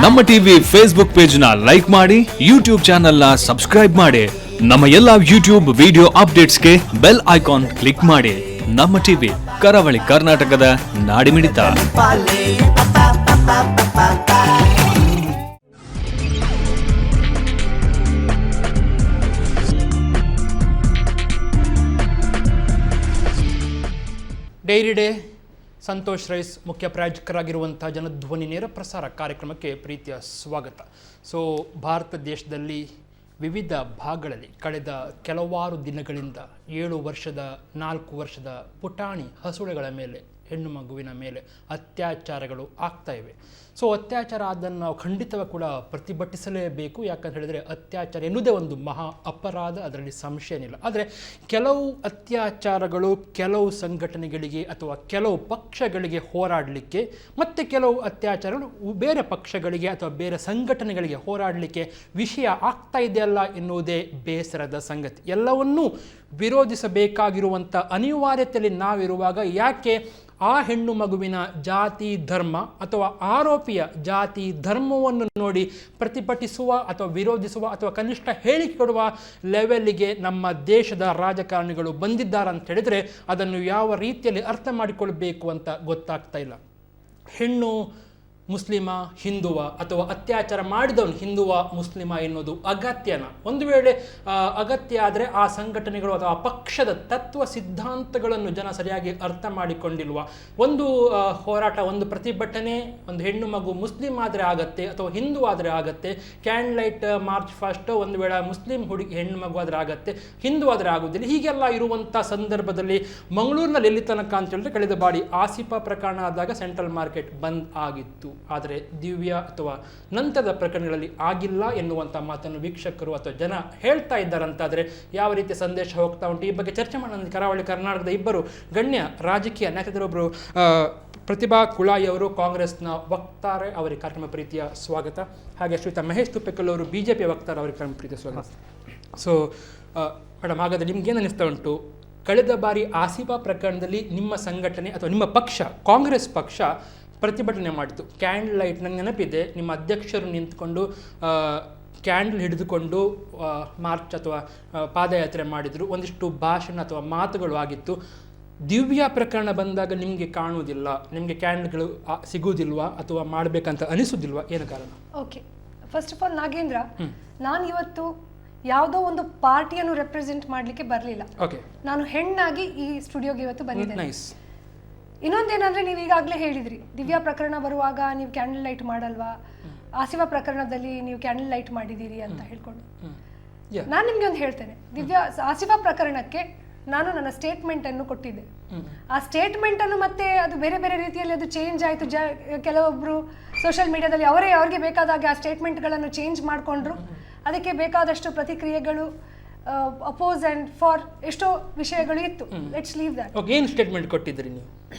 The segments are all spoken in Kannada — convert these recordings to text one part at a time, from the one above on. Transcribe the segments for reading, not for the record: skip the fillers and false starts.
ನಮ್ಮ ಟಿವಿ ಫೇಸ್ಬುಕ್ ಪೇಜ್ ನ ಲೈಕ್ ಮಾಡಿ, ಯೂಟ್ಯೂಬ್ ಚಾನೆಲ್ ನ ಸಬ್ಸ್ಕ್ರೈಬ್ ಮಾಡಿ. ನಮ್ಮ ಎಲ್ಲಾ ಯೂಟ್ಯೂಬ್ ವಿಡಿಯೋ ಅಪ್ಡೇಟ್ಸ್ಗೆ ಬೆಲ್ ಐಕಾನ್ ಕ್ಲಿಕ್ ಮಾಡಿ. ನಮ್ಮ ಟಿವಿ ಕರಾವಳಿ ಕರ್ನಾಟಕದ ನಾಡಿಮಿಡಿತ. ಡೈರಿ ಡೇ ಸಂತೋಷ್ ರೈಸ್ ಮುಖ್ಯ ಪ್ರಾಯೋಜಕರಾಗಿರುವಂಥ ಜನಧ್ವನಿ ನೇರ ಪ್ರಸಾರ ಕಾರ್ಯಕ್ರಮಕ್ಕೆ ಪ್ರೀತಿಯ ಸ್ವಾಗತ. ಭಾರತ ದೇಶದಲ್ಲಿ ವಿವಿಧ ಭಾಗಗಳಲ್ಲಿ ಕಳೆದ ಕೆಲವಾರು ದಿನಗಳಿಂದ 7 ವರ್ಷದ 4 ವರ್ಷದ ಪುಟಾಣಿ ಹಸುಳೆಗಳ ಮೇಲೆ, ಹೆಣ್ಣು ಮಗುವಿನ ಮೇಲೆ ಅತ್ಯಾಚಾರಗಳು ಆಗ್ತಾ ಇವೆ. ಅತ್ಯಾಚಾರ ಅದನ್ನು ನಾವು ಖಂಡಿತವಾಗಿ ಕೂಡ ಪ್ರತಿಭಟಿಸಲೇಬೇಕು. ಯಾಕಂತ ಹೇಳಿದರೆ ಅತ್ಯಾಚಾರ ಎನ್ನುವುದೇ ಒಂದು ಮಹಾ ಅಪರಾಧ, ಅದರಲ್ಲಿ ಸಂಶಯ ಏನಿಲ್ಲ. ಆದರೆ ಕೆಲವು ಅತ್ಯಾಚಾರಗಳು ಕೆಲವು ಸಂಘಟನೆಗಳಿಗೆ ಅಥವಾ ಕೆಲವು ಪಕ್ಷಗಳಿಗೆ ಹೋರಾಡಲಿಕ್ಕೆ, ಮತ್ತು ಕೆಲವು ಅತ್ಯಾಚಾರಗಳು ಬೇರೆ ಪಕ್ಷಗಳಿಗೆ ಅಥವಾ ಬೇರೆ ಸಂಘಟನೆಗಳಿಗೆ ಹೋರಾಡಲಿಕ್ಕೆ ವಿಷಯ ಆಗ್ತಾ ಇದೆಯಲ್ಲ ಎನ್ನುವುದೇ ಬೇಸರದ ಸಂಗತಿ. ಎಲ್ಲವನ್ನೂ ವಿರೋಧಿಸಬೇಕಾಗಿರುವಂಥ ಅನಿವಾರ್ಯತೆಯಲ್ಲಿ ನಾವಿರುವಾಗ ಯಾಕೆ ಆ ಹೆಣ್ಣು ಮಗುವಿನ ಜಾತಿ ಧರ್ಮ ಅಥವಾ ಆರೋಪಿಯ ಜಾತಿ ಧರ್ಮವನ್ನು ನೋಡಿ ಪ್ರತಿಭಟಿಸುವ ಅಥವಾ ವಿರೋಧಿಸುವ ಅಥವಾ ಕನಿಷ್ಠ ಹೇಳಿಕೆ ಕೊಡುವ ಲೆವೆಲ್ಗೆ ನಮ್ಮ ದೇಶದ ರಾಜಕಾರಣಿಗಳು ಬಂದಿದ್ದಾರೆ ಅಂತ ಹೇಳಿದರೆ ಅದನ್ನು ಯಾವ ರೀತಿಯಲ್ಲಿ ಅರ್ಥ ಮಾಡಿಕೊಳ್ಬೇಕು ಅಂತ ಗೊತ್ತಾಗ್ತಾ ಇಲ್ಲ. ಹೆಣ್ಣು ಮುಸ್ಲಿಮ ಹಿಂದುವ ಅಥವಾ ಅತ್ಯಾಚಾರ ಮಾಡಿದವನು ಹಿಂದುವ ಮುಸ್ಲಿಮ ಎನ್ನುವುದು ಅಗತ್ಯನ? ಒಂದು ವೇಳೆ ಅಗತ್ಯ ಆದರೆ ಆ ಸಂಘಟನೆಗಳು ಅಥವಾ ಪಕ್ಷದ ತತ್ವ ಸಿದ್ಧಾಂತಗಳನ್ನು ಜನ ಸರಿಯಾಗಿ ಅರ್ಥ ಮಾಡಿಕೊಂಡಿಲ್ವ? ಒಂದು ಹೋರಾಟ, ಒಂದು ಪ್ರತಿಭಟನೆ, ಒಂದು ಹೆಣ್ಣು ಮಗು ಮುಸ್ಲಿಂ ಆದರೆ ಆಗತ್ತೆ ಅಥವಾ ಹಿಂದೂ ಆದರೆ ಆಗತ್ತೆ. ಕ್ಯಾಂಡ್ ಲೈಟ್ ಮಾರ್ಚ್ ಫಸ್ಟ್ ಒಂದು ವೇಳೆ ಮುಸ್ಲಿಂ ಹೆಣ್ಣು ಮಗು ಆದರೆ ಆಗತ್ತೆ, ಹಿಂದೂ ಆದರೆ ಆಗುವುದಿಲ್ಲ. ಹೀಗೆಲ್ಲ ಇರುವಂಥ ಸಂದರ್ಭದಲ್ಲಿ ಮಂಗಳೂರಿನಲ್ಲಿ ಎಲ್ಲಿ ತನಕ ಅಂತ ಹೇಳಿದ್ರೆ ಕಳೆದ ಬಾರಿ ಆಸಿಫಾ ಪ್ರಕರಣ ಆದಾಗ ಸೆಂಟ್ರಲ್ ಮಾರ್ಕೆಟ್ ಬಂದ್ ಆಗಿತ್ತು. ಆದರೆ ದಿವ್ಯ ಅಥವಾ ನಂತರದ ಪ್ರಕರಣಗಳಲ್ಲಿ ಆಗಿಲ್ಲ ಎನ್ನುವಂಥ ಮಾತನ್ನು ವೀಕ್ಷಕರು ಅಥವಾ ಜನ ಹೇಳ್ತಾ ಇದ್ದಾರಂತಾದರೆ ಯಾವ ರೀತಿಯ ಸಂದೇಶ ಹೋಗ್ತಾ ಉಂಟು? ಈ ಬಗ್ಗೆ ಚರ್ಚೆ ಮಾಡೋಣ. ಕರಾವಳಿ ಕರ್ನಾಟಕದ ಇಬ್ಬರು ಗಣ್ಯ ರಾಜಕೀಯ ನಾಯಕರೊಬ್ಬರು ಪ್ರತಿಭಾ ಕುಳಾಯಿ ಅವರು ಕಾಂಗ್ರೆಸ್ನ ವಕ್ತಾರೆ, ಅವರಿಗೆ ಕಾರ್ಯಕ್ರಮ ಪ್ರೀತಿಯ ಸ್ವಾಗತ. ಹಾಗೆ ಶ್ರೀಯುತ ಮಹೇಶ್ ತುಪ್ಪೆಕಲ್ ಅವರು ಬಿಜೆಪಿಯ ವಕ್ತಾರ, ಅವರಿಗೆ ಕಾರ್ಯಕ್ರಮ ಪ್ರೀತಿಯ ಸ್ವಾಗತ. ಮೇಡಮ್, ಹಾಗಾದರೆ ನಿಮ್ಗೇನು ಅನಿಸ್ತಾ ಉಂಟು? ಕಳೆದ ಬಾರಿ ಆಸಿಫಾ ಪ್ರಕರಣದಲ್ಲಿ ನಿಮ್ಮ ಸಂಘಟನೆ ಅಥವಾ ನಿಮ್ಮ ಪಕ್ಷ ಕಾಂಗ್ರೆಸ್ ಪಕ್ಷ ಪ್ರತಿಭಟನೆ ಮಾಡಿತು. ಕ್ಯಾಂಡಲ್ ಲೈಟ್, ನಂಗೆ ನೆನಪಿದೆ, ನಿಮ್ಮ ಅಧ್ಯಕ್ಷರು ನಿಂತ್ಕೊಂಡು ಕ್ಯಾಂಡಲ್ ಹಿಡಿದುಕೊಂಡು ಮಾರ್ಚ್ ಅಥವಾ ಪಾದಯಾತ್ರೆ ಮಾಡಿದರು. ಒಂದಿಷ್ಟು ಭಾಷಣ ಅಥವಾ ಮಾತುಗಳು ಆಗಿತ್ತು. ದಿವ್ಯ ಪ್ರಕರಣ ಬಂದಾಗ ನಿಮಗೆ ಕಾಣುವುದಿಲ್ಲ, ನಿಮಗೆ ಕ್ಯಾಂಡಲ್ಗಳು ಸಿಗುವುದಿಲ್ವಾ ಅಥವಾ ಮಾಡಬೇಕಂತ ಅನಿಸುವುದಿಲ್ವಾ? ಏನು ಕಾರಣ? Okay, first of all Nagendra, ನಾನು ಇವತ್ತು ಯಾವುದೋ ಒಂದು ಪಾರ್ಟಿಯನ್ನು ರೆಪ್ರೆಸೆಂಟ್ ಮಾಡಲಿಕ್ಕೆ ಬರಲಿಲ್ಲ. ಓಕೆ, ನಾನು ಹೆಣ್ಣಾಗಿ ಈ ಸ್ಟುಡಿಯೋಗೆ ಇವತ್ತು ಬಂದಿದ್ದೇನೆ. ನೈಸ್. ಇನ್ನೊಂದೇನಂದ್ರೆ, ನೀವು ಈಗಾಗಲೇ ಹೇಳಿದ್ರಿ, ದಿವ್ಯಾ ಪ್ರಕರಣ ಬರುವಾಗ ನೀವು ಕ್ಯಾಂಡಲ್ ಲೈಟ್ ಮಾಡಲ್ವಾ, ಆಸಿಫಾ ಪ್ರಕರಣದಲ್ಲಿ ನೀವು ಕ್ಯಾಂಡಲ್ ಲೈಟ್ ಮಾಡಿದ್ದೀರಿ ಅಂತ ಹೇಳ್ಕೊಂಡು. ನಾನು ನಿಮ್ಗೆ ಒಂದು ಹೇಳ್ತೇನೆ, ಆಸಿಫಾ ಪ್ರಕರಣಕ್ಕೆ ನಾನು ನನ್ನ ಸ್ಟೇಟ್ಮೆಂಟ್ ಅನ್ನು ಕೊಟ್ಟಿದ್ದೆ. ಆ ಸ್ಟೇಟ್ಮೆಂಟ್ ಅನ್ನು ಮತ್ತೆ ಅದು ಬೇರೆ ಬೇರೆ ರೀತಿಯಲ್ಲಿ ಅದು ಚೇಂಜ್ ಆಯಿತು. ಕೆಲವೊಬ್ರು ಸೋಷಿಯಲ್ ಮೀಡಿಯಾದಲ್ಲಿ ಅವರಿಗೆ ಬೇಕಾದಾಗೆ ಆ ಸ್ಟೇಟ್ಮೆಂಟ್ಗಳನ್ನು ಚೇಂಜ್ ಮಾಡಿಕೊಂಡ್ರು. ಅದಕ್ಕೆ ಬೇಕಾದಷ್ಟು ಪ್ರತಿಕ್ರಿಯೆಗಳು, ಅಪೋಸ್ ಅಂಡ್ ಫಾರ್ ಎಷ್ಟೋ ವಿಷಯಗಳು ಇತ್ತು. Let's leave that. ಓಕೆ, ಏನು ಸ್ಟೇಟ್ಮೆಂಟ್ ಕೊಟ್ಟಿದ್ರಿ ನೀವು?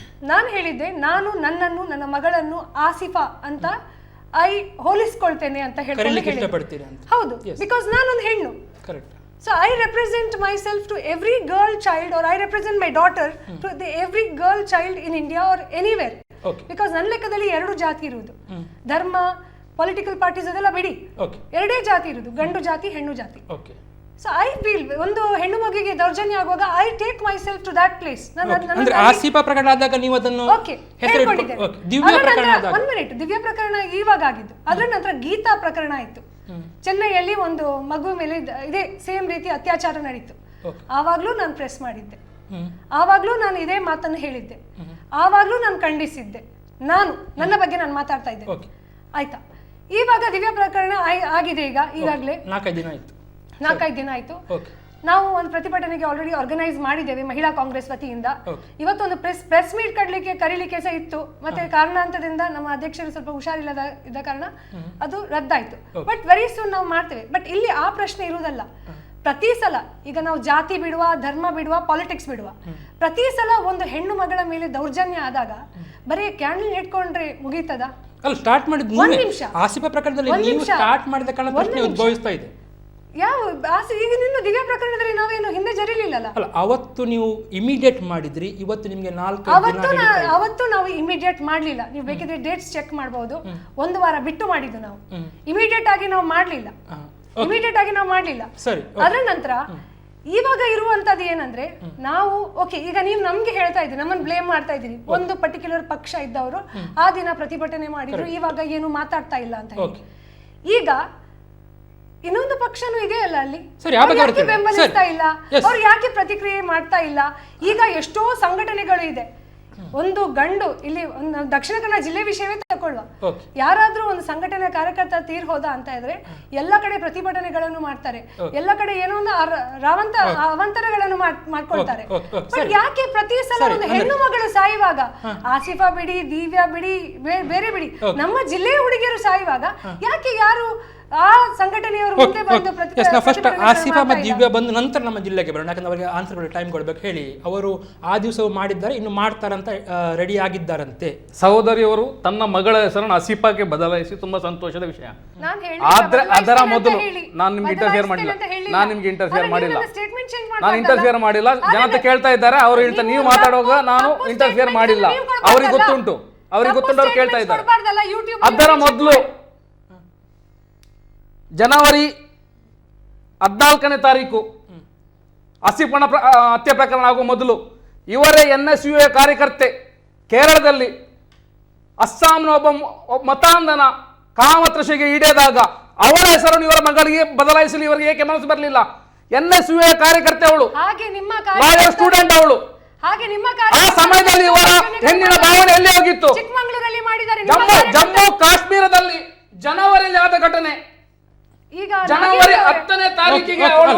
ನಾನು ಹೇಳಿದ್ದೆ, ನಾನು ನನ್ನನ್ನು, ನನ್ನ ಮಗಳನ್ನು ಆಸಿಫಾ ಅಂತ ಹೋಲಿಸ್ಕೊಳ್ತೇನೆ ಅಂತ ಹೇಳಿ. ಹೌದು, ಬಿಕಾಸ್ ನಾನೊಂದು ಹೆಣ್ಣು. Correct. So I represent myself to every girl child, or I represent my daughter to every girl child in India or anywhere. Okay. Because ನನ್ನ ಲೆಕ್ಕದಲ್ಲಿ 2 ಜಾತಿ ಇರುವುದು. ಧರ್ಮ, ಪೊಲಿಟಿಕಲ್ ಪಾರ್ಟೀಸ್ ಅದೆಲ್ಲ ಬಿಡಿ, 2 ಜಾತಿ ಇರುವುದು, ಗಂಡು ಜಾತಿ, ಹೆಣ್ಣು ಜಾತಿ. ಓಕೆ. ಸೊ ಐ ಫೀಲ್ ಒಂದು ಹೆಣ್ಣು ಮಗುವಿಗೆ ದೌರ್ಜನ್ಯ ಆಗುವಾಗ I take myself to that place. ಅಂದ್ರೆ ಆಸಿಫಾ ಪ್ರಕರಣ ಆದಾಗ ನೀವು ಅದನ್ನು ಹೇಳ್ಕೊಂಡಿದ್ದೇನೆ. ದಿವ್ಯ ಪ್ರಕರಣ ಆದಾಗ 1 ಮಿನಿಟ್, ದಿವ್ಯ ಪ್ರಕರಣ ಇವಾಗ ಆಗಿದ್ದು. ಅದರ ನಂತರ ಗೀತಾ ಪ್ರಕರಣ ಇತ್ತು. ಚೆನ್ನೈಯಲ್ಲಿ ಒಂದು ಮಗು ಮೇಲೆ ಇದೇ ಸೇಮ್ ರೀತಿ ಅತ್ಯಾಚಾರ ನಡೀತು. ಆವಾಗ್ಲೂ ನಾನು ಪ್ರೆಸ್ ಮಾಡಿದ್ದೆ, ಆವಾಗ್ಲೂ ನಾನು ಇದೇ ಮಾತನ್ನು ಹೇಳಿದ್ದೆ, ಆವಾಗ್ಲೂ ನಾನು ಖಂಡಿಸಿದ್ದೆ. ನನ್ನ ಬಗ್ಗೆ ನಾನು ಮಾತಾಡ್ತಾ ಇದ್ದೆ. ಆಯ್ತಾ? ಇವಾಗ ದಿವ್ಯ ಪ್ರಕರಣ ಆಗಿದೆ. ಈಗಾಗಲೇ 4-5 ದಿನ ಆಯ್ತು. ನಾವು ಒಂದು ಪ್ರತಿಭಟನೆಗೆ ಆಲ್ರೆಡಿ ಆರ್ಗನೈಸ್ ಮಾಡಿದ್ದೇವೆ ಮಹಿಳಾ ಕಾಂಗ್ರೆಸ್ ವತಿಯಿಂದ. ಇವತ್ತೊಂದು ಪ್ರೆಸ್ ಮೀಟ್ ಕರೀಲಿಕ್ಕೆ ಸಹ ಇತ್ತು. ಮತ್ತೆ ಕಾರಣಾಂತರದಿಂದ ನಮ್ಮ ಅಧ್ಯಕ್ಷರು ಸ್ವಲ್ಪ ಹುಷಾರಿಲ್ಲದ ಕಾರಣ ಅದು ರದ್ದಾಯ್ತು. ಬಟ್ ವೆರಿ ಸೂನ್ ನಾವು ಮಾಡ್ತೇವೆ. ಬಟ್ ಇಲ್ಲಿ ಆ ಪ್ರಶ್ನೆ ಇರುವುದಲ್ಲ. ಪ್ರತಿ ಸಲ ಈಗ ನಾವು ಜಾತಿ ಬಿಡುವ, ಧರ್ಮ ಬಿಡುವ, ಪಾಲಿಟಿಕ್ಸ್ ಬಿಡುವ, ಪ್ರತಿ ಸಲ ಒಂದು ಹೆಣ್ಣು ಮಗಳ ಮೇಲೆ ದೌರ್ಜನ್ಯ ಆದಾಗ ಬರೀ ಕ್ಯಾಂಡಲ್ ಇಟ್ಕೊಂಡ್ರೆ ಮುಗೀತದ? ಸ್ಟಾರ್ಟ್ ಮಾಡಿದ ಆಸಿಫಾ ಪ್ರಕರಣದಲ್ಲಿ ಸ್ಟಾರ್ಟ್ ಮಾಡಿದ ಕಾರಣ ಪ್ರಶ್ನೆ ಉದ್ಭವಿಸ್ತಾ ಇದೆ. ಯಾವ ಈಗ ನಿನ್ನ ದಿವ್ಯ ಪ್ರಕರಣದಲ್ಲಿ ನಾವೇನು ಹಿಂದೆ ಜರಿಲಿಲ್ಲಲ್ಲ. ಅಲ್ಲ, ಅವತ್ತು ನೀವು ಇಮಿಡಿಯೇಟ್ ಮಾಡಿದ್ರಿ, ಇವತ್ತು ನಿಮ್ಗೆ 4 ದಿನ ಅವತ್ತು ನಾವು ಇಮಿಡಿಯೇಟ್ ಮಾಡ್ಲಿಲ್ಲ. ನೀವು ಬೇಕಿದ್ರೆ ಡೇಟ್ಸ್ ಚೆಕ್ ಮಾಡಬಹುದು. 1 ವಾರ ಬಿಟ್ಟು ಮಾಡಿದ್ದು ನಾವು. ಇಮಿಡಿಯೇಟ್ ಆಗಿ ನಾವು ಮಾಡ್ಲಿಲ್ಲ. ಸರಿ. ಅದರ ನಂತರ ಇವಾಗ ಇರುವಂತದ್ದು ಏನಂದ್ರೆ, ನಾವು ಓಕೆ ಈಗ ನೀವು ನಮ್ಗೆ ಹೇಳ್ತಾ ಇದ್ದೀರಿ, ನಮ್ಮನ್ನು ಬ್ಲೇಮ್ ಮಾಡ್ತಾ ಇದ್ದೀರಿ, ಒಂದು ಪರ್ಟಿಕ್ಯುಲರ್ ಪಕ್ಷ ಇದ್ದವರು ಆ ದಿನ ಪ್ರತಿಭಟನೆ ಮಾಡಿದ್ರು, ಇವಾಗ ಏನು ಮಾತಾಡ್ತಾ ಇಲ್ಲ ಅಂತ ಹೇಳಿ. ಈಗ ಇನ್ನೊಂದು ಪಕ್ಷನೂ ಇದೆಯಲ್ಲ ಅಲ್ಲಿ, ಯಾಕೆ ಬೆಂಬಲಿಸ್ತಾ ಇಲ್ಲ, ಅವ್ರು ಯಾಕೆ ಪ್ರತಿಕ್ರಿಯೆ ಮಾಡ್ತಾ ಇಲ್ಲ? ಈಗ ಎಷ್ಟೋ ಸಂಘಟನೆಗಳು ಇದೆ. ಒಂದು ಗಂಡು ಇಲ್ಲಿ ದಕ್ಷಿಣ ಕನ್ನಡ ಜಿಲ್ಲೆ ವಿಷಯವೇ ತಗೊಳ್ಳುವ, ಯಾರಾದ್ರೂ ಒಂದು ಸಂಘಟನೆ ಕಾರ್ಯಕರ್ತ ತೀರ್ ಹೋದ ಅಂತ ಇದ್ರೆ ಎಲ್ಲ ಕಡೆ ಪ್ರತಿಭಟನೆಗಳನ್ನು ಮಾಡ್ತಾರೆ, ಎಲ್ಲ ಕಡೆ ಏನೋ ಒಂದು ಅವಾಂತರಗಳನ್ನು ಮಾಡ್ಕೊಳ್ತಾರೆ. ಬಟ್ ಯಾಕೆ ಪ್ರತಿ ಸಲ ಒಂದು ಹೆಣ್ಣು ಮಗಳು ಸಾಯುವಾಗ, ಆಸಿಫಾ ಬಿಡಿ, ದಿವ್ಯಾ ಬಿಡಿ, ಬೇರೆ ಬಿಡಿ, ನಮ್ಮ ಜಿಲ್ಲೆಯ ಹುಡುಗಿಯರು ಸಾಯುವಾಗ ಯಾಕೆ ಯಾರು ಆ ಸಂಘಟನೆಯವರು ಮುಂದೆ ಬಂದು ಫಸ್ಟ್ ಆಸಿಫಾ ಮತ್ತು ದಿವ್ಯಾ ಬಂದು ನಂತರ ನಮ್ಮ ಜಿಲ್ಲೆಗೆ ಬರೋಣ, ಯಾಕಂದ್ರೆ ಅವರಿಗೆ ಆನ್ಸರ್ ಟೈಮ್ ಕೊಡ್ಬೇಕು. ಹೇಳಿ, ಅವರು ಆ ದಿವಸವೂ ಮಾಡಿದ್ದಾರೆ, ಇನ್ನು ಮಾಡ್ತಾರಂತ ರೆಡಿ ಆಗಿದ್ದಾರಂತೆ. ಸಹೋದರಿಯವರು ತನ್ನ ಮಗಳ ಹೆಸರನ್ನು ಆಸಿಫಾಗೆ ಬದಲಾಯಿಸಿ ತುಂಬಾ ಸಂತೋಷದ ವಿಷಯ. ಆದ್ರೆ ಅದರ ಮೊದಲು ನಾನು ನಿಮ್ಗೆ ಇಂಟರ್ಫಿಯರ್ ಮಾಡಿಲ್ಲ, ನಾನು ಇಂಟರ್ಫಿಯರ್ ಮಾಡಿಲ್ಲ. ಜನತೆ ಕೇಳ್ತಾ ಇದ್ದಾರೆ, ಅವ್ರು ಹೇಳ್ತಾರೆ ನೀವು ಮಾತಾಡುವಾಗ ನಾನು ಇಂಟರ್ಫಿಯರ್ ಮಾಡಿಲ್ಲ, ಅವ್ರಿಗೆ ಗೊತ್ತುಂಟು, ಅವ್ರು ಕೇಳ್ತಾ ಇದ್ದಾರೆ. ಅದರ ಮೊದಲು ಜನವರಿ 14ನೇ ತಾರೀಕು ಆಸಿಫನ ಹತ್ಯೆ ಪ್ರಕರಣ ಆಗುವ ಮೊದಲು ಇವರೇ NSUA ಕಾರ್ಯಕರ್ತೆ ಕೇರಳದಲ್ಲಿ ಅಸ್ಸಾಂನ ಒಬ್ಬ ಮತಾಂಧನ ಕಾಮತೃಷೆಗೆ ಈಡೇದಾಗ ಅವರ ಹೆಸರನ್ನು ಇವರ ಮಗಳಿಗೆ ಬದಲಾಯಿಸಲು ಇವರಿಗೆ ಏಕೆ ಮನಸ್ಸು ಬರಲಿಲ್ಲ? NSUA ಕಾರ್ಯಕರ್ತೆ ಅವಳು, ಲಾಯರ್ ಸ್ಟೂಡೆಂಟ್ ಅವಳು. ಆ ಸಮಯದಲ್ಲಿ ಇವರ ಹೆಣ್ಣಿನ ಭಾವನೆ ಎಲ್ಲಿ ಹೋಗಿತ್ತು? ಜಮ್ಮು ಕಾಶ್ಮೀರದಲ್ಲಿ ಜನವರಿಯಲ್ಲಿ ಆದ ಘಟನೆ. ಜನವರಿ 10ನೇ ತಾರೀಕಿಗೆ ಅವಳು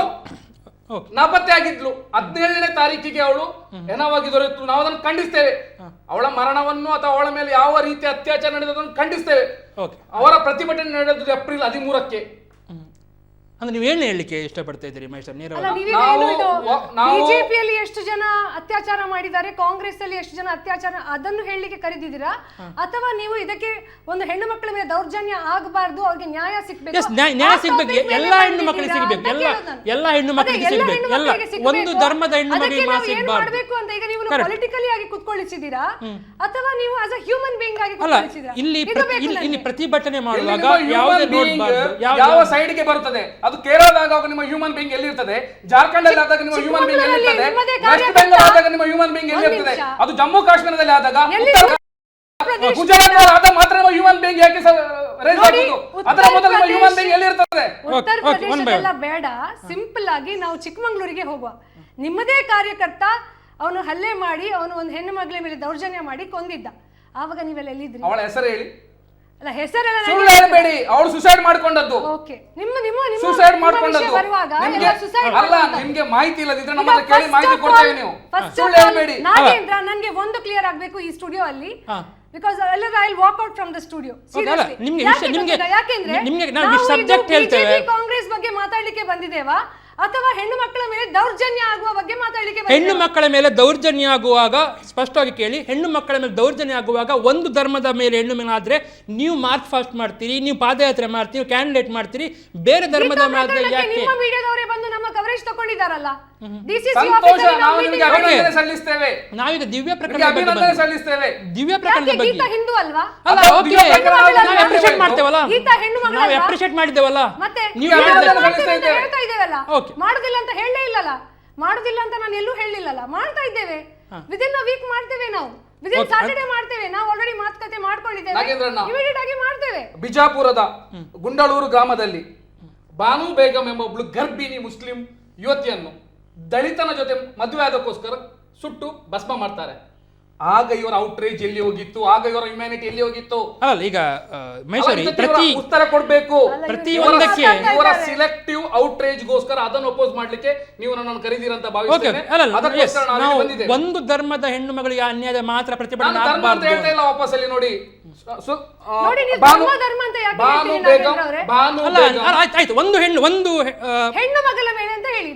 ನಾಪತ್ತೆ ಆಗಿದ್ಲು, 17ನೇ ತಾರೀಕಿಗೆ ಅವಳು ಹೆಣವಾಗಿ ದೊರೆಯಿತು. ನಾವು ಅದನ್ನು ಖಂಡಿಸ್ತೇವೆ. ಅವಳ ಮರಣವನ್ನು ಅಥವಾ ಅವಳ ಮೇಲೆ ಯಾವ ರೀತಿ ಅತ್ಯಾಚಾರ ನಡೆದದನ್ನು ಖಂಡಿಸ್ತೇವೆ. ಅವರ ಪ್ರತಿಭಟನೆ ನಡೆದದ್ದು ಏಪ್ರಿಲ್ 13ಕ್ಕೆ. ಅಂದ್ರೆ ನೀವೇನು ಹೇಳಲಿಕ್ಕೆ ಇಷ್ಟಪಡ್ತಾ ಇದ್ದೀರಿ ಮಹೇಶ್? ಬಿಜೆಪಿಯಲ್ಲಿ ಎಷ್ಟು ಜನ ಅತ್ಯಾಚಾರ ಮಾಡಿದ್ದಾರೆ, ಕಾಂಗ್ರೆಸ್ ಅಲ್ಲಿ ಎಷ್ಟು ಜನ ಅತ್ಯಾಚಾರ, ಅದನ್ನು ಹೇಳಲಿಕ್ಕೆ ಕರೆದಿದ್ದೀರಾ? ಅಥವಾ ನೀವು ಇದಕ್ಕೆ ಒಂದು ಹೆಣ್ಣು ಮಕ್ಕಳ ಮೇಲೆ ದೌರ್ಜನ್ಯ ಆಗಬಾರ್ದು, ಅವ್ರಿಗೆ ನ್ಯಾಯ ಸಿಗಬೇಕು, ಎಲ್ಲಾ ಹೆಣ್ಣು ಮಕ್ಕಳಿಗೆ ಸಿಗಬೇಕು, ಎಲ್ಲಾ ಹೆಣ್ಣು ಮಕ್ಕಳಿಗೆ ಸಿಗಬೇಕು, ಒಂದು ಧರ್ಮದ ಹೆಣ್ಣು ಮಕ್ಕಳಿಗೆ ಮಾಡಬೇಕು ಅಂತ ಈಗ ನೀವು ಪೊಲಿಟಿಕಲಿ ಆಗಿ ಕುತ್ಕೊಳ್ಳಿಸಿದ್ದೀರಾ ಅಥವಾ ನೀವು ಆಸ್ ಅ ಹ್ಯೂಮನ್ ಬೀಯಿಂಗ್ ಆಗಿ ಕುತ್ಕೊಳ್ಳಿಸಿದ್ದೀರಾ? ಇಲ್ಲಿ ಪ್ರತಿಭಟನೆ ಮಾಡುವಾಗ ಯಾವ ಸೈಡ್ಗೆ ಬರುತ್ತದೆ? ಅದು ಕೇರಳದಾಗ ನಿಮ್ಮ ಹ್ಯೂಮನ್ ಬೀಯಿಂಗ್ ಎಲ್ಲಿರ್ತದೆ, ಜಾರ್ಖಂಡ್ ಅಲ್ಲಿ ಆದಾಗ ನಿಮ್ಮ ಹ್ಯೂಮನ್ ಬೀಯಿಂಗ್ ಎಲ್ಲಿರ್ತದೆ, ವೆಸ್ಟ್ ಬೆಂಗಾಲ್ ಆದಾಗ ನಿಮ್ಮ ಹ್ಯೂಮನ್ ಬೀಯಿಂಗ್ ಎಲ್ಲಿರ್ತದೆ, ಅದು ಜಮ್ಮು ಕಾಶ್ಮೀರದಲ್ಲಿ ಆದಾಗ, ಗುಜರಾತ್ ಆದಾಗ ಮಾತ್ರ ನಿಮ್ಮ ಹ್ಯೂಮನ್ ಬೀಯಿಂಗ್ ಯಾಕೆ ರೈಸ್ ಆಗುವುದು? ಅದರ ಮೊದಲು ನಿಮ್ಮ ಹ್ಯೂಮನ್ ಬೀಯಿಂಗ್ ಎಲ್ಲಿರ್ತದೆ? ಉತ್ತರ ಪ್ರದೇಶದಲ್ಲ ಬೇಡ, ಸಿಂಪಲ್ ಆಗಿ ನಾವು ಚಿಕ್ಕಮಂಗ್ಳೂರಿಗೆ ಹೋಗುವ. ನಿಮ್ಮದೇ ಕಾರ್ಯಕರ್ತ ಅವನು ಹಲ್ಲೆ ಮಾಡಿ, ಅವನು ಒಂದು ಹೆಣ್ಣು ಮಗಳ ಮೇಲೆ ದೌರ್ಜನ್ಯ ಮಾಡಿ ಕೊಂದಿದ್ದ, ಆವಾಗ ನೀವೆಲ್ಲ ಎಲ್ಲಿದ್ರಿ? ಅವಳ ಹೆಸರು ಹೇಳಿ. ಅಲ್ಲ, ಹೆಸರೆಲ್ಲ ಸುಳ್ಳು ಹೇಳಬೇಡಿ. ಅವಳು ಸುಸೈಡ್ ಮಾಡ್ಕೊಂಡದ್ದು. ಓಕೆ, ನಿಮ್ಮ ಸುಸೈಡ್ ಮಾಡ್ಕೊಂಡದ್ದು. ಅಲ್ಲ, ನಿಮ್ಗೆ ಮಾಹಿತಿ ಇಲ್ಲದಿದ್ರೆ ನಮ್ಮ ಹತ್ರ ಕೇಳಿ ಮಾಹಿತಿ ಕೊಡ್ತೇವೆ. ನೀವು ಸುಳ್ಳು ಹೇಳಬೇಡಿ. ನಾಗೇಂದ್ರ, ನನಗೆ ಒಂದು ಕ್ಲಿಯರ್ ಆಗಬೇಕು ಈ ಸ್ಟುಡಿಯೋ ಅಲ್ಲಿ, ಬಿಕಾಸ್ ಎಲ್ಲರೂ I will walk out from the studio. ಯಾಕೆಂದ್ರೆ ಕಾಂಗ್ರೆಸ್ ಬಗ್ಗೆ ಮಾತಾಡ್ಲಿಕ್ಕೆ ಬಂದಿದ್ದೇವಾ ಅಥವಾ ಹೆಣ್ಣು ಮಕ್ಕಳ ಮೇಲೆ ದೌರ್ಜನ್ಯ ಆಗುವ ಬಗ್ಗೆ ಮಾತಾಡಲಿಕ್ಕೆ? ಹೆಣ್ಣು ಮಕ್ಕಳ ಮೇಲೆ ದೌರ್ಜನ್ಯ ಆಗುವಾಗ ಸ್ಪಷ್ಟವಾಗಿ ಕೇಳಿ, ಹೆಣ್ಣು ಮಕ್ಕಳ ಮೇಲೆ ದೌರ್ಜನ್ಯ ಆಗುವಾಗ ಒಂದು ಧರ್ಮದ ಮೇಲೆ ಹೆಣ್ಣು ಮೇಲೆ ಆದ್ರೆ ನೀವು ಮಾರ್ಚ್ ಫಾಸ್ಟ್ ಮಾಡ್ತೀರಿ, ನೀವು ಪಾದಯಾತ್ರೆ ಮಾಡ್ತೀರಿ, ಕ್ಯಾಂಡಿಡೇಟ್ ಮಾಡ್ತೀರಿ, ಬೇರೆ ಧರ್ಮದ ಮೇಲೆ ಯಾಕೆ? ನಿಮ್ಮ ಮೀಡಿಯಾದವರೇ ಬಂದು ನಮ್ಮ ಕವರೇಜ್ ತಗೊಂಡಿದ್ದಾರಲ್ಲ, ನಾವೀಗ ದಿವ್ಯ ಪ್ರಕರಣ ಸಲ್ಲಿಸ್ತೇವೆ. ದಿವ್ಯ ಪ್ರಕರಣದ ಬಗ್ಗೆ ಗೀತಾ ಹಿಂದೂ ಅಲ್ವಾ? ಅಲ್ಲ, ಓಕೆ, ನಾವು ಅಪ್ರಿಷಿಯೇಟ್ ಮಾಡ್ತೇವಲ್ಲ, ಗೀತಾ ಹೆಣ್ಣು ಮಗಳು ನಾವು ಅಪ್ರಿಷಿಯೇಟ್ ಮಾಡಿದ್ದೇವಲ್ಲ, ಮತ್ತೆ ನೀವು ಹೇಳ್ತಾ ಇದ್ದೇವಲ್ಲ, ಮಾಡುದಿಲ್ಲ ಅಂತ ಹೇಳಲೇ ಇಲ್ಲಲ್ಲ, ಮಾಡುದಿಲ್ಲ ಅಂತ ನಾನು ಎಲ್ಲೂ ಹೇಳಿಲ್ಲಲ್ಲ, ಮಾಡ್ತಾ ಇದ್ದೇವೆ. ವಿದಿನ್ ಅ ವೀಕ್ ಮಾಡ್ತೇವೆ, ನಾವು ವಿದಿನ್ ಸಾಟರ್ಡೆ ಮಾಡ್ತೇವೆ, ನಾವು ಆಲ್ರೆಡಿ ಮಾತುಕತೆ ಮಾಡ್ಕೊಂಡಿದ್ದೇವೆ, ಇಮಿಡಿಯೇಟ್ ಆಗಿ ಮಾಡ್ತೇವೆ. ಬಿಜಾಪುರದ ಗುಂಡಳೂರು ಗ್ರಾಮದಲ್ಲಿ ಬಾನು ಬೇಗಂ ಎಂಬ ಒಬ್ಳು ಗರ್ಭಿಣಿ ಮುಸ್ಲಿಂ ಯುವತಿಯನ್ನು ದಲಿತನ ಜೊತೆ ಮದುವೆ ಆದಕ್ಕೋಸ್ಕರ ಸುಟ್ಟು ಭಸ್ಮ ಮಾಡ್ತಾರೆ. ಆಗ ಇವರ ಔಟ್ರೇಜ್ ಎಲ್ಲಿ ಹೋಗಿತ್ತು? ಆಗ ಇವರ ಹ್ಯುಮ್ಯಾನಿಟಿ ಎಲ್ಲಿ ಹೋಗಿತ್ತು? ಅಲ್ಲ, ಈಗ ಮಹೇಶ್ವರಿ ಉತ್ತರ ಕೊಡ್ಬೇಕು. ಪ್ರತಿಯೊಂದಕ್ಕೆ ಇವರ ಸಿಲೆಕ್ಟಿವ್ ಔಟ್ರೇಜ್ ಗೋಸ್ಕರ ಅದನ್ನು ಅಪೋಸ್ ಮಾಡ್ಲಿಕ್ಕೆ ನೀವು ನನ್ನನ್ನು ಕರೆದಿರಂತ ಭಾವಿಸ್ತೇನೆ. ಒಂದು ಧರ್ಮದ ಹೆಣ್ಣು ಮಗಳಿಗೆ ಅನ್ಯಾಯ ಮಾತ್ರ ಪ್ರತಿಭಟನೆ ಅಂತ ಹೇಳ್ತಾ ಇಲ್ಲ. ವಾಪಸ್ ಅಲ್ಲಿ ನೋಡಿ, ಆಯ್ತು, ಒಂದು ಹೆಣ್ಣು ಮಗಳ ಮೇಲೆ ಅಂತ ಹೇಳಿ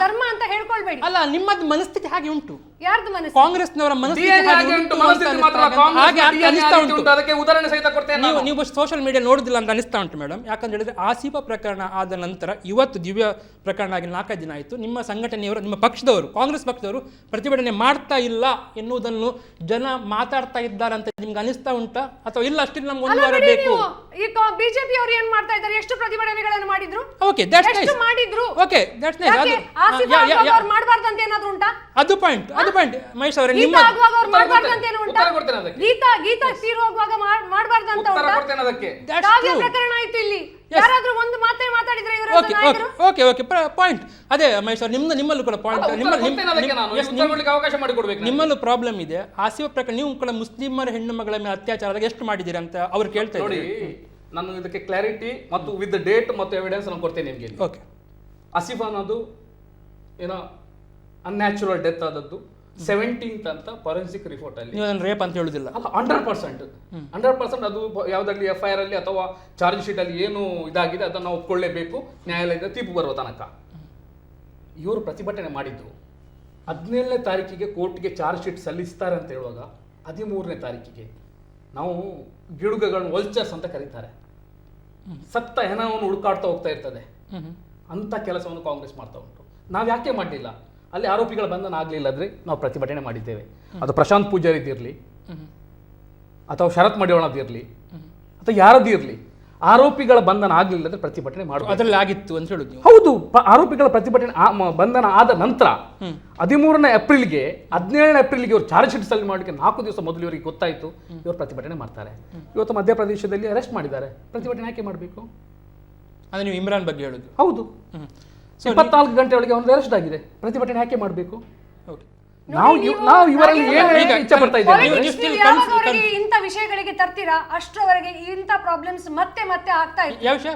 ಧರ್ಮ ಅಂತ ಹೇಳ್ಕೊಳ್ಬೇಡಿ. ಅಲ್ಲ, ನಿಮ್ಮದು ಮನಸ್ಥಿತಿ ಹಾಗೆ ಉಂಟು. ಯಾರ್ದು ಮನಸ್ಸು? ಕಾಂಗ್ರೆಸ್ನವರ ಮನಸ್ಥಿತಿ DNA ಹಾಗೆ ಹಾಗೆ ಉಂಟು ಉಂಟು, ಅಂತ ಮನಸ್ಥಿತಿ ಅನಿಸ್ತಾ ಮಾತ್ರ ಉಂಟು. ಕಾಂಗ್ರೆಸ್ ಹಾಗೆ DNA ಅನಿಸ್ತಾ ಉಂಟು, ಉಂಟು. ಅದಕ್ಕೆ ಉದಾಹರಣೆ ಸಹಿತ ಕೊಡ್ತೇನೆ ನಾನು. ನೀವು ಸೋಷಿಯಲ್ ಮೀಡಿಯಾ ನೋಡುದಿಲ್ಲ ಅಂತ ಅನಿಸ್ತಾ ಉಂಟು ಮೇಡಮ್. ಯಾಕಂತ ಹೇಳಿದ್ರೆ ಆಸಿಫಾ ಪ್ರಕರಣ ಆದ ನಂತರ ಇವತ್ತು ದಿವ್ಯ ಪ್ರಕರಣ ಆಗಿ 4 ದಿನ ಆಯಿತು. ನಿಮ್ಮ ಸಂಘಟನೆಯವರು, ನಿಮ್ಮ ಪಕ್ಷದವರು, ಕಾಂಗ್ರೆಸ್ ಪಕ್ಷದವರು ಪ್ರತಿಭಟನೆ ಮಾಡ್ತಾ ಇಲ್ಲ ಎನ್ನುವುದನ್ನು ಜನ ಮಾತಾಡ್ತಾ ಇದ್ದಾರೆ ಅಂತ ನಿಮ್ಗೆ ಅನಿಸ್ತಾ ಉಂಟಾ, ಅಥವಾ ಇಲ್ಲ ಅಷ್ಟಿಲ್ಲ ನಮ್ಗೆ ಒಂದು ವಾರ ಬೇಕು? ಈಗ ಬಿಜೆಪಿ ಅವರು ಏನ್ ಮಾಡ್ತಾ ಇದ್ದಾರೆ? ಎಷ್ಟು ಪ್ರತಿಭಟನೆಗಳನ್ನು ಮಾಡಿದ್ರು? ಓಕೆ, ದಟ್ಸ್ ಎಷ್ಟು ನೈಸ್. ಮಾಡಿದ್ರು? Okay, that's nice. ಯಾಕೆ? ಆಸಿಫಾ ಆಗುವಾಗ ಅವ್ರು ಮಾಡ್ಬಾರ್ದು ಅಂತ ಏನಾದ್ರು ಉಂಟಾ? ಅದು ಪಾಯಿಂಟ್ ಮಹೇಶ್ ಅವರೇ. ಗೀತಾ ನಿಮ್ಮ ಆಗುವಾಗ ಅವ್ರು ಮಾಡ್ಬಾರ್ದು ಅಂತ ಏನು ಉಂಟಾ? ಉತ್ತರ ಕೊಡ್ತೇನೆ ಅದಕ್ಕೆ. ಗೀತಾ ತೀರು ಹೋಗುವಾಗ ಮಾಡ್ಬಾರ್ದು ಅಂತ ಉತ್ತರ ಉಂಟಾ? ಕೊಡ್ತೇನೆ ಅದಕ್ಕೆ. That's Kavya true. ಪ್ರಕರಣ ಆಯ್ತು ಇಲ್ಲಿ. ಯಾರಾದ್ರೂ ಒಂದು ಮಾತೇ ಮಾತಾಡಿದ್ರೆ ಇವರು ನಾಯಕರು? ಓಕೆ ಪಾಯಿಂಟ್ ಅದೇ ಮಹೇಶ್ ಅವರು, ನಿಮ್ಮಲ್ಲೂ ಕೂಡ ಪಾಯಿಂಟ್, ಉತ್ತರ ಕೊಡ್ತೇನೆ ಅದಕ್ಕೆ ನಾನು. ಉತ್ತರ ಕೊಡ್ಲಿಕ್ಕೆ ಅವಕಾಶ ಮಾಡಿಕೊಡ್ಬೇಕು ನಾನು. ನಿಮ್ಮಲ್ಲೂ ಪ್ರಾಬ್ಲಮ್ ಇದೆ. ಆಸಿಫಾ ಪ್ರಕರಣ ನೀವು ಕೂಡ ಮುಸ್ಲಿಮರ ಹೆಣ್ಣು ಮಗಳ ಮೇಲೆ ಅತ್ಯಾಚಾರ ಎಷ್ಟು ಮಾಡಿದ್ದೀರಿ ಅಂತ ಅವ್ರು ಕೇಳ್ತಾ ನೋಡಿ, ಇದ್ದಾರೆ. ನಾನು ಇದಕ್ಕೆ ಕ್ಲಾರಿಟಿ ಮತ್ತು ವಿತ್ ಡೇಟ್ ಮತ್ತು ಎವಿಡೆನ್ಸ್ ನಾನು ಕೊಡ್ತೇನೆ ನಿಮಗೆ. ಓಕೆ, ಆಸಿಫ್ ಅನ್ನೋದು ಏನೋ ಅನ್ಯಾಚುರಲ್ ಡೆತ್ ಆದದ್ದು 17th ಅಂತ ಫಾರೆನ್ಸಿಕ್ ರಿಪೋರ್ಟ್ ಅಲ್ಲಿ. ನೀವು ಅದನ್ನು ರೇಪ್ ಅಂತ ಹೇಳುದಿಲ್ಲ? ಅಲ್ಲ, 100% ಅದು ಯಾವುದಲ್ಲಿ FIR ಅಲ್ಲಿ ಅಥವಾ ಚಾರ್ಜ್ ಶೀಟ್ ಅಲ್ಲಿ ಏನು ಇದಾಗಿದೆ ಅದನ್ನು ನಾವು ಒಪ್ಕೊಳ್ಳೇಬೇಕು, ನ್ಯಾಯಾಲಯದ ತೀರ್ಪು ಬರುವ ತನಕ. ಇವರು ಪ್ರತಿಭಟನೆ ಮಾಡಿದ್ರು. 17ನೇ ತಾರೀಕಿಗೆ ಕೋರ್ಟ್ಗೆ ಚಾರ್ಜ್ ಶೀಟ್ ಸಲ್ಲಿಸ್ತಾರೆ ಅಂತ ಹೇಳುವಾಗ 13ನೇ ತಾರೀಕಿಗೆ ನಾವು ಗಿಡುಗಗಳನ್ನು ವಲ್ಚರ್ಸ್ ಅಂತ ಕರೀತಾರೆ, ಸತ್ತ ಹೆಣವನ್ನು ಹುಡುಕಾಡ್ತಾ ಹೋಗ್ತಾ ಇರ್ತದೆ, ಅಂತ ಕೆಲಸವನ್ನು ಕಾಂಗ್ರೆಸ್ ಮಾಡ್ತಾ ಉಂಟು. ನಾವು ಯಾಕೆ ಮಾಡಲಿಲ್ಲ? ಅಲ್ಲಿ ಆರೋಪಿಗಳ ಬಂಧನ ಆಗಲಿಲ್ಲ ಅಂದ್ರೆ ನಾವು ಪ್ರತಿಭಟನೆ ಮಾಡಿದ್ದೇವೆ. ಅದು ಪ್ರಶಾಂತ್ ಪೂಜಾರಿದಿರಲಿ ಅಥವಾ ಶರತ್ ಮಡಿವಾಳದಿರಲಿ ಅಥವಾ ಯಾರದಿರಲಿ, ಆರೋಪಿಗಳ ಬಂಧನ ಆಗಲಿಲ್ಲ ಅಂದ್ರೆ ಪ್ರತಿಭಟನೆ ಮಾಡುವ ಅದರಲ್ಲಿ ಆಗಿತ್ತು ಅಂತ ಹೇಳುದು ನೀವು? ಹೌದು. ಆರೋಪಿಗಳ ಪ್ರತಿಭಟನೆ ಬಂಧನ ಆದ ನಂತರ 13ನೇ ಏಪ್ರಿಲ್ಗೆ 17ನೇ ಏಪ್ರಿಲ್ಗೆ ಇವರು ಚಾರ್ಜ್ ಶೀಟ್ ಸಲ್ಲಿಕೆ ಮಾಡಲಿಕ್ಕೆ 4 ದಿವಸ ಮೊದಲು ಇವರಿಗೆ ಗೊತ್ತಾಯಿತು ಇವರು ಪ್ರತಿಭಟನೆ ಮಾಡ್ತಾರೆ. ಇವತ್ತು ಮಧ್ಯಪ್ರದೇಶದಲ್ಲಿ ಅರೆಸ್ಟ್ ಮಾಡಿದ್ದಾರೆ. ಪ್ರತಿಭಟನೆ ಯಾಕೆ ಮಾಡಬೇಕು? ಅಂದ್ರೆ ನೀವು ಇಮ್ರಾನ್ ಬಗ್ಗೆ ಹೇಳುದು? ಹೌದು. 24 ಗಂಟೆ ಒಳಗೆ ಅವನು ಅರೆಸ್ಟ್ ಆಗಿದೆ. ಪ್ರತಿಭಟನೆ ಯಾಕೆ ಮಾಡಬೇಕು? ನಾವು ಇವರಲ್ಲಿ ಏನು ಇಚ್ಛೆ ಪಡ್ತಾ ಇದ್ದೇವೆ? ಇಂಥ ವಿಷಯಗಳಿಗೆ ತರ್ತೀರಾ, ಅಷ್ಟರವರೆಗೆ ಇಂಥ ಪ್ರಾಬ್ಲಮ್ಸ್ ಮತ್ತೆ ಆಗ್ತಾ ಇರ್ತದೆ. ಯಾವ ವಿಷಯ?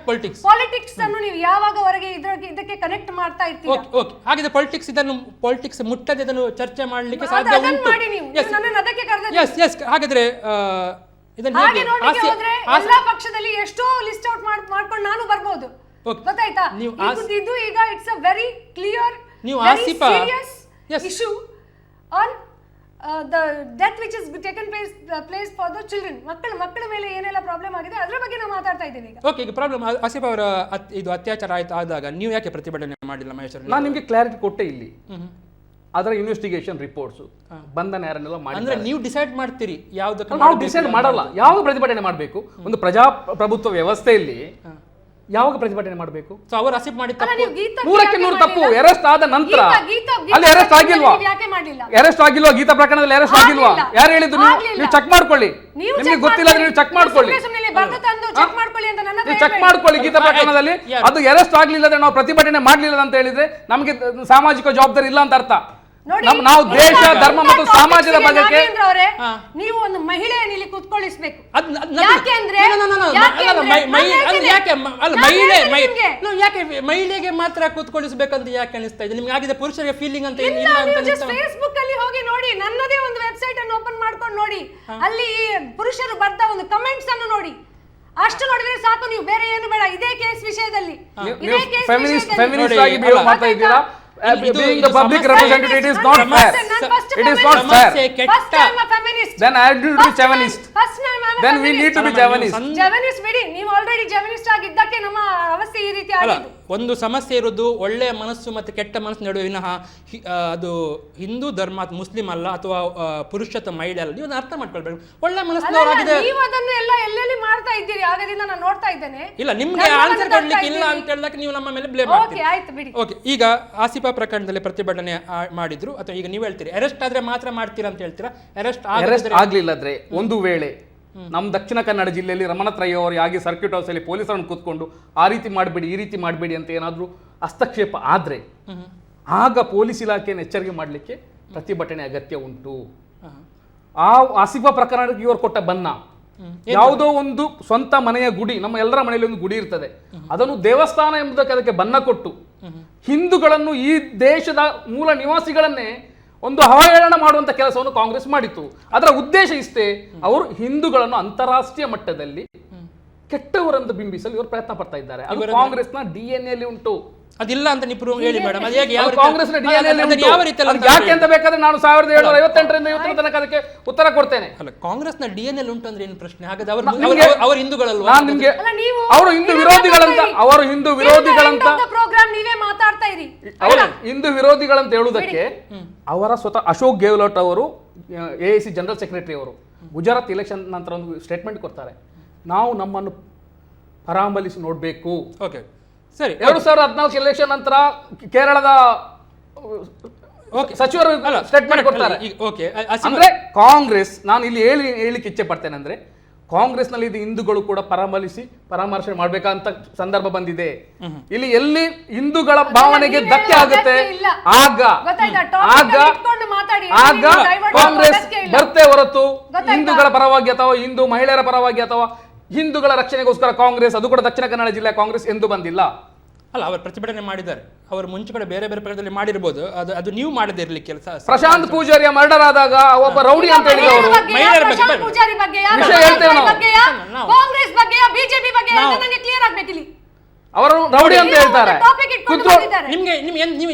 ಪಾಲಿಟಿಕ್ಸ್ ಅನ್ನು ನೀವು ಯಾವಾಗವರೆಗೆ ಇದಕ್ಕೆ ಕನೆಕ್ಟ್ ಮಾಡ್ತಾ ಇರ್ತೀರಾ? ಓಕೆ, ಹಾಗಿದ್ರೆ ಪಾಲಿಟಿಕ್ಸ್ ಮುಟ್ಟದೆ ಇದನ್ನು ಚರ್ಚೆ ಮಾಡಲಿಕ್ಕೆ ಸಾಧ್ಯ ಉಂಟು. ಎಸ್, ಹಾಗಾದ್ರೆ ಹಾಗೆ ನೋಡ್ಲಿಕ್ಕೆ ಹೋದ್ರೆ ಎಲ್ಲಾ ಪಕ್ಷದಲ್ಲಿ ಎಷ್ಟೋ ಲಿಸ್ಟ್ ಔಟ್ ಮಾಡ್ಕೊಂಡು ನಾನು ಬರ್ಬೋದು, ಗೊತ್ತಾಯ್ತಾ? ಇದು ಈಗ it's a very clear, very serious issue on the death which is taken place for the children. ಮಕ್ಕಳ ಮೇಲೆ ಏನೆಲ್ಲ ಪ್ರಾಬ್ಲಮ್ ಆಗಿದೆ ಅದರ ಬಗ್ಗೆ ನಾವು ಮಾತಾಡ್ತಾ ಇದ್ದೇವೆ ಈಗ. ಓಕೆ, ಈಗ ಪ್ರಾಬ್ಲಮ್ ಆಸಿಫ್ ಅವರ ಇದು ಅತ್ಯಾಚಾರ ಆದಾಗ ನೀವು ಯಾಕೆ ಪ್ರತಿಭಟನೆ ಮಾಡಿಲ್ಲ ಮಹೇಶ್? ನಾನು ನಿಮಗೆ ಕ್ಲಾರಿಟಿ ಕೊಟ್ಟೆ ಇಲ್ಲಿ. ಅದರ ಇನ್ವೆಸ್ಟಿಗೇಷನ್ ರಿಪೋರ್ಟ್ಸ್ ಬಂಧನ ಯಾರನ್ನೆಲ್ಲ ಮಾಡಿ ಅಂದ್ರೆ ನೀವು ಡಿಸೈಡ್ ಮಾಡ್ತೀರಿ ಯಾವ್ದಕ್ಕೆ. ನಾವು ಡಿಸೈಡ್ ಮಾಡಲ್ಲ ಯಾವಾಗ ಪ್ರತಿಭಟನೆ ಮಾಡಬೇಕು. ಒಂದು ಪ್ರಜಾಪ್ರಭುತ್ವ ವ್ಯವಸ್ಥೆಯಲ್ಲಿ ಯಾವಾಗ ಪ್ರತಿಭಟನೆ ಮಾಡಬೇಕು? ಸೊ ಅವರು ಆಸಿಫ್ ಮಾಡಿ ತಪ್ಪು, 100% ತಪ್ಪು. ಅರೆಸ್ಟ್ ಆದ ನಂತರ ಅಲ್ಲಿ ಅರೆಸ್ಟ್ ಆಗಿಲ್ವಾ? ಅರೆಸ್ಟ್ ಆಗಿಲ್ವಾ? ಗೀತಾ ಪ್ರಕರಣದಲ್ಲಿ ಅರೆಸ್ಟ್ ಆಗಿಲ್ವಾ? ಯಾರು ಹೇಳಿದ್ರು? ನೀವು ಚೆಕ್ ಮಾಡ್ಕೊಳ್ಳಿ. ನಿಮಗೆ ಗೊತ್ತಿಲ್ಲ ನೀವು ಚೆಕ್ ಮಾಡ್ಕೊಳ್ಳಿ. ನೀವು ಚೆಕ್ ಮಾಡ್ಕೊಳ್ಳಿ. ಗೀತಾ ಪ್ರಕರಣದಲ್ಲಿ ಅದು ಅರೆಸ್ಟ್ ಆಗ್ಲಿಲ್ಲ ಅಂದ್ರೆ ನಾವು ಪ್ರತಿಭಟನೆ ಮಾಡ್ಲಿಲ್ಲ ಅಂತ ಹೇಳಿದ್ರೆ ನಮಗೆ ಸಾಮಾಜಿಕ ಜವಾಬ್ದಾರಿ ಇಲ್ಲ ಅಂತ ಅರ್ಥ. ನಾವು ದೇಶ, ಧರ್ಮ ಮತ್ತು ಸಮಾಜದ ಬಗ್ಗೆ ನೀವು ಒಂದು ಮಹಿಳೆಯನ್ನು ಇಲ್ಲಿ ಕುತ್ಕೊಳ್ಳಿಸಬೇಕು. ಮಹಿಳೆಗೆ ಮಾತ್ರ ಕೂತ್ಕೊಳ್ಳಿಸಬೇಕಂತ ಯಾಕೆ ಅನಿಸ್ತಾ ಇದೆ ನಿಮ್ಗೆ? ಆಗಿದೆ ಪುರುಷರಿಗೆ ಫೀಲಿಂಗ್ ಅಂತ ಏನಿಲ್ಲ ಅಂತ ಫೇಸ್ಬುಕ್ ಅಲ್ಲಿ ಹೋಗಿ ನೋಡಿ, ನನ್ನದೇ ಒಂದು ವೆಬ್ಸೈಟ್ ಅನ್ನು ಓಪನ್ ಮಾಡ್ಕೊಂಡು ನೋಡಿ, ಅಲ್ಲಿ ಪುರುಷರು ಬರ್ತಾ ಒಂದು ಕಮೆಂಟ್ಸ್ ಅನ್ನು ನೋಡಿ. ಅಷ್ಟು ನೋಡಿದ್ರೆ ಸಾಕು, ನೀವು ಬೇರೆ ಏನು ಬೇಡ. ಇದೇ ಕೇಸ್ ವಿಷಯದಲ್ಲಿ ಫೆಮಿನಿಸ್ಟ್ ಆಗಿ ಬಿಹೇವ್ ಮಾಡ್ತಾ ಇದ್ದೀರಾ. Being the public representative is not fair. It is not fair. First I'm a feminist. Then I have to be feminist. Then we need to be feminist. Feminist ಬಿಡಿ, ನೀವು ಆಲ್ರೆಡಿ ಫೆಮಿನಿಸ್ಟ್ ಆಗಿದ್ದಕ್ಕೆ ನಮ್ಮ ಅವಸ್ಥೆ ಈ ರೀತಿ ಆಗಿದೆ. ಒಂದು ಸಮಸ್ಯೆ ಇರೋದು ಒಳ್ಳೆಯ ಮನಸ್ಸು ಮತ್ತು ಕೆಟ್ಟ ಮನಸ್ಸು ನಡುವೆ, ವಿನಃ ಅದು ಹಿಂದೂ ಧರ್ಮ ಮುಸ್ಲಿಂ ಅಲ್ಲ ಅಥವಾ ಪುರುಷ ಅಥವಾ ಮಹಿಳೆ ಅಲ್ಲ. ನೀವು ಅರ್ಥ ಮಾಡ್ಕೊಳ್ಬೇಕು. ಒಳ್ಳೆ ಮನಸ್ಸಿನವರಾಗಿದೆ. ನೀವು ಅದನ್ನು ಎಲ್ಲ ಎಲ್ಲೆಲ್ಲಿ ಮಾಡ್ತಾ ಇದ್ದೀರಿ, ಆಗದಿಂದ ನಾನು ನೋಡ್ತಾ ಇದ್ದೇನೆ. ಇಲ್ಲ, ನಿಮ್ಗೆ ಆನ್ಸರ್ ಕೊಡ್ಲಿಕ್ಕೆ ಇಲ್ಲ ಅಂತ ಹೇಳಕ್ಕೆ ನೀವು ನಮ್ಮ ಮೇಲೆ ಬ್ಲೇಮ್ ಮಾಡ್ತೀರಿ. ಓಕೆ, ಆಯ್ತು ಬಿಡಿ. ಓಕೆ, ಈಗ ಆಸಿಫಾ ಪ್ರಕರಣದಲ್ಲಿ ಪ್ರತಿಭಟನೆ ಮಾಡಿದ್ರು, ಅಥವಾ ಈಗ ನೀವು ಹೇಳ್ತೀರಿ ಅರೆಸ್ಟ್ ಆದ್ರೆ ಮಾತ್ರ ಮಾಡ್ತೀರಾ ಅಂತ ಹೇಳ್ತೀರಾ? ಅರೆಸ್ಟ್ ಆಗ್ಲಿಲ್ಲ ಅಂದ್ರೆ, ಒಂದು ವೇಳೆ ನಮ್ಮ ದಕ್ಷಿಣ ಕನ್ನಡ ಜಿಲ್ಲೆಯಲ್ಲಿ ರಮಣತ್ ರೈ ಅವರು ಆಗಿ ಸರ್ಕ್ಯೂಟ್ ಹೌಸ್ ಅಲ್ಲಿ ಪೊಲೀಸರನ್ನು ಕೂತ್ಕೊಂಡು ಆ ರೀತಿ ಮಾಡಬೇಡಿ ಈ ರೀತಿ ಮಾಡಬೇಡಿ ಅಂತ ಏನಾದರೂ ಹಸ್ತಕ್ಷೇಪ ಆದ್ರೆ ಆಗ ಪೊಲೀಸ್ ಇಲಾಖೆಯನ್ನು ಎಚ್ಚರಿಕೆ ಮಾಡಲಿಕ್ಕೆ ಪ್ರತಿಭಟನೆ ಅಗತ್ಯ ಉಂಟು. ಆ ಆಸಿಫಾ ಪ್ರಕರಣಕ್ಕೆ ಇವರು ಕೊಟ್ಟ ಬನ್ನ ಯಾವುದೋ ಒಂದು ಸ್ವಂತ ಮನೆಯ ಗುಡಿ, ನಮ್ಮ ಎಲ್ಲರ ಮನೆಯಲ್ಲಿ ಒಂದು ಗುಡಿ ಇರ್ತದೆ, ಅದನ್ನು ದೇವಸ್ಥಾನ ಎಂಬುದಕ್ಕೆ ಅದಕ್ಕೆ ಬನ್ನ ಕೊಟ್ಟು ಹಿಂದೂಗಳನ್ನು, ಈ ದೇಶದ ಮೂಲ ನಿವಾಸಿಗಳನ್ನೇ ಒಂದು ಅವಹೇಳನ ಮಾಡುವಂತ ಕೆಲಸವನ್ನು ಕಾಂಗ್ರೆಸ್ ಮಾಡಿತು. ಅದರ ಉದ್ದೇಶ ಇಷ್ಟೇ, ಅವರು ಹಿಂದೂಗಳನ್ನು ಅಂತಾರಾಷ್ಟ್ರೀಯ ಮಟ್ಟದಲ್ಲಿ ಕೆಟ್ಟವರೆಂದು ಬಿಂಬಿಸಲು ಇವರು ಪ್ರಯತ್ನ ಪಡ್ತಾ ಇದ್ದಾರೆ. ಅದು ಕಾಂಗ್ರೆಸ್ನ DNA ಅಲ್ಲಿ ಉಂಟು. ಅದಿಲ್ಲ ಅಂತ ನೀವು ಹೇಳಿ ಮೇಡಮ್. ಅದು ಹೇಗೆ ಯಾವ ಕಾಂಗ್ರೆಸ್ ಯಾವ ರೀತಿಯಲ್ಲಿ ಯಾಕೆ ಅಂತ ಬೇಕಾದ್ರೆ ನಾನು 1758ರಿಂದ ಇವತ್ತಿನ ತನಕ ಅದಕ್ಕೆ ಉತ್ತರ ಕೊಡ್ತೇನೆ. ಅಲ್ಲ, ಕಾಂಗ್ರೆಸ್ನ DNA ಉಂಟು ಅಂದ್ರೆ ಏನು ಪ್ರಶ್ನೆ? ಹಾಗಾದ್ರೆ ಅವರು ಹಿಂದೂಗಳಲ್ವಾ? ನಾನು ನಿಮ್ಗೆ ಅವರು ಹಿಂದೂ ವಿರೋಧಿಗಳಂತ ಪ್ರೋಗ್ರಾಮ್ ನೀವೇ ಮಾತಾಡ್ತಾ ಇರಿ. ಅವರು ಹಿಂದೂ ವಿರೋಧಿಗಳಂತ ಹೇಳುವುದಕ್ಕೆ ಅವರ ಸ್ವತಃ ಅಶೋಕ್ ಗೆಹ್ಲೋಟ್ ಅವರು AIC ಜನರಲ್ ಸೆಕ್ರೆಟರಿ ಅವರು ಗುಜರಾತ್ ಎಲೆಕ್ಷನ್ ನಂತರ ಒಂದು ಸ್ಟೇಟ್ಮೆಂಟ್ ಕೊಡ್ತಾರೆ, ನಾವು ನಮ್ಮನ್ನು ಪರಾಮರ್ಶಿಸಿ ನೋಡಬೇಕು. ಓಕೆ ಸರಿ. 2014 ಎಲೆಕ್ಷನ್ ನಂತರ ಕೇರಳದ ಸಚಿವರು ಸ್ಟೇಟ್ಮೆಂಟ್ ಕೊಡ್ತಾರೆ. ಅಂದ್ರೆ ಕಾಂಗ್ರೆಸ್, ನಾನು ಇಲ್ಲಿ ಹೇಳಿಕ್ಕೆ ಇಚ್ಛೆ ಪಡ್ತೇನೆ ಅಂದ್ರೆ ಕಾಂಗ್ರೆಸ್ನಲ್ಲಿ ಇದು ಹಿಂದೂಗಳು ಕೂಡ ಪರಾಮರ್ಶೆ ಮಾಡ್ಬೇಕಂತ ಸಂದರ್ಭ ಬಂದಿದೆ. ಇಲ್ಲಿ ಎಲ್ಲಿ ಹಿಂದೂಗಳ ಭಾವನೆಗೆ ಧಕ್ಕೆ ಆಗುತ್ತೆ ಆಗ ಕಾಂಗ್ರೆಸ್ ಬರ್ತೇ ಹೊರತು ಹಿಂದೂಗಳ ಪರವಾಗಿ ಅಥವಾ ಹಿಂದೂ ಮಹಿಳೆಯರ ಪರವಾಗಿ ಅಥವಾ ಹಿಂದೂಗಳ ರಕ್ಷಣೆಗೋಸ್ಕರ ಕಾಂಗ್ರೆಸ್, ಅದು ಕೂಡ ದಕ್ಷಿಣ ಕನ್ನಡ ಜಿಲ್ಲೆ ಕಾಂಗ್ರೆಸ್ ಎಂದು ಬಂದಿಲ್ಲ. ಅಲ್ಲ, ಅವರು ಪ್ರತಿಭಟನೆ ಮಾಡಿದ್ದಾರೆ. ಅವರು ಮುಂಚೆ ಕಡೆ ಬೇರೆ ಬೇರೆ ಪ್ರಕಾರದಲ್ಲಿ ಮಾಡಿರ್ಬೋದು. ಅದು ನೀವು ಮಾಡದೇ ಇರಲಿ ಕೆಲಸ. ಪ್ರಶಾಂತ್ ಪೂಜಾರಿಯ ಮರ್ಡರ್ ಆದಾಗ ಒಬ್ಬ ರೌಡಿ ಅಂತ ಹೇಳಿದ್ರು ಅವರು. ಮಹಿಳೆಯರ ಬಗ್ಗೆ ವಿಷಯ ಹೇಳ್ತೇವೆ ನಾವು. ಕಾಂಗ್ರೆಸ್ ಬಗ್ಗೆ ಬಿಜೆಪಿ ಬಗ್ಗೆ ನನಗೆ ಕ್ಲಿಯರ್ ಆಗ್ಬೇಕಿಲ್ಲಿ. ಅವರು ರೌಡಿ ಅಂತ ಹೇಳ್ತಾರೆ. ನಿಮ್ಗೆ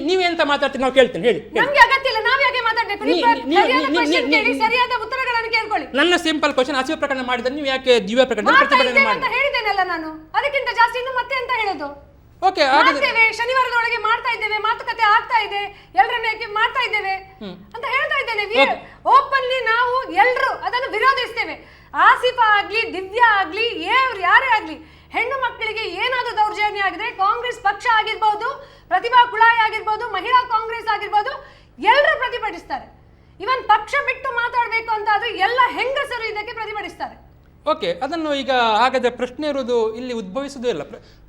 ನೀವೆಂತ ಮಾತಾಡ್ತೀರಿ ನಾವು ಕೇಳ್ತೇನೆ, ಹೇಳಿ. ನಮ್ಗೆ ಅಗತ್ಯ ಇಲ್ಲ, ನಾವ್ ಯಾಕೆ ಮಾತಾಡ್ಬೇಕು? ಸರಿಯಾದ ಉತ್ತರಗಳನ್ನು ಕೇಳ್ಕೊಳ್ಳಿ. ನನ್ನ ಸಿಂಪಲ್ ಕ್ವಶನ್, ಹಸಿವು ಪ್ರಕರಣ ಮಾಡಿದ್ರೆ ನೀವು ಯಾಕೆ ದಿವ್ಯ ಪ್ರಕರಣ ಪ್ರತಿಭಟನೆ ಮಾಡಿ? ಹೇಳಿದ್ದೇನಲ್ಲ ನಾನು, ಅದಕ್ಕಿಂತ ಜಾಸ್ತಿ ಇನ್ನು ಮತ್ತೆ ಅಂತ ಹೇಳೋದು. ಓಕೆ, ಶನಿವಾರದೊಳಗೆ ಮಾಡ್ತಾ ಇದ್ದೇವೆ, ಮಾತುಕತೆ ಆಗ್ತಾ ಇದೆ, ಎಲ್ಲರನ್ನ ಮಾಡ್ತಾ ಇದ್ದೇವೆ ಅಂತ ಹೇಳ್ತಾ ಇದ್ದೇನೆ. ಓಪನ್ಲಿ ನಾವು ಎಲ್ಲರೂ ಅದನ್ನು ವಿರೋಧಿಸ್ತೇವೆ. ಆಸಿಫಾ ಆಗ್ಲಿ, ದಿವ್ಯಾ ಆಗ್ಲಿ, ಯಾರೇ ಆಗ್ಲಿ, ಹೆಣ್ಣು ಮಕ್ಕಳಿಗೆ ಏನಾದ್ರೂ ದೌರ್ಜನ್ಯ ಆಗಿದೆ, ಕಾಂಗ್ರೆಸ್ ಪಕ್ಷ ಆಗಿರ್ಬೋದು, ಪ್ರತಿಭಾ ಕುಳಾಯಿ ಆಗಿರ್ಬೋದು, ಮಹಿಳಾ ಕಾಂಗ್ರೆಸ್ ಆಗಿರ್ಬೋದು, ಎಲ್ಲರೂ ಪ್ರತಿಭಟಿಸ್ತಾರೆ. ಇವನ್ ಪಕ್ಷ ಬಿಟ್ಟು ಮಾತಾಡ್ಬೇಕು ಅಂತ ಆದ್ರೆ ಎಲ್ಲ ಹೆಂಗಸರು ಇದಕ್ಕೆ ಪ್ರತಿಭಟಿಸ್ತಾರೆ. ಓಕೆ, ಅದನ್ನು ಈಗ ಹಾಗಾದ್ರೆ ಪ್ರಶ್ನೆ ಇರುವುದು ಇಲ್ಲಿ ಉದ್ಭವಿಸುವುದೇ ಇಲ್ಲ.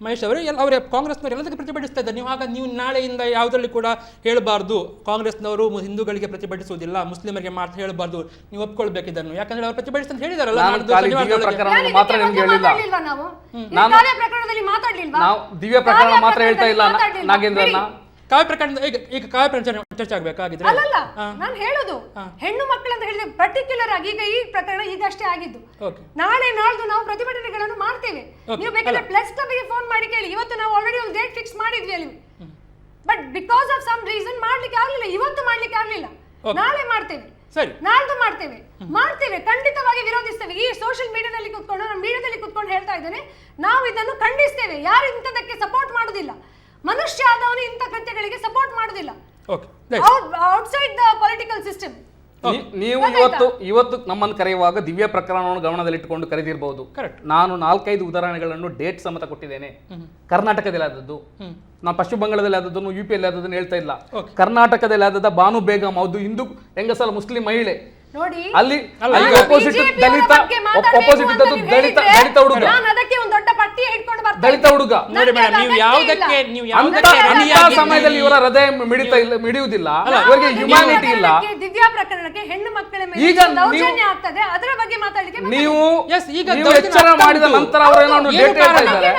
ಮಹೇಶ್ ಅವರು ಅವರೇ ಕಾಂಗ್ರೆಸ್ನವರು ಎಲ್ಲದಕ್ಕೆ ಪ್ರತಿಭಟಿಸ್ತಾ ಇದ್ದಾರೆ. ನೀವು ನಾಳೆಯಿಂದ ಯಾವುದರಲ್ಲಿ ಕೂಡ ಹೇಳಬಾರ್ದು ಕಾಂಗ್ರೆಸ್ನವರು ಹಿಂದೂಗಳಿಗೆ ಪ್ರತಿಭಟಿಸುವುದಿಲ್ಲ, ಮುಸ್ಲಿಮರಿಗೆ ಮಾತ್ರ ಹೇಳಬಾರ್ದು, ನೀವು ಒಪ್ಕೊಳ್ಬೇಕು ಇದನ್ನು. ಯಾಕಂದ್ರೆ ಅವರು ಪ್ರತಿಭಟಿಸ್ತಾ ಅಂತ ಹೇಳಿದಾರಲ್ಲ. ದಿವ್ಯ ಪ್ರಕರಣ ಮಾತ್ರ ಹೇಳ್ತಾ ಇಲ್ಲ ನಾಗೇಂದ್ರಣ್ಣ. ಕಾವ್ಯ ಪ್ರಕರಣ ಈಗ ಕಾವ್ಯ ಪ್ರಕರಣ ಚರ್ಚೆ ಆಗಬೇಕಾಗಿದ್ರೆ ಅಲ್ಲಲ್ಲ, ನಾನು ಹೇಳೋದು ಹೆಣ್ಣು ಮಕ್ಕಳು ಅಂತ ಹೇಳಿದ್ರೆ ಪರ್ಟಿಕ್ಯುಲರ್ ಆಗಿ ಈಗ ಈ ಪ್ರಕರಣ ಈಗಷ್ಟೇ ಆಗಿದ್ದು. ನಾಳೆ ನಾಳ್ದು ನಾವು ಪ್ರತಿಭಟನೆಗಳನ್ನು ಮಾಡ್ತೇವೆ. ನೀವು ಬೇಕಾದ್ರೆ ಪ್ಲಸ್ ಕ್ಲಬ್ಗೆ ಫೋನ್ ಮಾಡಿ ಕೇಳಿ. ಇವತ್ತು ನಾವು ಆಲ್ರೆಡಿ ಒಂದು ಡೇಟ್ ಫಿಕ್ಸ್ ಮಾಡಿದ್ವಿ ಅಲ್ಲಿ, but because of some reason ಮಾಡ್ಲಿಕ್ಕೆ ಆಗ್ಲಿಲ್ಲ. ಇವತ್ತು ಮಾಡ್ಲಿಕ್ಕೆ ಆಗ್ಲಿಲ್ಲ, ನಾಳೆ ಮಾಡ್ತೇವೆ, ನಾಳ್ದು ಮಾಡ್ತೇವೆ. ಖಂಡಿತವಾಗಿ ವಿರೋಧಿಸ್ತೇವೆ. ಈ ಸೋಷಿಯಲ್ ಮೀಡಿಯಾದಲ್ಲಿ ಕೂತ್ಕೊಂಡು, ನಾನು ಮೀಡಿಯಾದಲ್ಲಿ ಕೂತ್ಕೊಂಡು ಹೇಳ್ತಾ ಇದ್ದೇನೆ, ನಾವು ಇದನ್ನು ಖಂಡಿಸ್ತೇವೆ. ಯಾರು ಇಂಥದಕ್ಕೆ ಸಪೋರ್ಟ್ ಮಾಡುದಿಲ್ಲ. ಮನುಷ್ಯ ಆದವನು ಇಂಥ ಕೃತ್ಯಗಳಿಗೆ ಸಪೋರ್ಟ್ ಮಾಡುದಿಲ್ಲ. Outside the political system. ನೀವು ಇವತ್ತು ನಮ್ಮನ್ನು ಕರೆಯುವಾಗ ದಿವ್ಯ ಪ್ರಕರಣವನ್ನು ಗಮನದಲ್ಲಿಟ್ಟುಕೊಂಡು ಕರೆದಿರಬಹುದು. ನಾನು 4-5 ಉದಾಹರಣೆಗಳನ್ನು ಡೇಟ್ ಸಮೇತ ಕೊಟ್ಟಿದ್ದೇನೆ. ಕರ್ನಾಟಕದಲ್ಲಿ ಆದದ್ದು, ನಾನು ಪಶ್ಚಿಮ ಬಂಗಾಳದಲ್ಲಿ ಆದದ್ದನ್ನು, UP-ಯಲ್ಲಿ ಆದದ್ದನ್ನು ಹೇಳ್ತಾ ಇಲ್ಲ. ಕರ್ನಾಟಕದಲ್ಲಿ ಆದದ ಬಾನು ಬೇಗಂ, ಅದು ಹಿಂದೂ ಹೆಂಗಸಲ್ಲ, ಮುಸ್ಲಿಂ ಮಹಿಳೆ. ಅಲ್ಲಿ ಅಪೋಸಿಟ್ ದಲಿತ ಹುಡುಗ, ದಲಿತ ಹುಡುಗ. ಸಮಯದಲ್ಲಿ ಇವರ ಹೃದಯ ಮಿಡಿಯುವುದಿಲ್ಲ, ಇವರಿಗೆ ಹ್ಯುಮ್ಯಾನಿಟಿ ಇಲ್ಲ. ದಿವ್ಯಾ ಪ್ರಕರಣಕ್ಕೆ ಹೆಣ್ಣು ಮಕ್ಕಳ ಮೇಲೆ ದೌರ್ಜನ್ಯ ಆಗ್ತದೆ, ಅದರ ಬಗ್ಗೆ ಮಾತಾಡಲಿಕ್ಕೆ ನೀವು ಎಚ್ಚರ ಮಾಡಿದ ನಂತರ ಅವರೇನೋ ಡೇಟ್ ಹೇಳ್ತಾ ಇದ್ದಾರೆ.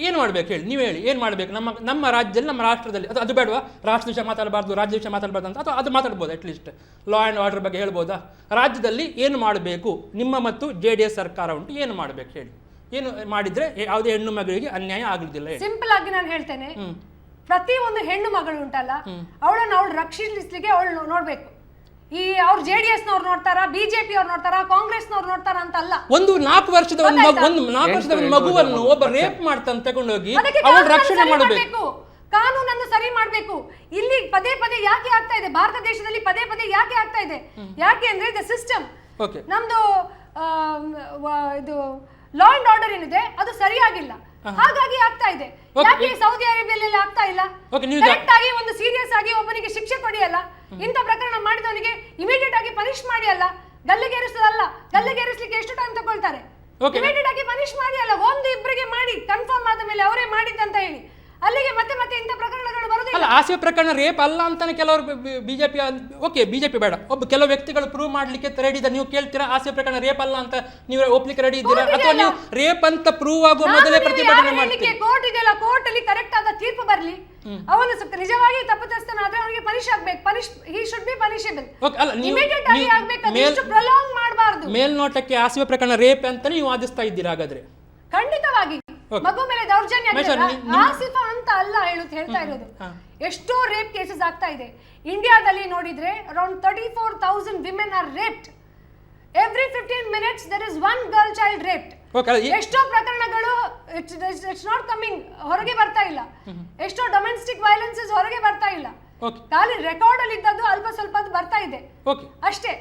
ಏನು ಮಾಡ್ಬೇಕು ಹೇಳಿ, ನೀವು ಹೇಳಿ. ಏನ್ ಮಾಡ್ಬೇಕು ನಮ್ಮ ರಾಜ್ಯದಲ್ಲಿ, ನಮ್ಮ ರಾಷ್ಟ್ರದಲ್ಲಿ? ಅದು ಬೇಡವಾ? ರಾಷ್ಟ್ರ ವಿಷಯ ಮಾತಾಡಬಾರ್ದು, ರಾಜ್ಯ ವಿಷಯ ಮಾತಾಡಬಾರ್ದು ಅಂತ, ಅಥವಾ ಅದು ಮಾತಾಡ್ಬೋದು? ಅಟ್ಲೀಸ್ಟ್ ಲಾ ಆ್ಯಂಡ್ ಆರ್ಡರ್ ಬಗ್ಗೆ ಹೇಳ್ಬೋದಾ? ರಾಜ್ಯದಲ್ಲಿ ಏನು ಮಾಡಬೇಕು? ನಿಮ್ಮ ಮತ್ತು JDS ಸರ್ಕಾರ ಉಂಟು, ಏನು ಮಾಡ್ಬೇಕು ಹೇಳಿ. ಏನು ಮಾಡಿದ್ರೆ ಯಾವುದೇ ಹೆಣ್ಣು ಮಗಳಿಗೆ ಅನ್ಯಾಯ ಆಗುದಿಲ್ಲ? ಸಿಂಪಲ್ ಆಗಿ ನಾನು ಹೇಳ್ತೇನೆ, ಪ್ರತಿ ಒಂದು ಹೆಣ್ಣು ಮಗಳು ಉಂಟಲ್ಲ, ಅವಳನ್ನು ರಕ್ಷಿಸಲಿಕ್ಕೆ ಅವಳು ನೋಡ್ಬೇಕು. ಈ ಅವ್ರು JDS ನವ್ರು ನೋಡ್ತಾರ, BJP ಅವ್ರು ನೋಡ್ತಾರ, ಕಾಂಗ್ರೆಸ್ ನವ್ರು ನೋಡ್ತಾರ ಅಂತ ಅಲ್ಲ. ಒಂದು 4 ವರ್ಷದ ಮಗುವನ್ನು ಒಬ್ಬ ರೇಪ್ ಮಾಡ್ತಾನೆ ತಗೊಂಡೋಗಿ ಅವಳು ರಕ್ಷಣೆ ಮಾಡಬೇಕು. ಕಾನೂನನ್ನು ಸರಿ ಮಾಡಬೇಕು. ಇಲ್ಲಿ ಪದೇ ಪದೇ ಯಾಕೆ ಆಗ್ತಾ ಇದೆ? ಭಾರತ ದೇಶದಲ್ಲಿ ಪದೇ ಪದೇ ಯಾಕೆ ಆಗ್ತಾ ಇದೆ? ಯಾಕೆ ಅಂದ್ರೆ ದ ಸಿಸ್ಟಮ್, ನಮ್ದು ಇದು ಲಾ ಅಂಡ್ ಆರ್ಡರ್ ಏನಿದೆ ಅದು ಸರಿಯಾಗಿಲ್ಲ, ಹಾಗಾಗಿ ಆಗ್ತಾ ಇದೆ. ಯಾಕೆ ಸೌದಿ ಅರೇಬಿಯಲ್ಲಿ ಆಗ್ತಾ ಇಲ್ಲ? ಕರೆಕ್ಟ್ ಆಗಿ ಒಂದು ಸೀರಿಯಸ್ ಆಗಿ ಒಬ್ಬನಿಗೆ ಶಿಕ್ಷೆ ಕೊಡಿಯಲ್ಲ, ಇಂಥ ಪ್ರಕರಣ ಮಾಡಿದವನಿಗೆ ಇಮಿಡಿಯೇಟ್ ಆಗಿ ಪನಿಷ್ ಮಾಡಿ ಅಲ್ಲ, ಗಲ್ಲಿಗೇರಿಸೋದಲ್ಲ. ಗಲ್ಲಿಗೇರಿಸಲಿಕ್ಕೆ ಎಷ್ಟು ಟೈಮ್ ತಗೊಳ್ತಾರೆ? ಇಮಿಡಿಯೇಟ್ ಆಗಿ ಪನಿಷ್ ಮಾಡಿ ಅಲ್ಲ, ಒಂದು ಇಬ್ಬರಿಗೆ ಮಾಡಿ ಕನ್ಫರ್ಮ್ ಆದ ಮೇಲೆ ಅವರೇ ಮಾಡಿದ್ದಂತ ಹೇಳಿ ಅಲ್ಲಿಗೆ ಮತ್ತೆ ಮತ್ತೆ ಇಂಥ ಪ್ರಕರಣಗಳು ಬರುವುದಿಲ್ಲ. ಆಸಿಫಾ ಪ್ರಕರಣ ರೇಪ್ ಅಲ್ಲ ಅಂತಾನೆ ಕೆಲವರು BJP, ಓಕೆ BJP ಬೇಡ, ಕೆಲವು ವ್ಯಕ್ತಿಗಳು ಪ್ರೂವ್ ಮಾಡ್ಲಿಕ್ಕೆ ರೆಡಿ ಇದ್ದಾರೆ. ನೀವು ಕೇಳ್ತೀರಾ ಆಸಿಫಾ ಪ್ರಕರಣ ರೇಪ್ ಅಲ್ಲ ಅಂತ ನೀವು ಒಪ್ಲಿಕ್ಕೆ ರೆಡಿ ಇದ್ದೀರಾ? ಅಥವಾ ನೀವು ರೇಪ್ ಅಂತ ಪ್ರೂವ್ ಆಗುವ ಮೊದಲೇ ಪ್ರತಿಭಟನೆ ಮಾಡ್ತೀರಾ? ಕೋರ್ಟ್ ಇದೆಯಲ್ಲ, ಕೋರ್ಟ್ ಅಲ್ಲಿ ಕರೆಕ್ಟ್ ಆದ ತೀರ್ಪು ಬರಲಿ. ಅವನು ನಿಜವಾಗಿ ತಪ್ಪಿತಸ್ಥನಾದ್ರೆ ಅವನಿಗೆ ಪನಿಷ್ ಆಗ್ಬೇಕು. He should be punishable. Immediate ಆಗಿ ಆಗ್ಬೇಕು, ಇಷ್ಟು ಪ್ರೊಲಾಂಗ್ ಮಾಡಬಾರದು. ಮೇಲ್ನೋಟಕ್ಕೆ ಆಸಿಫಾ ಪ್ರಕರಣ ರೇಪ್ ಅಂತ ನೀವು ವಾದಿಸ್ತಾ ಇದ್ದೀರಾ ಹಾಗಾದ್ರೆ? ಖಂಡಿತವಾಗಿ ಮಗು ಮೇಲೆ ದೌರ್ಜನ್ಯ ಮಹೇಶ್ ಅವ್ರೆ, ಆಗಿದೆಯಲ್ಲ, ಆಸಿಫಾ ಅಂತ ಅಲ್ಲ ಹೇಳ್ತಾ ಇರೋದು. ಎಷ್ಟೋ ರೇಪ್ ಕೇಸಸ್ ಆಗ್ತಾ ಇದೆ ಇಂಡಿಯಾದಲ್ಲಿ. ನೋಡಿದ್ರೆ around 34,000 women are raped. Every 15 minutes there is one girl child raped. ಎಷ್ಟೋ ಪ್ರಕರಣಗಳು ಇಟ್ಸ್ ನಾಟ್ ಕಮಿಂಗ್, ಹೊರಗೆ ಬರ್ತಾ ಇಲ್ಲ. ಎಷ್ಟೋ ಡೊಮೆಸ್ಟಿಕ್ ವೈಲೆನ್ಸಸ್ ಹೊರಗೆ ಬರ್ತಾ ಇಲ್ಲ. ಖಾಲಿ ರೆಕಾರ್ಡ್ ಅಲ್ಲಿ ಇದ್ದದ್ದು ಅಲ್ಪ ಸ್ವಲ್ಪ ಬರ್ತಾ ಇದೆ ಅಷ್ಟೇ.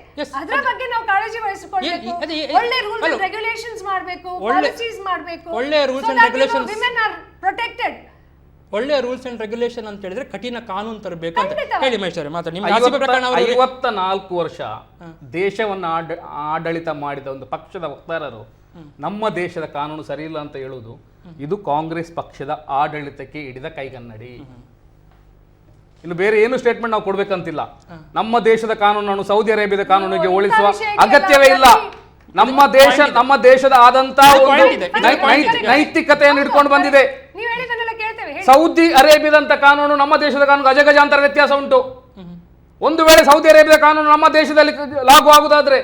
ಅದರ ಬಗ್ಗೆ ನಾವು ಕಾಳಜಿ ವಹಿಸಿಕೊಳ್ಳಬೇಕು. ಒಳ್ಳೆ ರೂಲ್ಸ್ ಅಂಡ್ ರೆಗ್ಯುಲೇಷನ್ಸ್ ಮಾಡಬೇಕು, ಪಾಲಿಸೀಸ್ ಮಾಡಬೇಕು. ಒಳ್ಳೆ rules and regulations, women are protected. ಒಳ್ಳೆ ರೂಲ್ಸ್ ಅಂಡ್ ರೆಗ್ಯುಲೇಷನ್ ಅಂತ ಹೇಳಿದ್ರೆ ಕಠಿಣ ಕಾನೂನು ತರಬೇಕು ಅಂತ ಹೇಳಿ. ಮಹೇಶ್ ಅವರೇ ಮಾತಾಡಿ. ನಿಮ್ಮ ಆಸಿಫಾ ಪ್ರಕರಣ 54 ವರ್ಷ ದೇಶವನ್ನ ಆಡಳಿತ ಮಾಡಿದ ಒಂದು ಪಕ್ಷದ ವಕ್ತಾರರು ನಮ್ಮ ದೇಶದ ಕಾನೂನು ಸರಿ ಇಲ್ಲ ಅಂತ ಹೇಳುವುದು ಇದು ಕಾಂಗ್ರೆಸ್ ಪಕ್ಷದ ಆಡಳಿತಕ್ಕೆ ಹಿಡಿದ ಕೈಗನ್ನಡಿ. ಇನ್ನು ಬೇರೆ ಏನು ಸ್ಟೇಟ್ಮೆಂಟ್ ನಾವು ಕೊಡ್ಬೇಕಂತಿಲ್ಲ. ನಮ್ಮ ದೇಶದ ಕಾನೂನನ್ನು ಸೌದಿ ಅರೇಬಿಯಾದ ಕಾನೂನಿಗೆ ಹೋಲಿಸುವ ಅಗತ್ಯವೇ ಇಲ್ಲ. ನಮ್ಮ ದೇಶದ ಆದಂತ ನೈತಿಕತೆಯನ್ನು ಹಿಡ್ಕೊಂಡು ಬಂದಿದೆ. ಸೌದಿ ಅರೇಬಿಯಾದಂತ ಕಾನೂನು ನಮ್ಮ ದೇಶದ ಕಾನೂನು ಅಜಗಜಾಂತರ ವ್ಯತ್ಯಾಸ ಉಂಟು. ಒಂದು ವೇಳೆ ಸೌದಿ ಅರೇಬಿಯಾದ ಕಾನೂನು ನಮ್ಮ ದೇಶದಲ್ಲಿ ಲಾಗು ಆಗುದಾದ್ರೆ